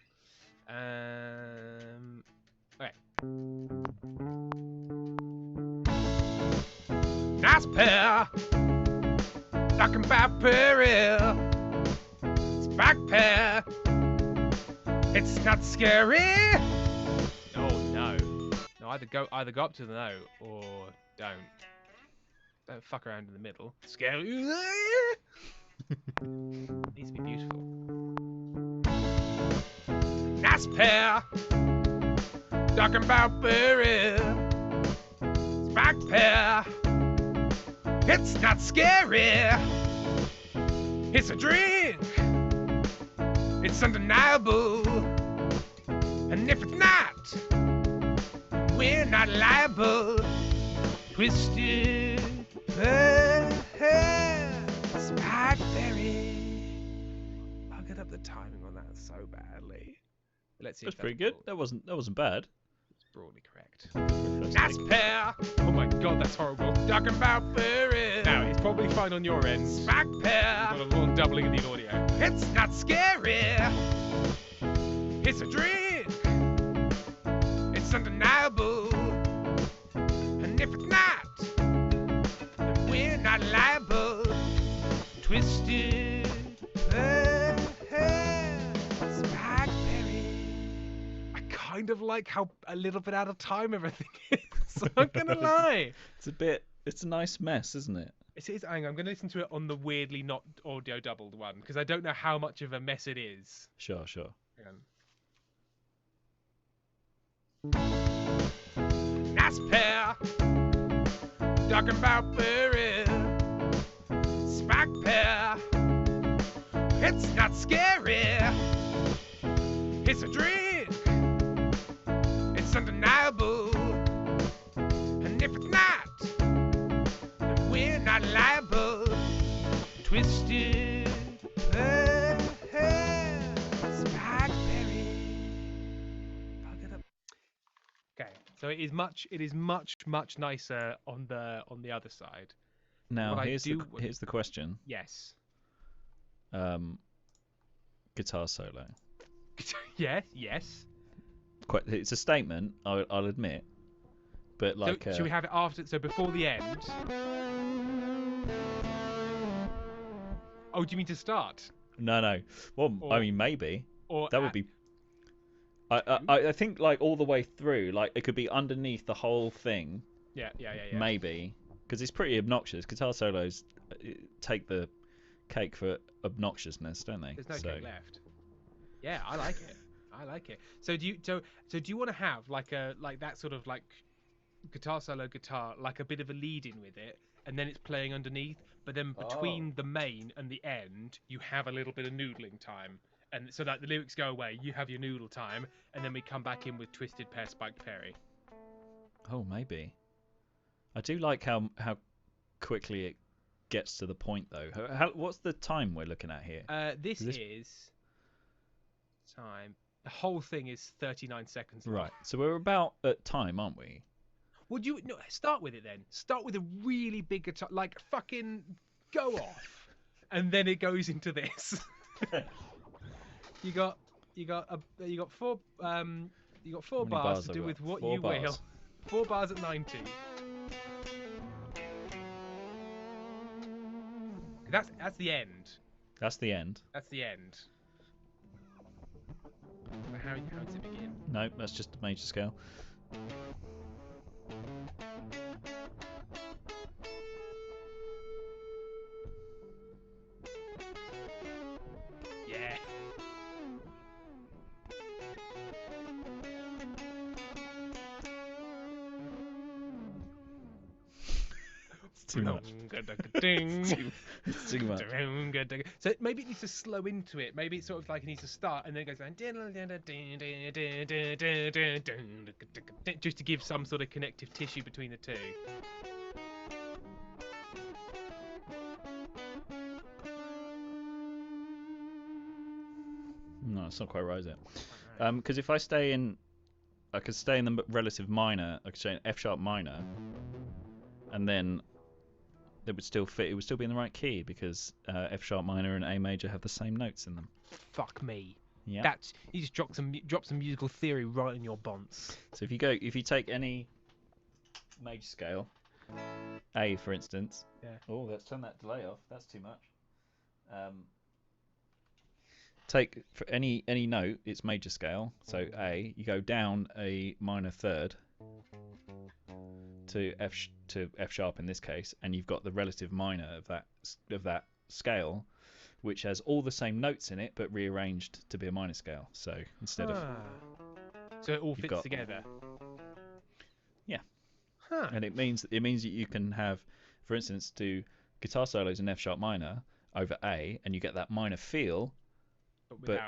Okay. Nice pair. Talking about peril. It's back pair. It's not scary. Oh no. No, either go up to the no or don't. Don't fuck around in the middle. Scary. Needs to be beautiful. Nice pair. Talking about peril. It's back pair. It's not scary. It's a drink. It's undeniable. And if it's not, we're not liable. Twisted Spikeberry. I'll get up the timing on that so badly. Let's see. That's pretty good. That wasn't bad. It's broadly correct. Nice pair. Oh my god, that's horrible. Talking about berry. Now it's probably fine on your end. Spike pair. Got a little doubling of the audio. It's not scary. It's a drink. It's undeniable. And if it's not, then we're not liable. Twisted Spikeberry. I kind of like how a little bit out of time everything is. I'm not gonna lie. It's a nice mess, isn't it? It is. Hang on, I'm gonna listen to it on the weirdly not audio doubled one because I don't know how much of a mess it is. Sure. Hang on. Nice pair. Talking about berry. Spike pair. It's not scary. It's a drink. It's undeniable. And if it's not, then we're not liable. Twisted Spikeberry. Okay, so it is much nicer on the other side. Now What I here's do- here's the question. Yes. Guitar solo. Yes. It's a statement. I'll admit. But like, So should we have it after? So before the end. Oh, do you mean to start? no. Well, Or- I mean maybe Or that would be. I think like all the way through, like it could be underneath the whole thing. Yeah. Maybe because it's pretty obnoxious. Guitar solos take the cake for obnoxiousness, don't they? There's no cake left. Yeah, I like it. So do you want to have like that sort of like guitar solo like a bit of a lead in with it, and then it's playing underneath, but then between the main and the end you have a little bit of noodling time, and so that the lyrics go away, you have your noodle time, and then we come back in with Twisted Pear Spiked Fairy. Oh, maybe. I do like how quickly it gets to the point though. What's the time we're looking at here? This is time. The whole thing is 39 seconds long. Right. So we're about at time, aren't we? Would you start with it then? Start with a really big guitar, like fucking go off, and then it goes into this. You got four How many bars to have do I with got? what 4 you will. bars. 4 bars at 90. That's the end. That's the end. That's the end. But how does it begin? No, that's just a major scale. Yeah. It's too much. It's too much. So maybe it needs to slow into it. Maybe it's sort of like it needs to start and then it goes down, just to give some sort of connective tissue between the two. No, it's not quite right, is it? Because if I stay in, I could stay in the relative minor. I could stay in F sharp minor, and then it would still fit. It would still be in the right key because F sharp minor and A major have the same notes in them. Fuck me. Yeah. That's you just drop some musical theory right in your bonce. So if you take any major scale, A for instance. Yeah. Oh, let's turn that delay off. That's too much. Take for any note, it's major scale. So A, you go down a minor third to F sharp in this case, and you've got the relative minor of that scale, which has all the same notes in it but rearranged to be a minor scale. So instead of so it all fits got- together. Yeah. Huh. And it means that you can have, for instance, do guitar solos in F sharp minor over A, and you get that minor feel, but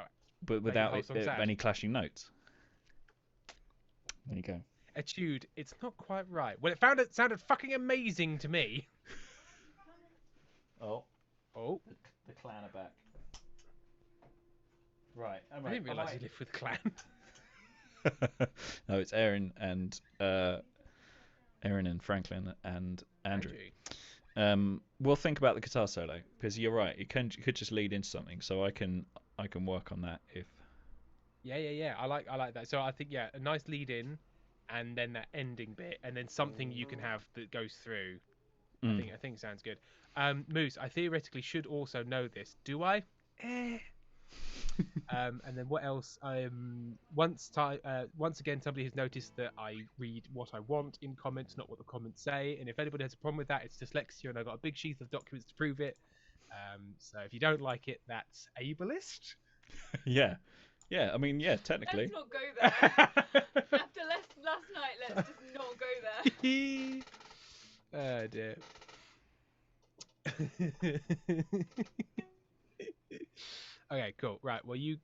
without whole song sad. any clashing notes. There you go. Etude, it's not quite right. Well, it sounded fucking amazing to me. Oh, Oh, the clan are back. Right. I didn't realise you lived with Clan. No, it's Aaron and Franklin and Andrew. We'll think about the guitar solo because you're right. It could just lead into something. So I can work on that if. Yeah. I like that. So I think a nice lead in, and then that ending bit, and then something you can have that goes through. I think sounds good. Moose, I theoretically should also know this. Do I? And then what else? Once again, somebody has noticed that I read what I want in comments, not what the comments say. And if anybody has a problem with that, it's dyslexia, and I've got a big sheath of documents to prove it. So if you don't like it, that's ableist. Yeah. I mean, yeah, technically. Let's not go there. After last night, let's just not go there. Oh dear. Okay, cool. Right. Well, you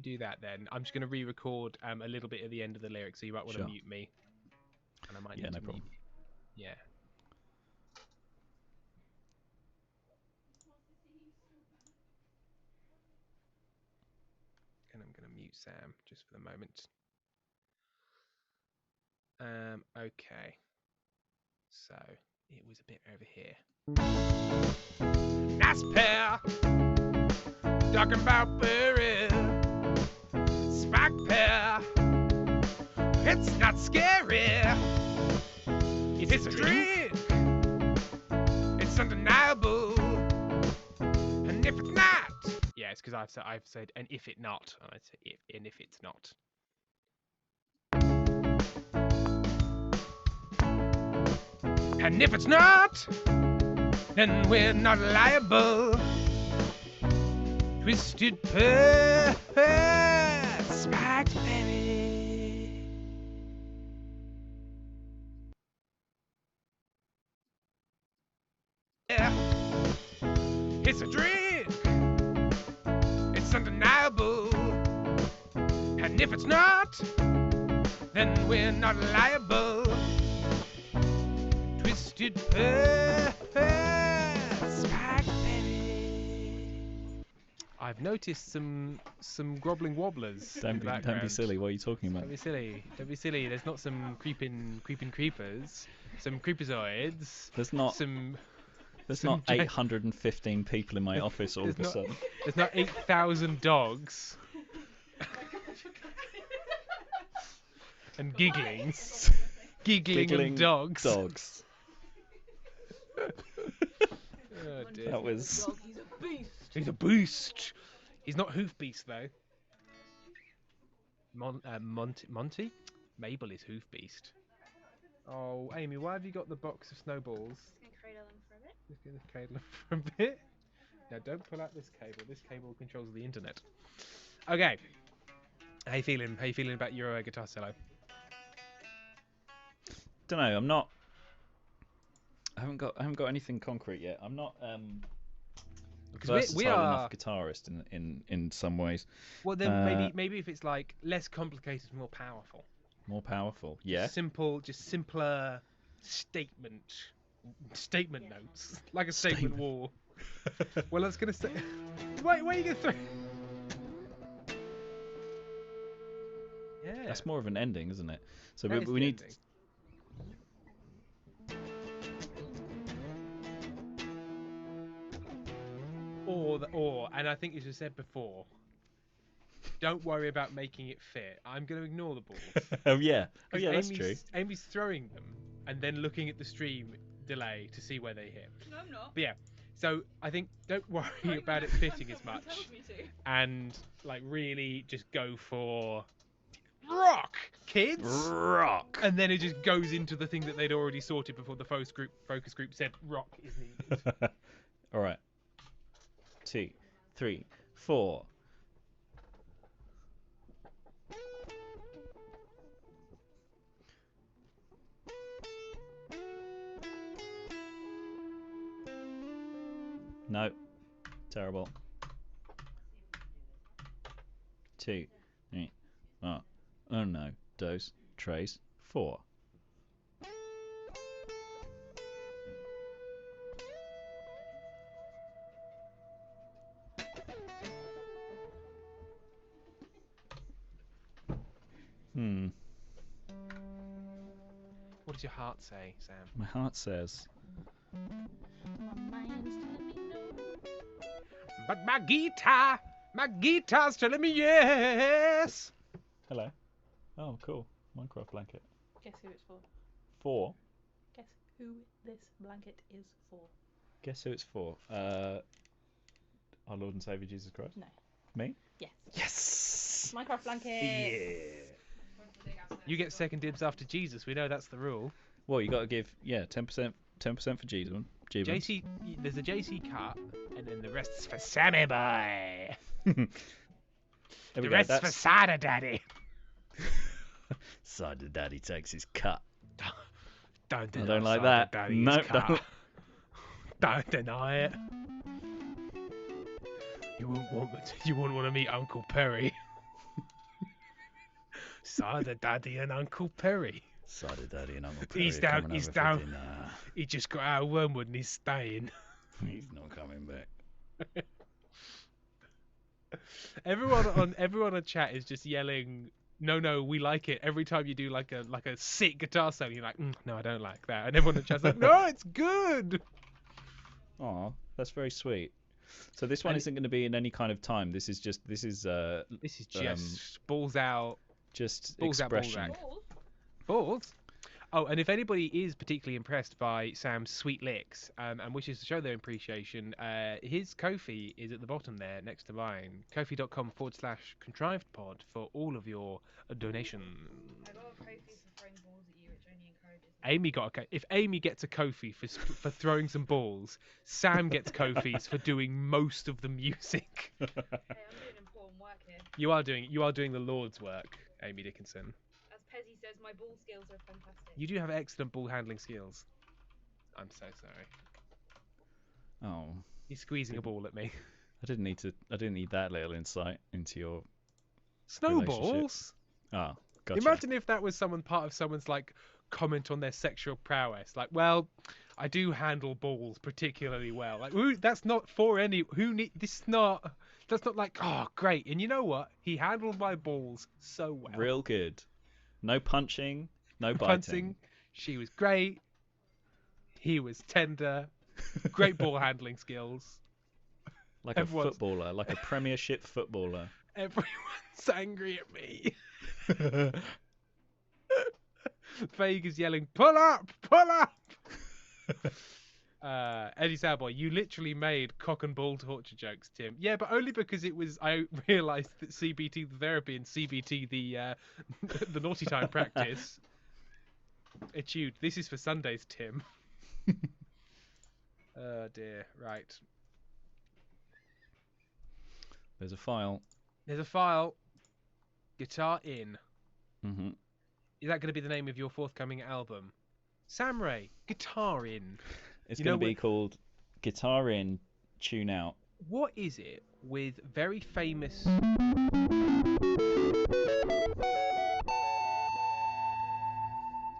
do that then. I'm just going to re-record a little bit at the end of the lyrics, so you might want to mute me. And I might need to problem. mute you. Yeah. And I'm going to mute Sam just for the moment. Okay. So it was a bit over here. Nice pair, talking about berry, spike pear. It's not scary. It's a drink. It's undeniable. And if it's not, yeah, it's because I've said and if it not, and I say if and if it's not. And if it's not, then we're not liable. Twisted pear, spiked berry. Yeah, it's a drink. It's undeniable. And if it's not, then we're not liable. Twisted pear, spiked berry. I've noticed some grobbling wobblers. Don't be silly. What are you talking about? Don't be silly. Don't be silly. There's not some creeping creepers. Some creepazoids. There's not. There's not 815 people in my office all of a sudden. There's not 8,000 dogs. and giggling. That's what Giggling and dogs. Dogs. Oh, I'm dear. saying. That was- Dog, he's a beast. He's a beast. He's not Hoof Beast though. Monty? Mabel is Hoof Beast. Oh, Amy, why have you got the box of snowballs? Just gonna cradle them for a bit. Just gonna cable for a bit. Now, don't pull out this cable. This cable controls the internet. Okay. How you feeling? How you feeling about your guitar solo? Don't know. I'm not. I haven't got anything concrete yet. I'm not Because we versatile are enough guitarist in some ways. well. Then maybe if it's like less complicated, more powerful. More powerful. Yeah. Just simpler statement notes, like a statement Statement. wall. Well, I was gonna say. Wait, where are you gonna throw? Yeah. That's more of an ending, isn't it? So that is we the need. ending. And I think as you said before, don't worry about making it fit. I'm going to ignore the balls. Oh yeah. Oh 'Cause yeah. That's true. Amy's throwing them and then looking at the stream delay to see where they hit. No, I'm not. But yeah, so I think don't worry Not about it even fitting as someone much, tells me to. and like really just go for rock, kids. Rock. And then it just goes into the thing that they'd already sorted before the focus group said rock is needed. All right. 2, 3, 4. No. Terrible. 2, 3. Oh no. Dos, tres, 4. What does your heart say, Sam? My heart says. My mind's telling me no. But my guitar's telling me yes. Hello. Oh, cool. Minecraft blanket. Guess who it's for? 4. Guess who this blanket is for? Guess who it's for? Our Lord and Savior Jesus Christ. No. Me? Yes. Yes. Minecraft blanket. Yeah. You get second dibs after Jesus. We know that's the rule. Well, you got to give 10% for Jesus. JC, there's a JC cut, and then the rest's for Sammy boy. There we The go. rest's for That's Cider Daddy. Cider Daddy takes his cut. Don't I deny don't like Cider that. Daddy's No, cut. don't. Don't deny it. You wouldn't want to meet Uncle Perry. Cider Daddy and Uncle Perry. Cider Daddy and Uncle Perry He's are down. coming He's over for down. dinner. He just got out of Wormwood and he's staying. He's not coming back. Everyone on chat is just yelling, "No, we like it." Every time you do like a sick guitar solo, you're like, "No, I don't like that." And everyone on chat's like, "No, it's good." Aw, that's very sweet. So this one And isn't going to be in any kind of time. This is just This is just balls out. just Balls out, balls expression. out. Balls? Balls. Oh, and if anybody is particularly impressed by Sam's sweet licks and wishes to show their appreciation, his Ko-fi is at the bottom there next to mine. Ko-fi.com/contrivedpod for all of your donations. I got a Kofi for throwing balls at you, which only encourages me. Amy got a if Amy gets a Ko-fi for throwing some balls, Sam gets Ko-fis for doing most of the music. Hey, I'm doing important work here. You are doing the Lord's work, Amy Dickinson. As Pezzy says, my ball skills are fantastic. You do have excellent ball handling skills. I'm so sorry. Oh, He's squeezing a ball at me. I didn't need that little insight into your. Snowballs. Ah, gotcha. Imagine if that was part of someone's like comment on their sexual prowess. Like, well, I do handle balls particularly well. Like, that's not for any. Who need this? Not. That's not like. Oh, great. And you know what? He handled my balls so well. Real good. No punching. No biting. Punting. She was great. He was tender. Great ball handling skills. Like Everyone's- a footballer, like a Premiership footballer. Everyone's angry at me. Faig is yelling, "Pull up! Pull up!" Eddie Sowboy, you literally made cock and ball torture jokes, Tim. Yeah, but only because I realised that CBT the therapy and CBT the the naughty time practice. Etude. This is for Sundays, Tim. Oh dear. Right. There's a file. There's a file. Guitar in. Mm-hmm. Is that going to be the name of your forthcoming album? Sam Ray, Guitar in. It's going to be called Guitar In, Tune Out. What is it with very famous...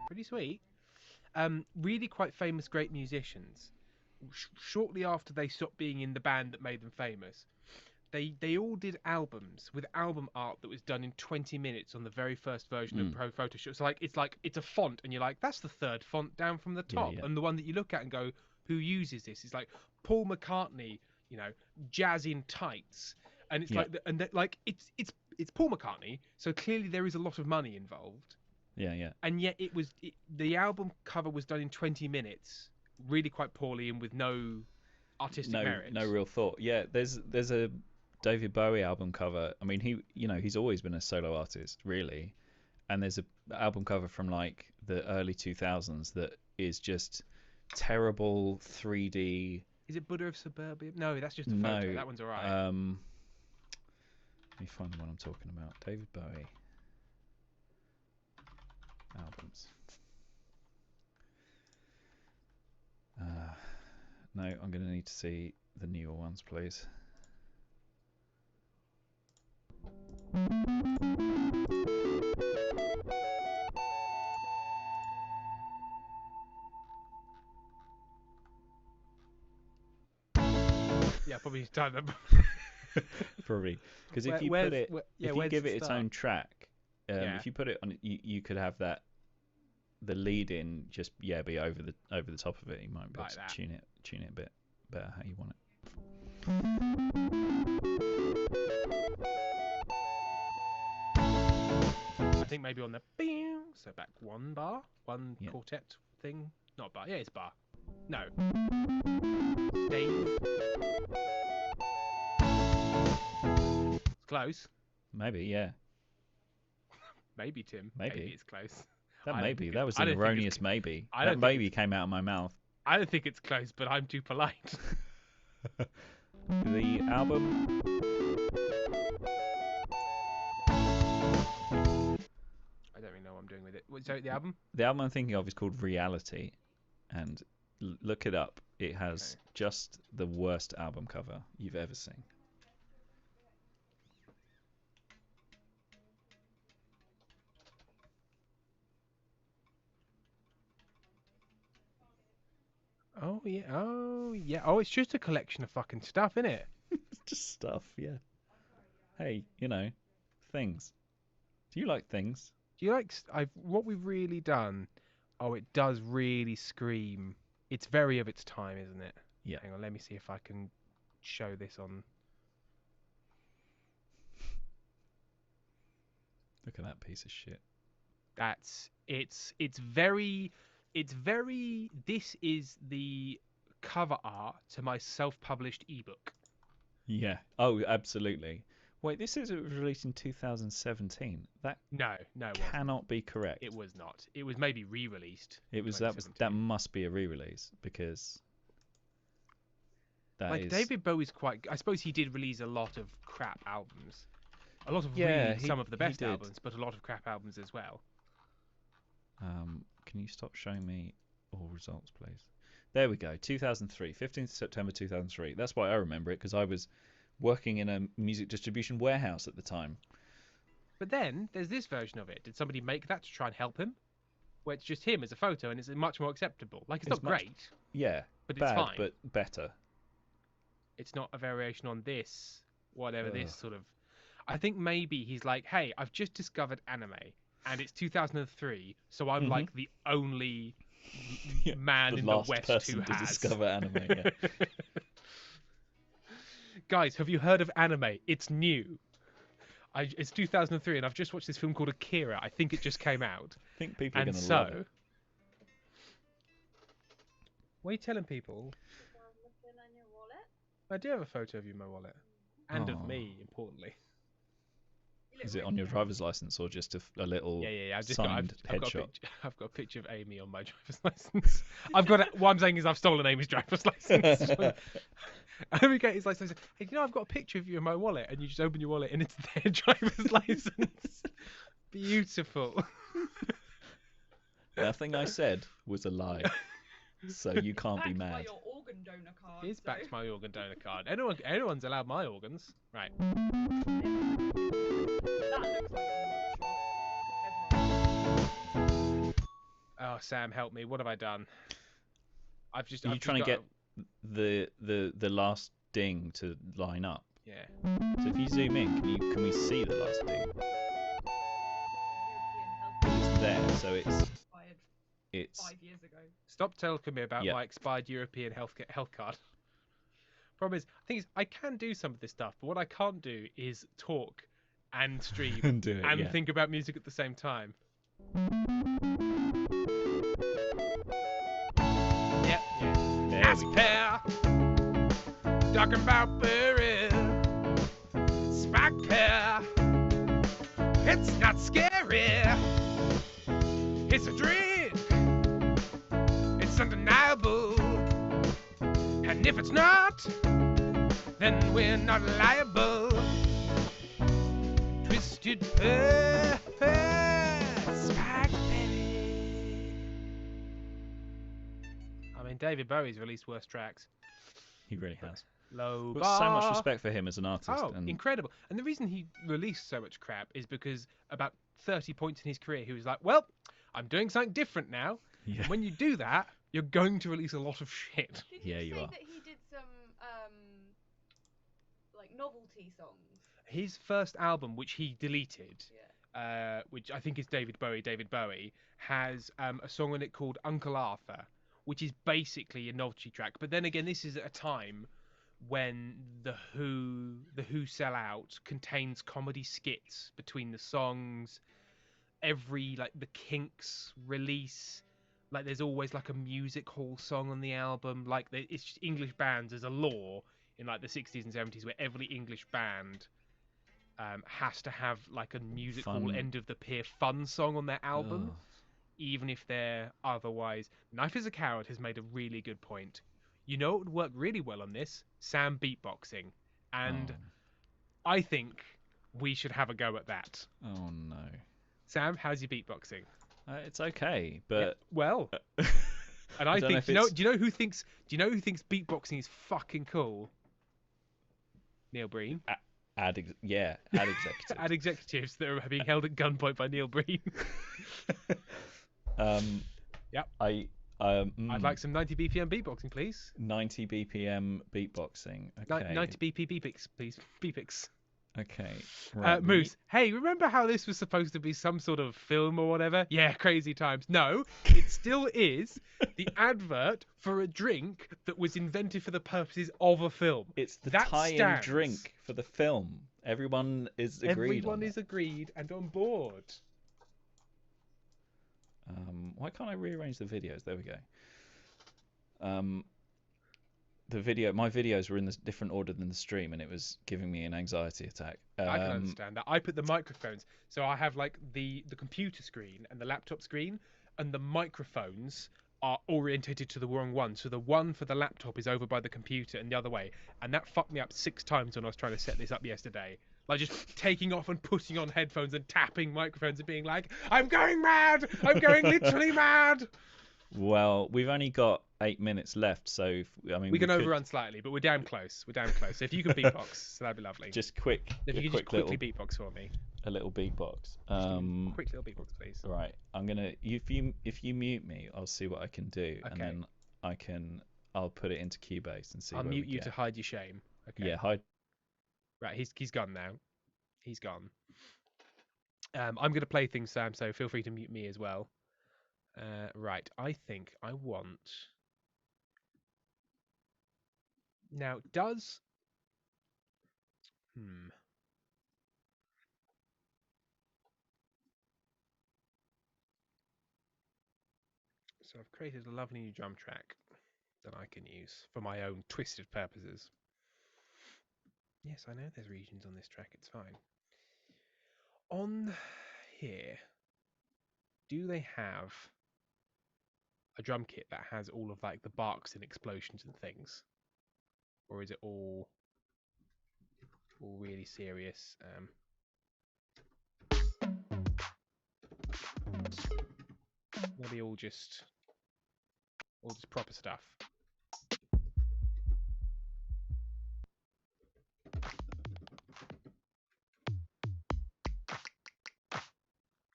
Pretty sweet. Really quite famous great musicians. Shortly after they stopped being in the band that made them famous, they all did albums with album art that was done in 20 minutes on the very first version of Pro Photoshop. So it's a font, and you're like, that's the third font down from the top, and the one that you look at and go, who uses this? It's like Paul McCartney, jazz in tights, and it's it's Paul McCartney, so clearly there is a lot of money involved. Yeah. And yet the album cover was done in 20 minutes, really quite poorly and with no artistic merit. No real thought. Yeah, there's a David Bowie album cover. I mean, he's always been a solo artist, really. And there's a album cover from like the early 2000s that is just terrible 3D. Is it Buddha of Suburbia? No, that's just a photo. That one's alright. Let me find the one I'm talking about. David Bowie albums. No, I'm going to need to see the newer ones, please. Yeah, probably time them. Probably, because if you put it, if you give it its own track, if you put it on, you could have that. The lead in just be over the top of it. You might be able to tune it a bit better how you want it. I think maybe on the so back one bar, quartet thing. Not bar. Yeah, it's bar. No. Dave. It's close. Maybe, yeah. Maybe, Tim. Maybe it's close. That was an erroneous maybe. That maybe came out of my mouth. I don't think it's close, but I'm too polite. The album... I don't really know what I'm doing with it. So the album? The album I'm thinking of is called Reality, and look it up. It has just the worst album cover you've ever seen. Oh yeah. Oh, it's just a collection of fucking stuff, isn't it? It's just stuff, yeah. Hey, things. Do you like things? Do you like what we've really done? Oh, it does really scream. It's very of its time, isn't it? Yeah. Hang on, let me see if I can show this on. Look at that piece of shit. It's very. This is the cover art to my self-published ebook. Yeah. Oh, absolutely. Wait, this is released in 2017. No, cannot be correct. It was not. It was maybe re-released. That must be a re-release because David Bowie's quite. I suppose he did release a lot of crap albums, a lot of some of the best albums, but a lot of crap albums as well. Can you stop showing me all results, please? There we go. 2003, 15th September 2003. That's why I remember it, because I was working in a music distribution warehouse at the time. But then there's this version of it. Did somebody make that to try and help him? Where it's just him as a photo and it's much more acceptable. Like, it's not great. Yeah, but bad, it's fine. But better. It's not a variation on this, whatever this sort of... I think maybe he's like, hey, I've just discovered anime. And it's 2003, so I'm like the only man in the West who has. To discover anime. Yeah. Guys, have you heard of anime? It's new. It's 2003, and I've just watched this film called Akira. I think it just came out. I think people are And going to so, love it. what are you telling people? Looking on your wallet. I do have a photo of you in my wallet, and of Aw. me, importantly. Is it on your driver's license or just a little Yeah. signed headshot? I've got a picture of Amy on my driver's license. What I'm saying is I've stolen Amy's driver's license. And we get his license. Hey, I've got a picture of you in my wallet, and you just open your wallet and it's their driver's license. Beautiful. Nothing I said was a lie, so you can't be Backed by mad. your organ donor card. He's so- back to my organ donor card. Anyone's allowed my organs. Right. That looks like a mug shot. Oh, Sam, help me. What have I done? Are you trying to get the last ding to line up? Yeah. So if you zoom in, can we see the last ding? European health. It's there, so Expired it's 5 years ago. Stop telling me about Yeah. my expired European health card. Problem is, I can do some of this stuff, but what I can't do is talk and stream and do it. and yeah. think about music at the same time. Yep. There we go. Pair, talking about burial. Spike pair, it's not scary. It's a drink, it's undeniable. And if it's not, then we're not liable. Twisted pair, Spike baby. I mean, David Bowie's released worse tracks. He really has. Low Got so much bar. respect for him as an artist. Oh, and incredible. And the reason he released so much crap is because about 30 points in his career, he was like, well, I'm doing something different now. yeah. And when you do that, you're going to release a lot of shit. Did Yeah, you you say are. that he did some like novelty songs? His first album, which he deleted, Yeah. which I think is David Bowie, has a song on it called Uncle Arthur, which is basically a novelty track. But then again, this is at a time when the Who Sell Out contains comedy skits between the songs. Every the Kinks release, there's always a music hall song on the album. It's just English bands. There's a law in the 60s and 70s where every English band has to have a music hall Fun. end of the pier fun song on their album, Ugh. even if they're otherwise. Knife is a Coward has made a really good point. You know what would work really well on this? Sam beatboxing. And I think we should have a go at that. Oh no. Sam, how's your beatboxing? It's okay, but Well, and I don't know think if do it's- you know who thinks beatboxing is fucking cool? Neil Breen. ad executive. Ad executives that are being held at gunpoint by Neil Breen. Yep. I'd I'd like some 90 BPM beatboxing, please. 90 BPM beatboxing. Okay. 90 BP beepix, please. Beepix. Okay. Right. Moose, hey, remember how this was supposed to be some sort of film or whatever? Yeah, crazy times. No, it still is the advert for a drink that was invented for the purposes of a film. It's the that tie-in stands. drink for the film. Everyone is agreed. Everyone is agreed and on board. Why can't I rearrange the videos? There we go. My videos were in a different order than the stream, and it was giving me an anxiety attack. I can understand that. I put the microphones, so I have the computer screen and the laptop screen, and the microphones are orientated to the wrong one. So the one for the laptop is over by the computer and the other way, and that fucked me up 6 times when I was trying to set this up yesterday. Just taking off and putting on headphones and tapping microphones and being like, I'm going mad! I'm going literally mad! Well, we've only got 8 minutes left, so we can overrun slightly, but we're damn close. So if you can beatbox, so that'd be lovely. Just quick. If you could just quickly beatbox for me. A little beatbox. Quick little beatbox, please. Right. I'm gonna. If you mute me, I'll see what I can do, Okay. and then I'll put it into Cubase and see. I'll where mute we you get. to hide your shame. Okay. Yeah. Hide. Right, he's gone now. He's gone. I'm going to play things, Sam, so feel free to mute me as well. Right, I think I want... Now, does... So I've created a lovely new drum track that I can use for my own twisted purposes. Yes, I know there's regions on this track, it's fine. On here, do they have a drum kit that has all of like the barks and explosions and things? Or is it all really serious? Maybe all just proper stuff.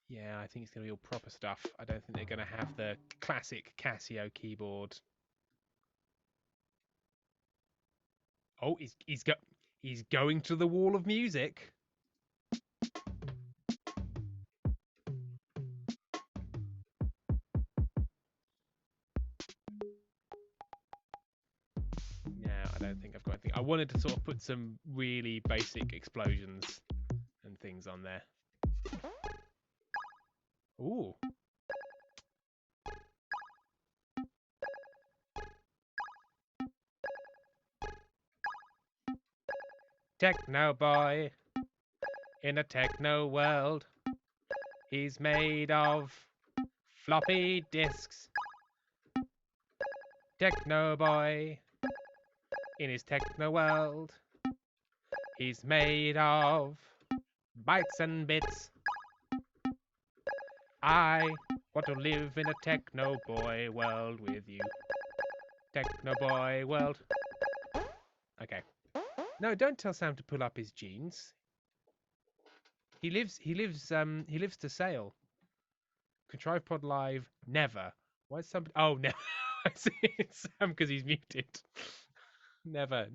Yeah, I think it's going to be all proper stuff. I don't think they're going to have the classic Casio keyboard. Oh, he's going to the wall of music. No, I don't think I've got anything. I wanted to sort of put some really basic explosions and things on there. Ooh. Techno boy in a techno world. He's made of floppy disks. Techno boy in his techno world. He's made of bytes and bits. I want to live in a techno boy world with you. Techno boy world. Okay. No, don't tell Sam to pull up his jeans. He lives to sail. Contrive Pod Live, never. Why is somebody... Oh, never. I see it's Sam because he's muted. Never.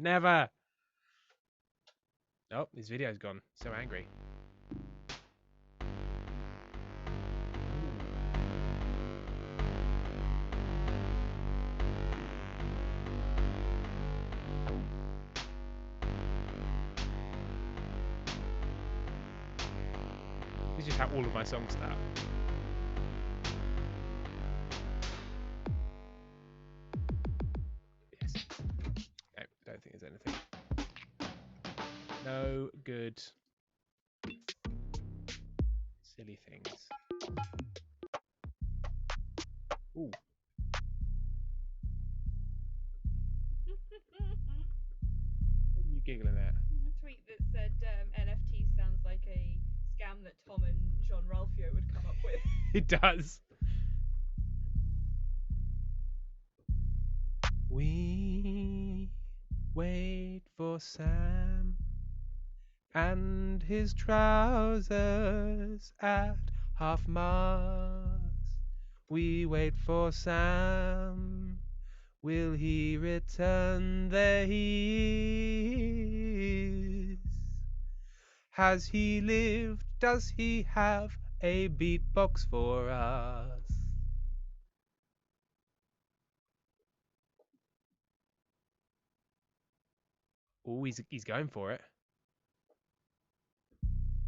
Oh, his video's gone. So angry. This is just how all of my songs start. Yes. No, don't think there's anything. No good. Silly things. Ooh. What are you giggling at? A tweet that said NFT sounds like a scam that Tom and Jean Ralphio would come up with. It does. We wait for Sam and his trousers at half-mast. We wait for Sam. Will he return? There he is. Has he lived? Does he have a beatbox for us? Oh, he's going for it.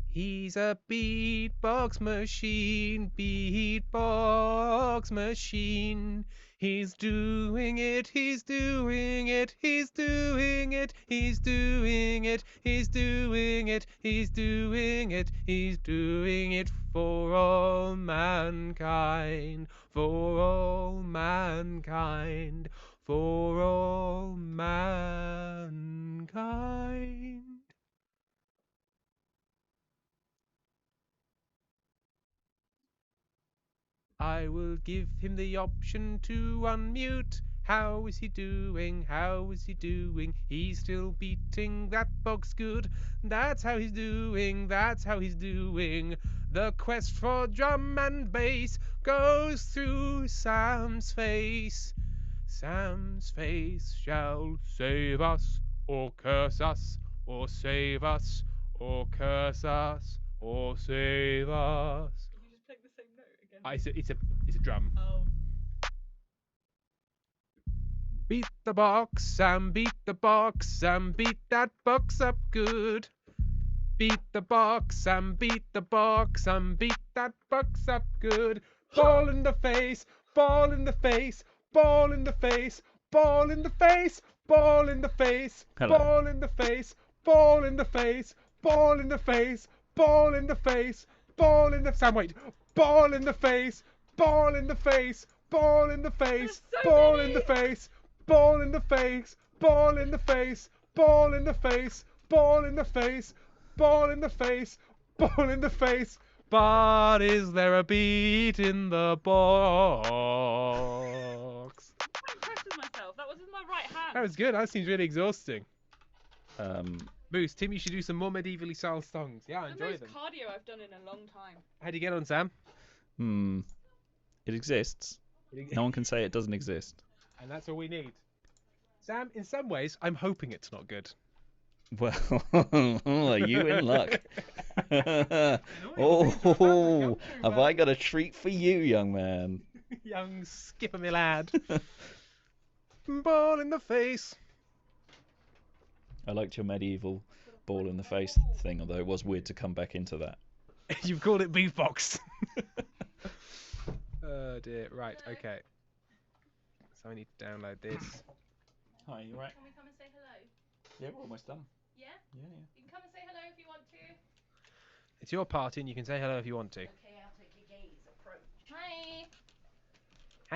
He's a beatbox machine, beatbox machine. He's doing it, he's doing it, he's doing it, he's doing it, he's doing it, he's doing it, he's doing it for all mankind, for all mankind, for all mankind. I will give him the option to unmute. How is he doing? How is he doing? He's still beating that box good. That's how he's doing. That's how he's doing. The quest for drum and bass goes through Sam's face. Sam's face shall save us, or curse us, or save us, or curse us, or save us. Did you just play the same note again? It's a drum. Oh. Beat the box, Sam, beat the box, Sam, beat that box up good. Beat the box, Sam, beat the box, Sam, beat that box up good. Ball in the face, ball in the face, ball in the face, ball in the face, ball in the face, Hello. ball in the face, ball in the face, ball in the face, ball in the face, ball in the Sam, wait, ball in the face, ball in the face, ball in the face, ball in the face, ball in the face, ball in the face, ball in the face, ball in the face, ball in the face, ball in the face. But is there a beat in the box? I'm impressed with myself. That was in my right hand. That was good. That seems really exhausting. Um, Moose, Tim, you should do some more medievally style songs. Yeah, I the enjoy most them. cardio I've done in a long time. How do you get on, Sam? it exists. No one can say it doesn't exist. And that's all we need. Sam, in some ways, I'm hoping it's not good. Well, are you in luck? Oh, have I got a treat for you, young man? Young skipper me lad. Ball in the face. I liked your medieval ball in the face thing, although it was weird to come back into that. You've called it beatbox. Oh dear. Right. Okay. So I need to download this. Hi, you right? Can we come and say hello? Yeah, we're almost done. Yeah? Yeah. You can come and say hello if you want to. It's your party, and you can say hello if you want to. Okay, I'll take your gaze approach. Hi.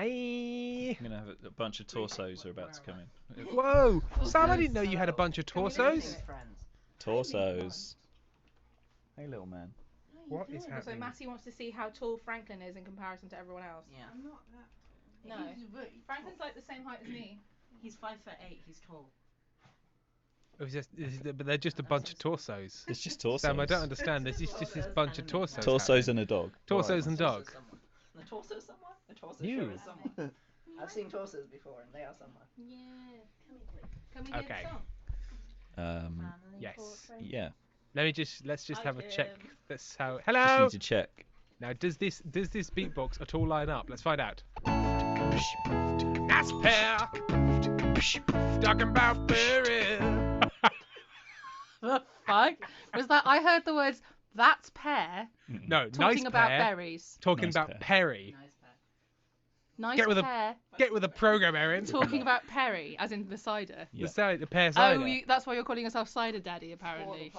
Hey. I'm gonna have a bunch of torsos are about to come in. Whoa, Sam! I didn't know you had a bunch of torsos. Torsos. Hey, little man. What is So happening? Massey wants to see how tall Franklin is in comparison to everyone else. Yeah. I'm not that. No. Franklin's like the same height as me. He's 5'8". He's tall. But they're just a bunch of torsos. It's just torsos. Sam, I don't understand. There's just this bunch of torsos. Torsos and a dog. Torsos and dog. The torso someone? The torso You. show is someone. I've seen torsos before and they are someone. Yeah. Come here, quick. Can we hear Okay. the song? Family, yes. portrait. Yeah. Let's just have a check. That's how. Just Hello. need to check. Now, does this beatbox at all line up? Let's find out. Nice pair. Talking about berry. The fuck was that? I heard the words "that's pear" No, talking nice about pair. berries. Talking Nice about pair. Perry. Nice pair. Nice Get with a- pear Get with the program, Erin. talking about Perry, as in the cider. Yeah. The pear cider. Oh, that's why you're calling yourself Cider Daddy, apparently.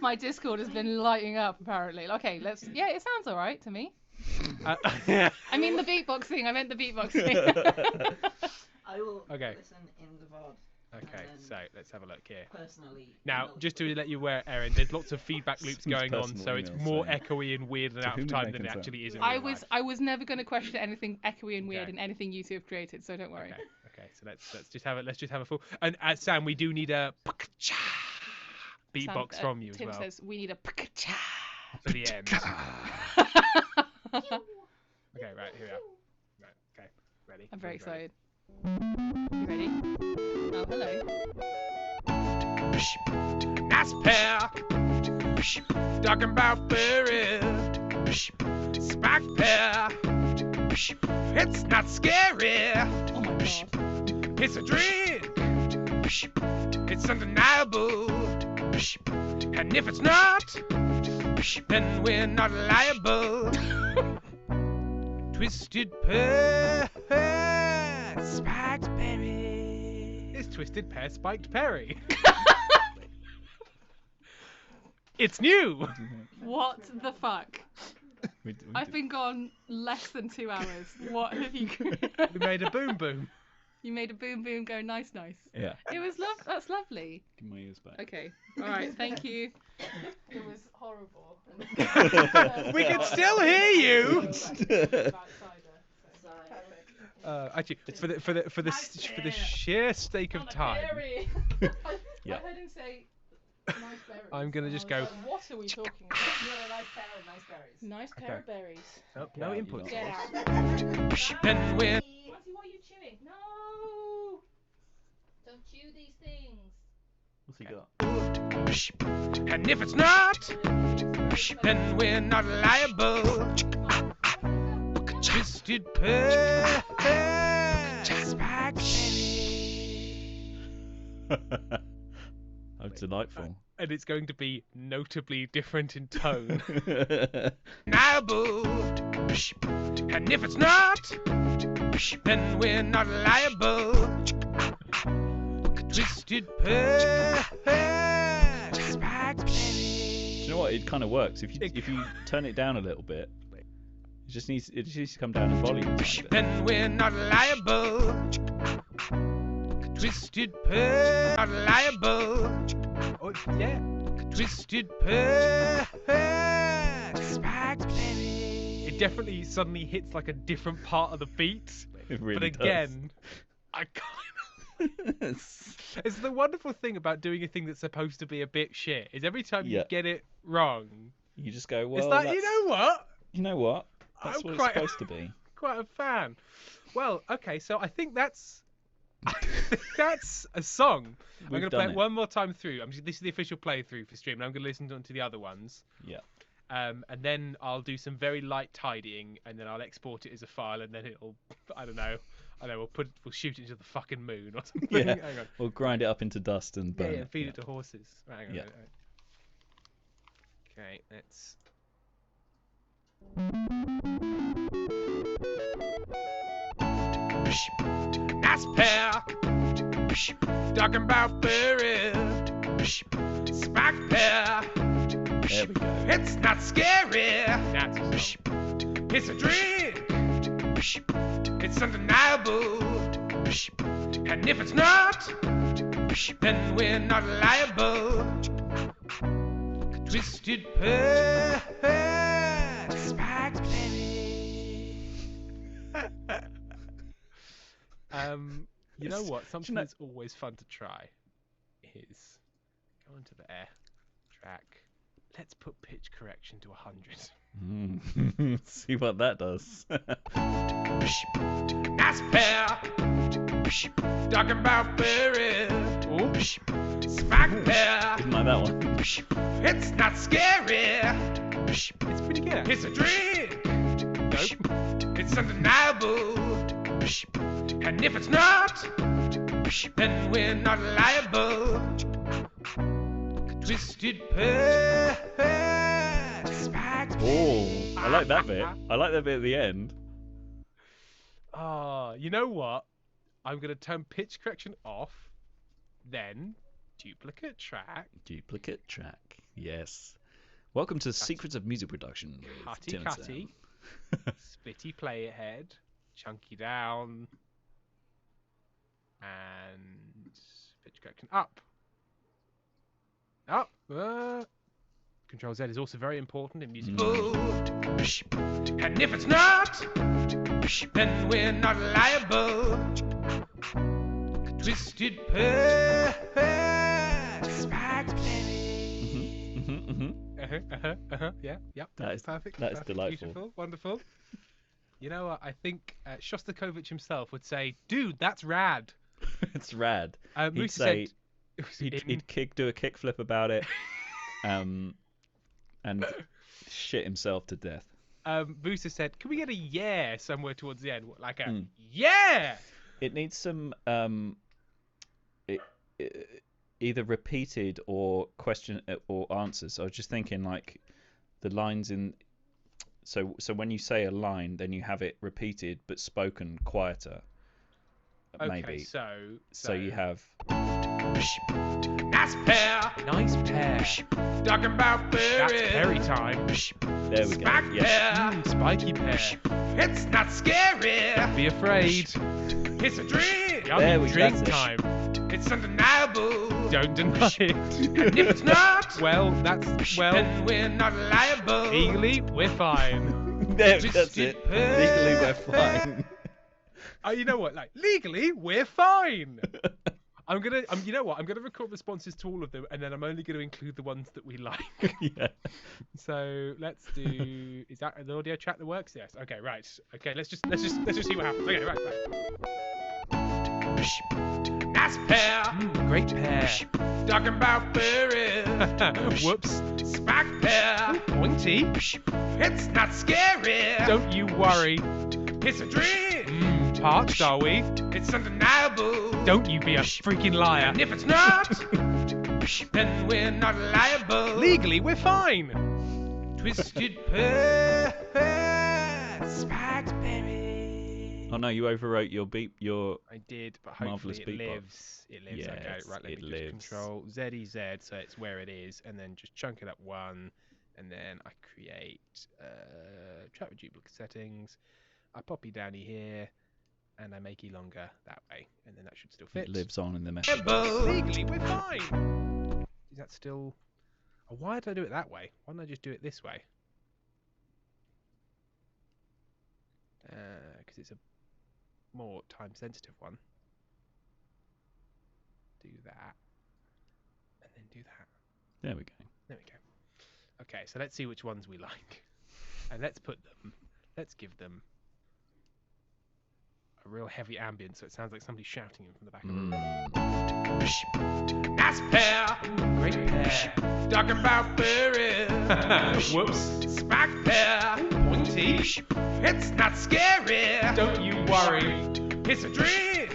My Discord has been lighting up, apparently. Okay, yeah, it sounds alright to me. Yeah. I mean the beatbox thing. I meant the beatbox thing. I will Okay. listen in the VOD. Okay, so let's have a look here. Personally. Now, email just you. to let you aware, Erin, there's lots of feedback loops going on, Personal so it's email more saying, echoey and weird and "To out whom of it time may than it concern." actually is in I real was life. I was never going to question anything echoey and weird Okay. in anything you two have created, so don't worry. Okay, so let's just have a full. And Sam, we do need a beatbox Sam, from you Tim as well says we need a for the end. Okay, right, here we are. Right, okay, ready. I'm very Everyone's ready. excited. You ready? Oh, hello. Nice pair. Talking about berry. Spiked pear. It's not scary. Oh my god. It's a drink. It's undeniable. And if it's not, then we're not liable. Twisted pear, spiked berry. It's twisted pear, spiked berry. It's new. What the fuck? We I've been gone less than 2 hours. What have you? We made a boom boom. You made a boom boom go nice nice. Yeah. It was That's lovely. Give my ears back. Okay. All right. Thank you. It was horrible. We can still hear you. Actually, for the sheer sake of time, Yeah. I heard him say nice berries. I'm gonna and I just was go. like, what are we talking about? Nice pair of berries. Oh, no Yeah, inputs. Get out. Then we're Monty, what are you chewing? No! Don't chew these things. What's he got? and if it's not, then we're not liable. Twisted pear, spiked berry. Oh, delightful. and it's going to be notably different in tone. Mm. Liable, and if it's not, then we're not liable. Twisted pair, spiked penny. Do you know what? It kind of works if you turn it down a little bit. It just needs to come down in volume a tiny bit. Then we're not liable. Twisted pair, not liable. Oh yeah. Twisted pair, spiked penny. It definitely suddenly hits like a different part of the beat. It really But again, I kind of. does. It's the wonderful thing about doing a thing that's supposed to be a bit shit is every time you Yeah. get it wrong, You just go, well, it's like, that's, you know what? you know what? That's I'm what quite- it's supposed to be. Quite a fan. Well, okay, so I think that's a song. I'm We've going to done play it it. one more time through. This is the official playthrough for stream, and I'm going to listen to the other ones. Yeah. And then I'll do some very light tidying, and then I'll export it as a file, and then it'll, I don't know, we'll shoot it into the fucking moon or something. Yeah. Hang on. Or grind it up into dust and burn Yeah, it. feed Yeah. it to horses. Right, hang on, Yeah. right. Okay, let's. Nice pair, talking about berry, spike pair. There we go. It's not scary. That's a song. It's a drink. It's undeniable. And if it's not, then we're not liable. Twisted pair, spiked penny. You know what? Something know- that's always fun to try is go into the air track. Let's put pitch correction to 100. Mm. See what that does. Nice pair. Talking about berry. Spike pair. Didn't like that one. It's not scary. It's pretty good. It's a drink. Nope. It's undeniable. And if it's not, then we're not liable. Twisted pair, spiked Oh, I like that bit. I like that bit at the end. Oh, you know what? I'm going to turn pitch correction off, then duplicate track, Duplicate track. Yes. Welcome to Secrets of Music Production. with cutty Tim and cutty, Sam. splitty play ahead, chunky down, and pitch correction up. Up. Control Z is also very important in music. And if it's not, then we're not liable. Twisted pair, spiked penny. Yeah, yep. That is- perfect. that is perfect, delightful. Beautiful, wonderful. You know what? I think Shostakovich himself would say, "Dude, that's rad." It's rad. He'd Musa say said, it was he'd in- do a kickflip about it, and shit himself to death. Musa said, "Can we get a yeah somewhere towards the end? Like a Mm. yeah." It needs some either repeated or question or answers. So I was just thinking like the lines in. So when you say a line, then you have it repeated but spoken quieter. Okay, Maybe. so You have. nice pair, talking about berry. That's berry time. There we go. Spike Yes. pair, spiky pear. It's not scary. Be afraid. It's a drink. There Yummy we go, drink that's it. time. It's undeniable. Don't deny it. And if it's not, then we're not liable. Legally, we're fine. There, that's Twisted it. Legally, we're fine. You know what? Like legally, we're fine. You know what? I'm gonna record responses to all of them, and then I'm only gonna include the ones that we like. Yeah. So let's do. Is that an audio track that works? Yes. Okay. Right. Okay. Let's just see what happens. Okay. Right. Nice pair. Great pair. Talking about berry. Whoops. Spike pair. Pointy. It's not scary. Don't you worry. It's a dream. Parched, are we? It's undeniable. Don't you be a freaking liar. And if it's not, then we're not liable. Legally, we're fine. Twisted Pair, Spiked Berry. Oh no, you overwrote your beep. Your I did, but Marvellous hopefully it beatbox. lives. It lives. Yes, Okay, right. Let it me lives. just control ZEZ, so it's where it is, and then just chunk it up one, and then I create track with duplicate settings. I pop you downy here, and I make you longer that way, and then that should still fit. it lives on in the message. Legally, we're fine. Is that still? Oh, why did I do it that way? Why don't I just do it this way? Because it's a more time-sensitive one. Do that, and then do that. There we go. There we go. Okay, so let's see which ones we like, and let's give them a real heavy ambience, so it sounds like somebody's shouting in from the back of the room. Nice pair, great pair, talking about berries. Whoops, spiked pair, pointy. It's not scary. Don't you worry. It's a dream.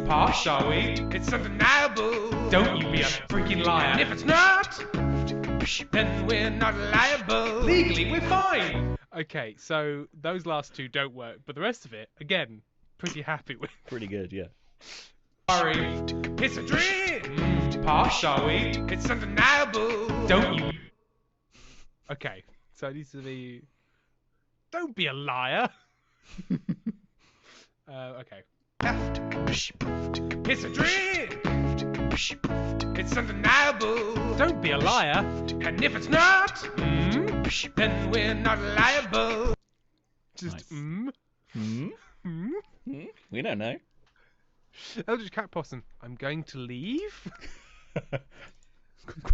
Partially. It's undeniable. Don't you be a freaking liar. And if it's not, then we're not liable. Legally, we're fine. Okay, so those last two don't work, but the rest of it, again, pretty happy with. Pretty good, yeah. Sorry, it's a dream. Partially. It's undeniable. Don't you? Okay, so it needs to be. Don't be a liar. Okay. It's a dream. It's undeniable. Don't be a liar. And if it's not, then we're not liable. Just Nice. We don't know. Eldritch Cat Possum. I'm going to leave.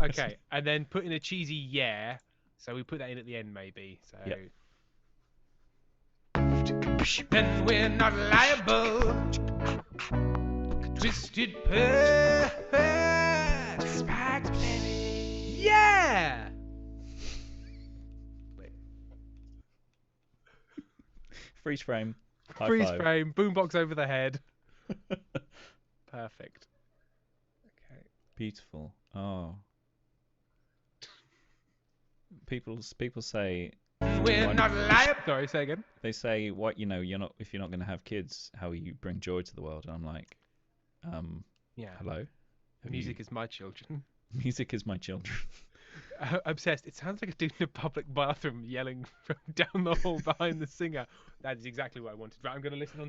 Okay, and then put in a cheesy yeah. So we put that in at the end, maybe. So. Yep. Then we're not liable. Twisted Pair, Spiked Berry. Yeah. Freeze frame. High Freeze five. frame. Boombox over the head. Perfect. Okay. Beautiful. Oh. People say We're Why- not liable. Sorry, say again. they say what you're not if you're not going to have kids, how will you bring joy to the world? And I'm like, Yeah. hello. Have Music you- is my children. music is my children. Obsessed. It sounds like a dude in a public bathroom yelling from down the hall behind the singer. That is exactly what I wanted. Right, I'm going to listen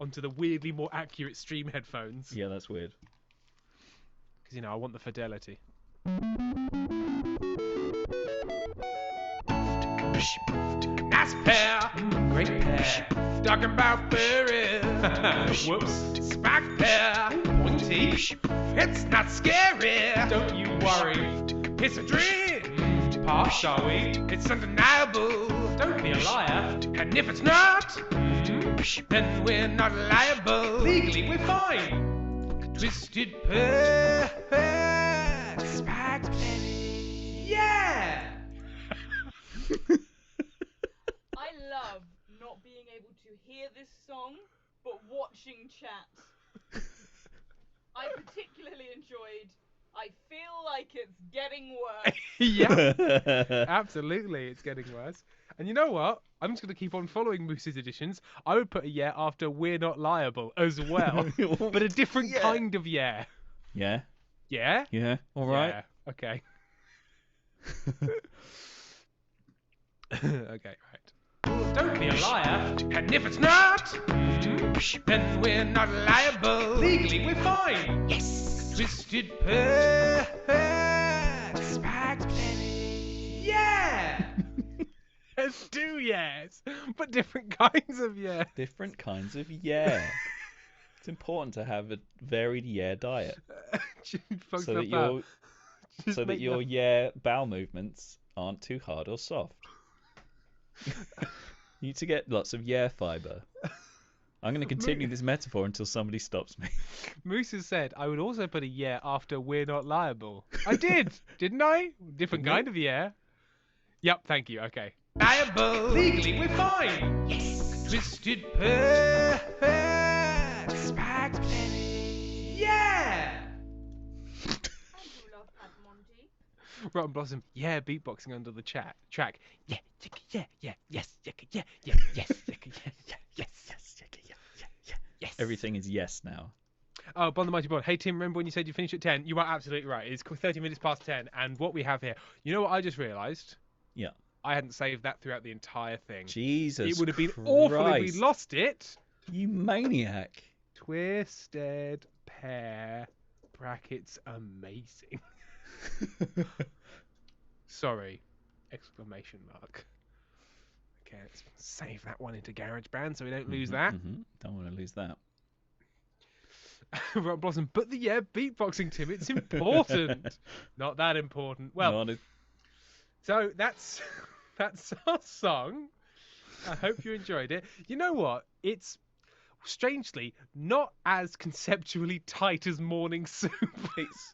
onto the weirdly more accurate stream headphones. Yeah, that's weird. Because I want the fidelity. Nice pair, great pair, talking about berries. Whoops, spiked pair, pointy. It's not scary. Don't you worry. It's a dream. Partially. It's undeniable. Don't be a liar. And if it's not, then we're not liable. Legally, we're fine. Twisted Pair, Spiked Berry. Yeah. I love not being able to hear this song, but watching chat. I particularly enjoyed I feel like it's getting worse. Yeah, absolutely, it's getting worse. And you know what? I'm just going to keep on following Moose's editions. I would put a yeah after we're not liable as well, but a different Yeah. kind of yeah. Yeah. Yeah? Yeah. All right. Yeah. Okay. Okay, right. Don't be a liar. And if it's not, then we're not liable. Legally, we're fine. Yes. Twisted Pair, Spiked Berry. Yeah. There's two yes, but different kinds of yeah. Different kinds of yeah. It's important to have a varied yeah diet Fuck so that stuff up. your Just so that make your them- yeah bowel movements aren't too hard or soft. You need to get lots of yeah fiber. I'm going to continue this metaphor until somebody stops me. Moose has said I would also put a yeah after we're not liable. I did, didn't I? Different Didn't kind of yeah. Yep, thank you. Okay. Liable. Legally, we're fine. Yes. Twisted Pair, Spiked Berry. Yeah. I do love Rotten Blossom, yeah, beatboxing under the track. Yeah, chicka, yeah, yeah, yes, chicka, yeah, yeah, yes, chicka, yeah, yeah, yes, yes, chicka, yeah, yeah, yeah, yes. Everything is yes now. Oh, Bond the Mighty Bond. Hey, Tim, remember when you said you finished at 10? You are absolutely right. It's 30 minutes past 10, and what we have here... You know what I just realised? Yeah. I hadn't saved that throughout the entire thing. Jesus It would have been awful if we Christ. lost it. You maniac. Twisted Pair brackets amazing. Sorry. Exclamation mark. Okay, let's save that one into GarageBand so we don't lose that. Don't want to lose that. Rock Blossom, but beatboxing, Tim, it's important. Not that important. Well, so that's our song. I hope you enjoyed it. You know what? It's strangely not as conceptually tight as Morning Soup.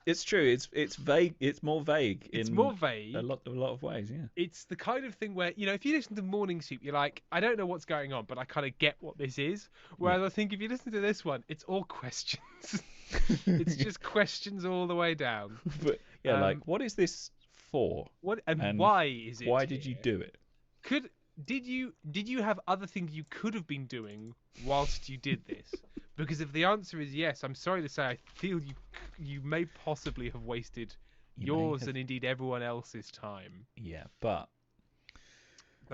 It's true. It's vague. It's more vague. It's more vague. A lot of ways. Yeah. It's the kind of thing where, if you listen to Morning Soup, you're like, I don't know what's going on, but I kind of get what this is. Whereas I think if you listen to this one, it's all questions. It's just questions all the way down. But yeah, what is this for? What and why is it? Why did you do it? Did you have other things you could have been doing whilst you did this? Because if the answer is yes, I'm sorry to say I feel you may possibly have wasted yours and indeed everyone else's time. Yeah, but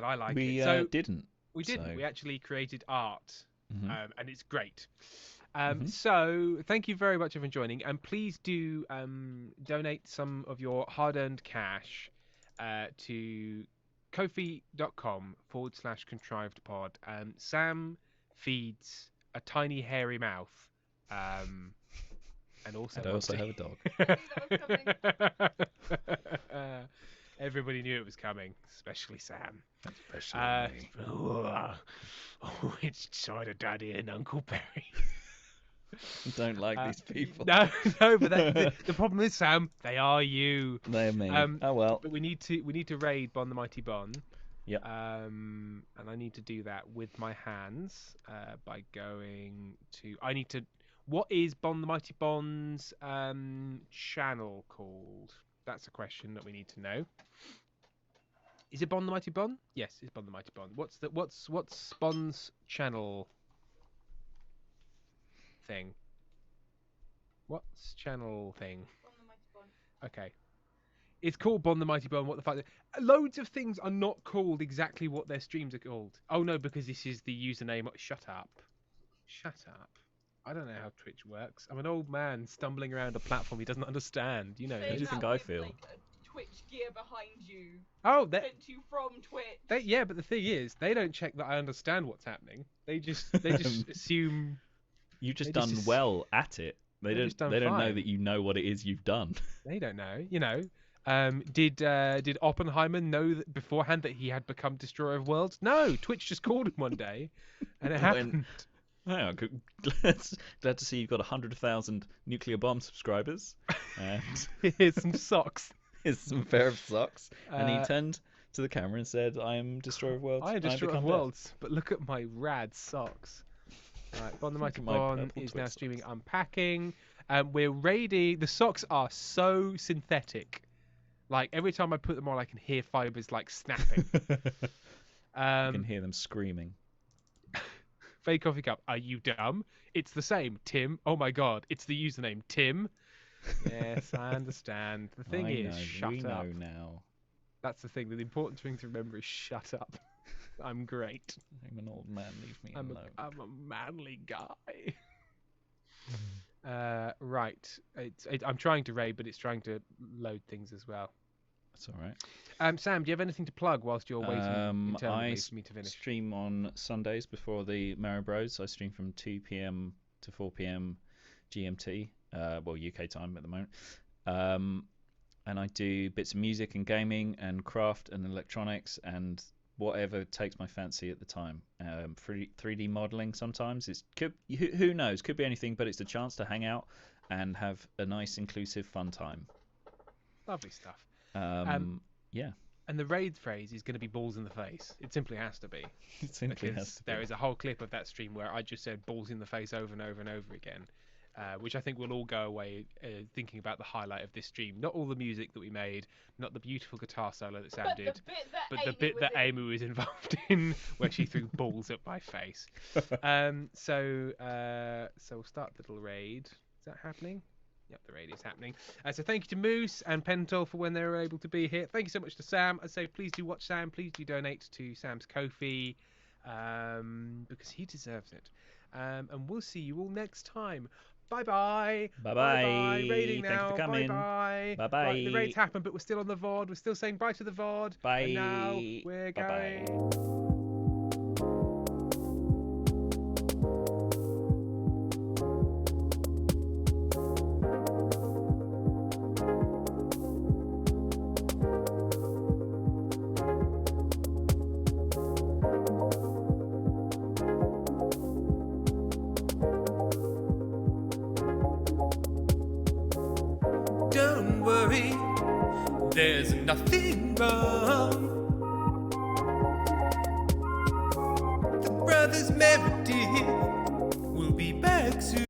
I like it. So didn't. We didn't. So... We actually created art, and it's great. So thank you very much for joining, and please do donate some of your hard-earned cash to kofi.com/contrivedpod. Sam feeds a tiny hairy mouth, and also I also have a dog. Everybody knew it was coming, especially Sam. Especially me. It's Cider Daddy and Uncle Perry. Don't like these people. No, but the problem is, Sam, they are you. They're me. Oh well. But we need to raid Bon the Mighty Bon. Yep. And I need to do that with my hands by going to. What is Bon the Mighty Bon's channel called? That's a question that we need to know. Is it Bon the Mighty Bon? Yes, it's Bon the Mighty Bon. What's Bon's channel thing? What's channel thing? Bon the Mighty Bon. Okay. It's called Bon the Mighty Bon. What the fuck? Loads of things are not called exactly what their streams are called. Oh no, because this is the username. Shut up. I don't know how Twitch works. I'm an old man stumbling around a platform he doesn't understand. You know. Saying How do you think that I with, feel? Like, a Twitch gear behind you. Oh, Sent you from Twitch. yeah, but the thing is, they don't check that I understand what's happening. They just assume. You've just They done just- well at it. They They've just done don't know fine. that you know what it is you've done. They don't know. You know. Did Oppenheimer know that beforehand that he had become Destroyer of Worlds? No, Twitch just called him one day, and it happened. Oh, glad to see you've got 100,000 nuclear bomb subscribers. And Here's some socks. here's some pair of socks. And he Uh, turned to the camera and said, "I am Destroyer of Worlds. I am Destroyer become of death." Worlds, but look at my rad socks. Right, Bon the Mighty at my Bon purple is now twist streaming socks. unpacking. We're raiding. The socks are so synthetic. Like every time I put them on, I can hear fibers like snapping. I can hear them screaming. Fake Coffee Cup. Are you dumb? It's the same, Tim. Oh my God, it's the username, Tim. Yes, I understand. The thing is, shut we up. know now. That's the thing. The important thing to remember is shut up. I'm great. I'm an old man. Leave me I'm alone. a manly guy. Right. I'm trying to raid, but it's trying to load things as well. That's all right. Sam, do you have anything to plug whilst you're waiting internally I for me to finish? stream on Sundays before the Mario Bros. I stream from 2 p.m. to 4 p.m. GMT, UK time at the moment. And I do bits of music and gaming and craft and electronics and whatever takes my fancy at the time. 3D modeling sometimes. Who knows? Could be anything, but it's a chance to hang out and have a nice, inclusive, fun time. Lovely stuff. Yeah. And the raid phrase is going to be balls in the face. It simply has to be. It simply Because has to there be. is a whole clip of that stream where I just said balls in the face over and over and over again. which I think we'll all go away thinking about the highlight of this stream. Not all the music that we made, not the beautiful guitar solo that Sam But did, the bit that but Amy the bit was that in. Amy was involved in, where she threw balls at my face. So we'll start the little raid. Is that happening? Yep, the raid is happening. So thank you to Moose and Pentol for when they were able to be here. Thank you so much to Sam. I say please do watch Sam. Please do donate to Sam's Ko-fi, because he deserves it. And we'll see you all next time. Bye-bye. Bye-bye. Raiding Thank you now. for coming. Bye-bye. Bye-bye. Right, the raid's happened, but we're still on the VOD. We're still saying bye to the VOD. Bye. And now we're Bye-bye. going. Don't worry, there's nothing wrong. The brothers Meredith will be back soon.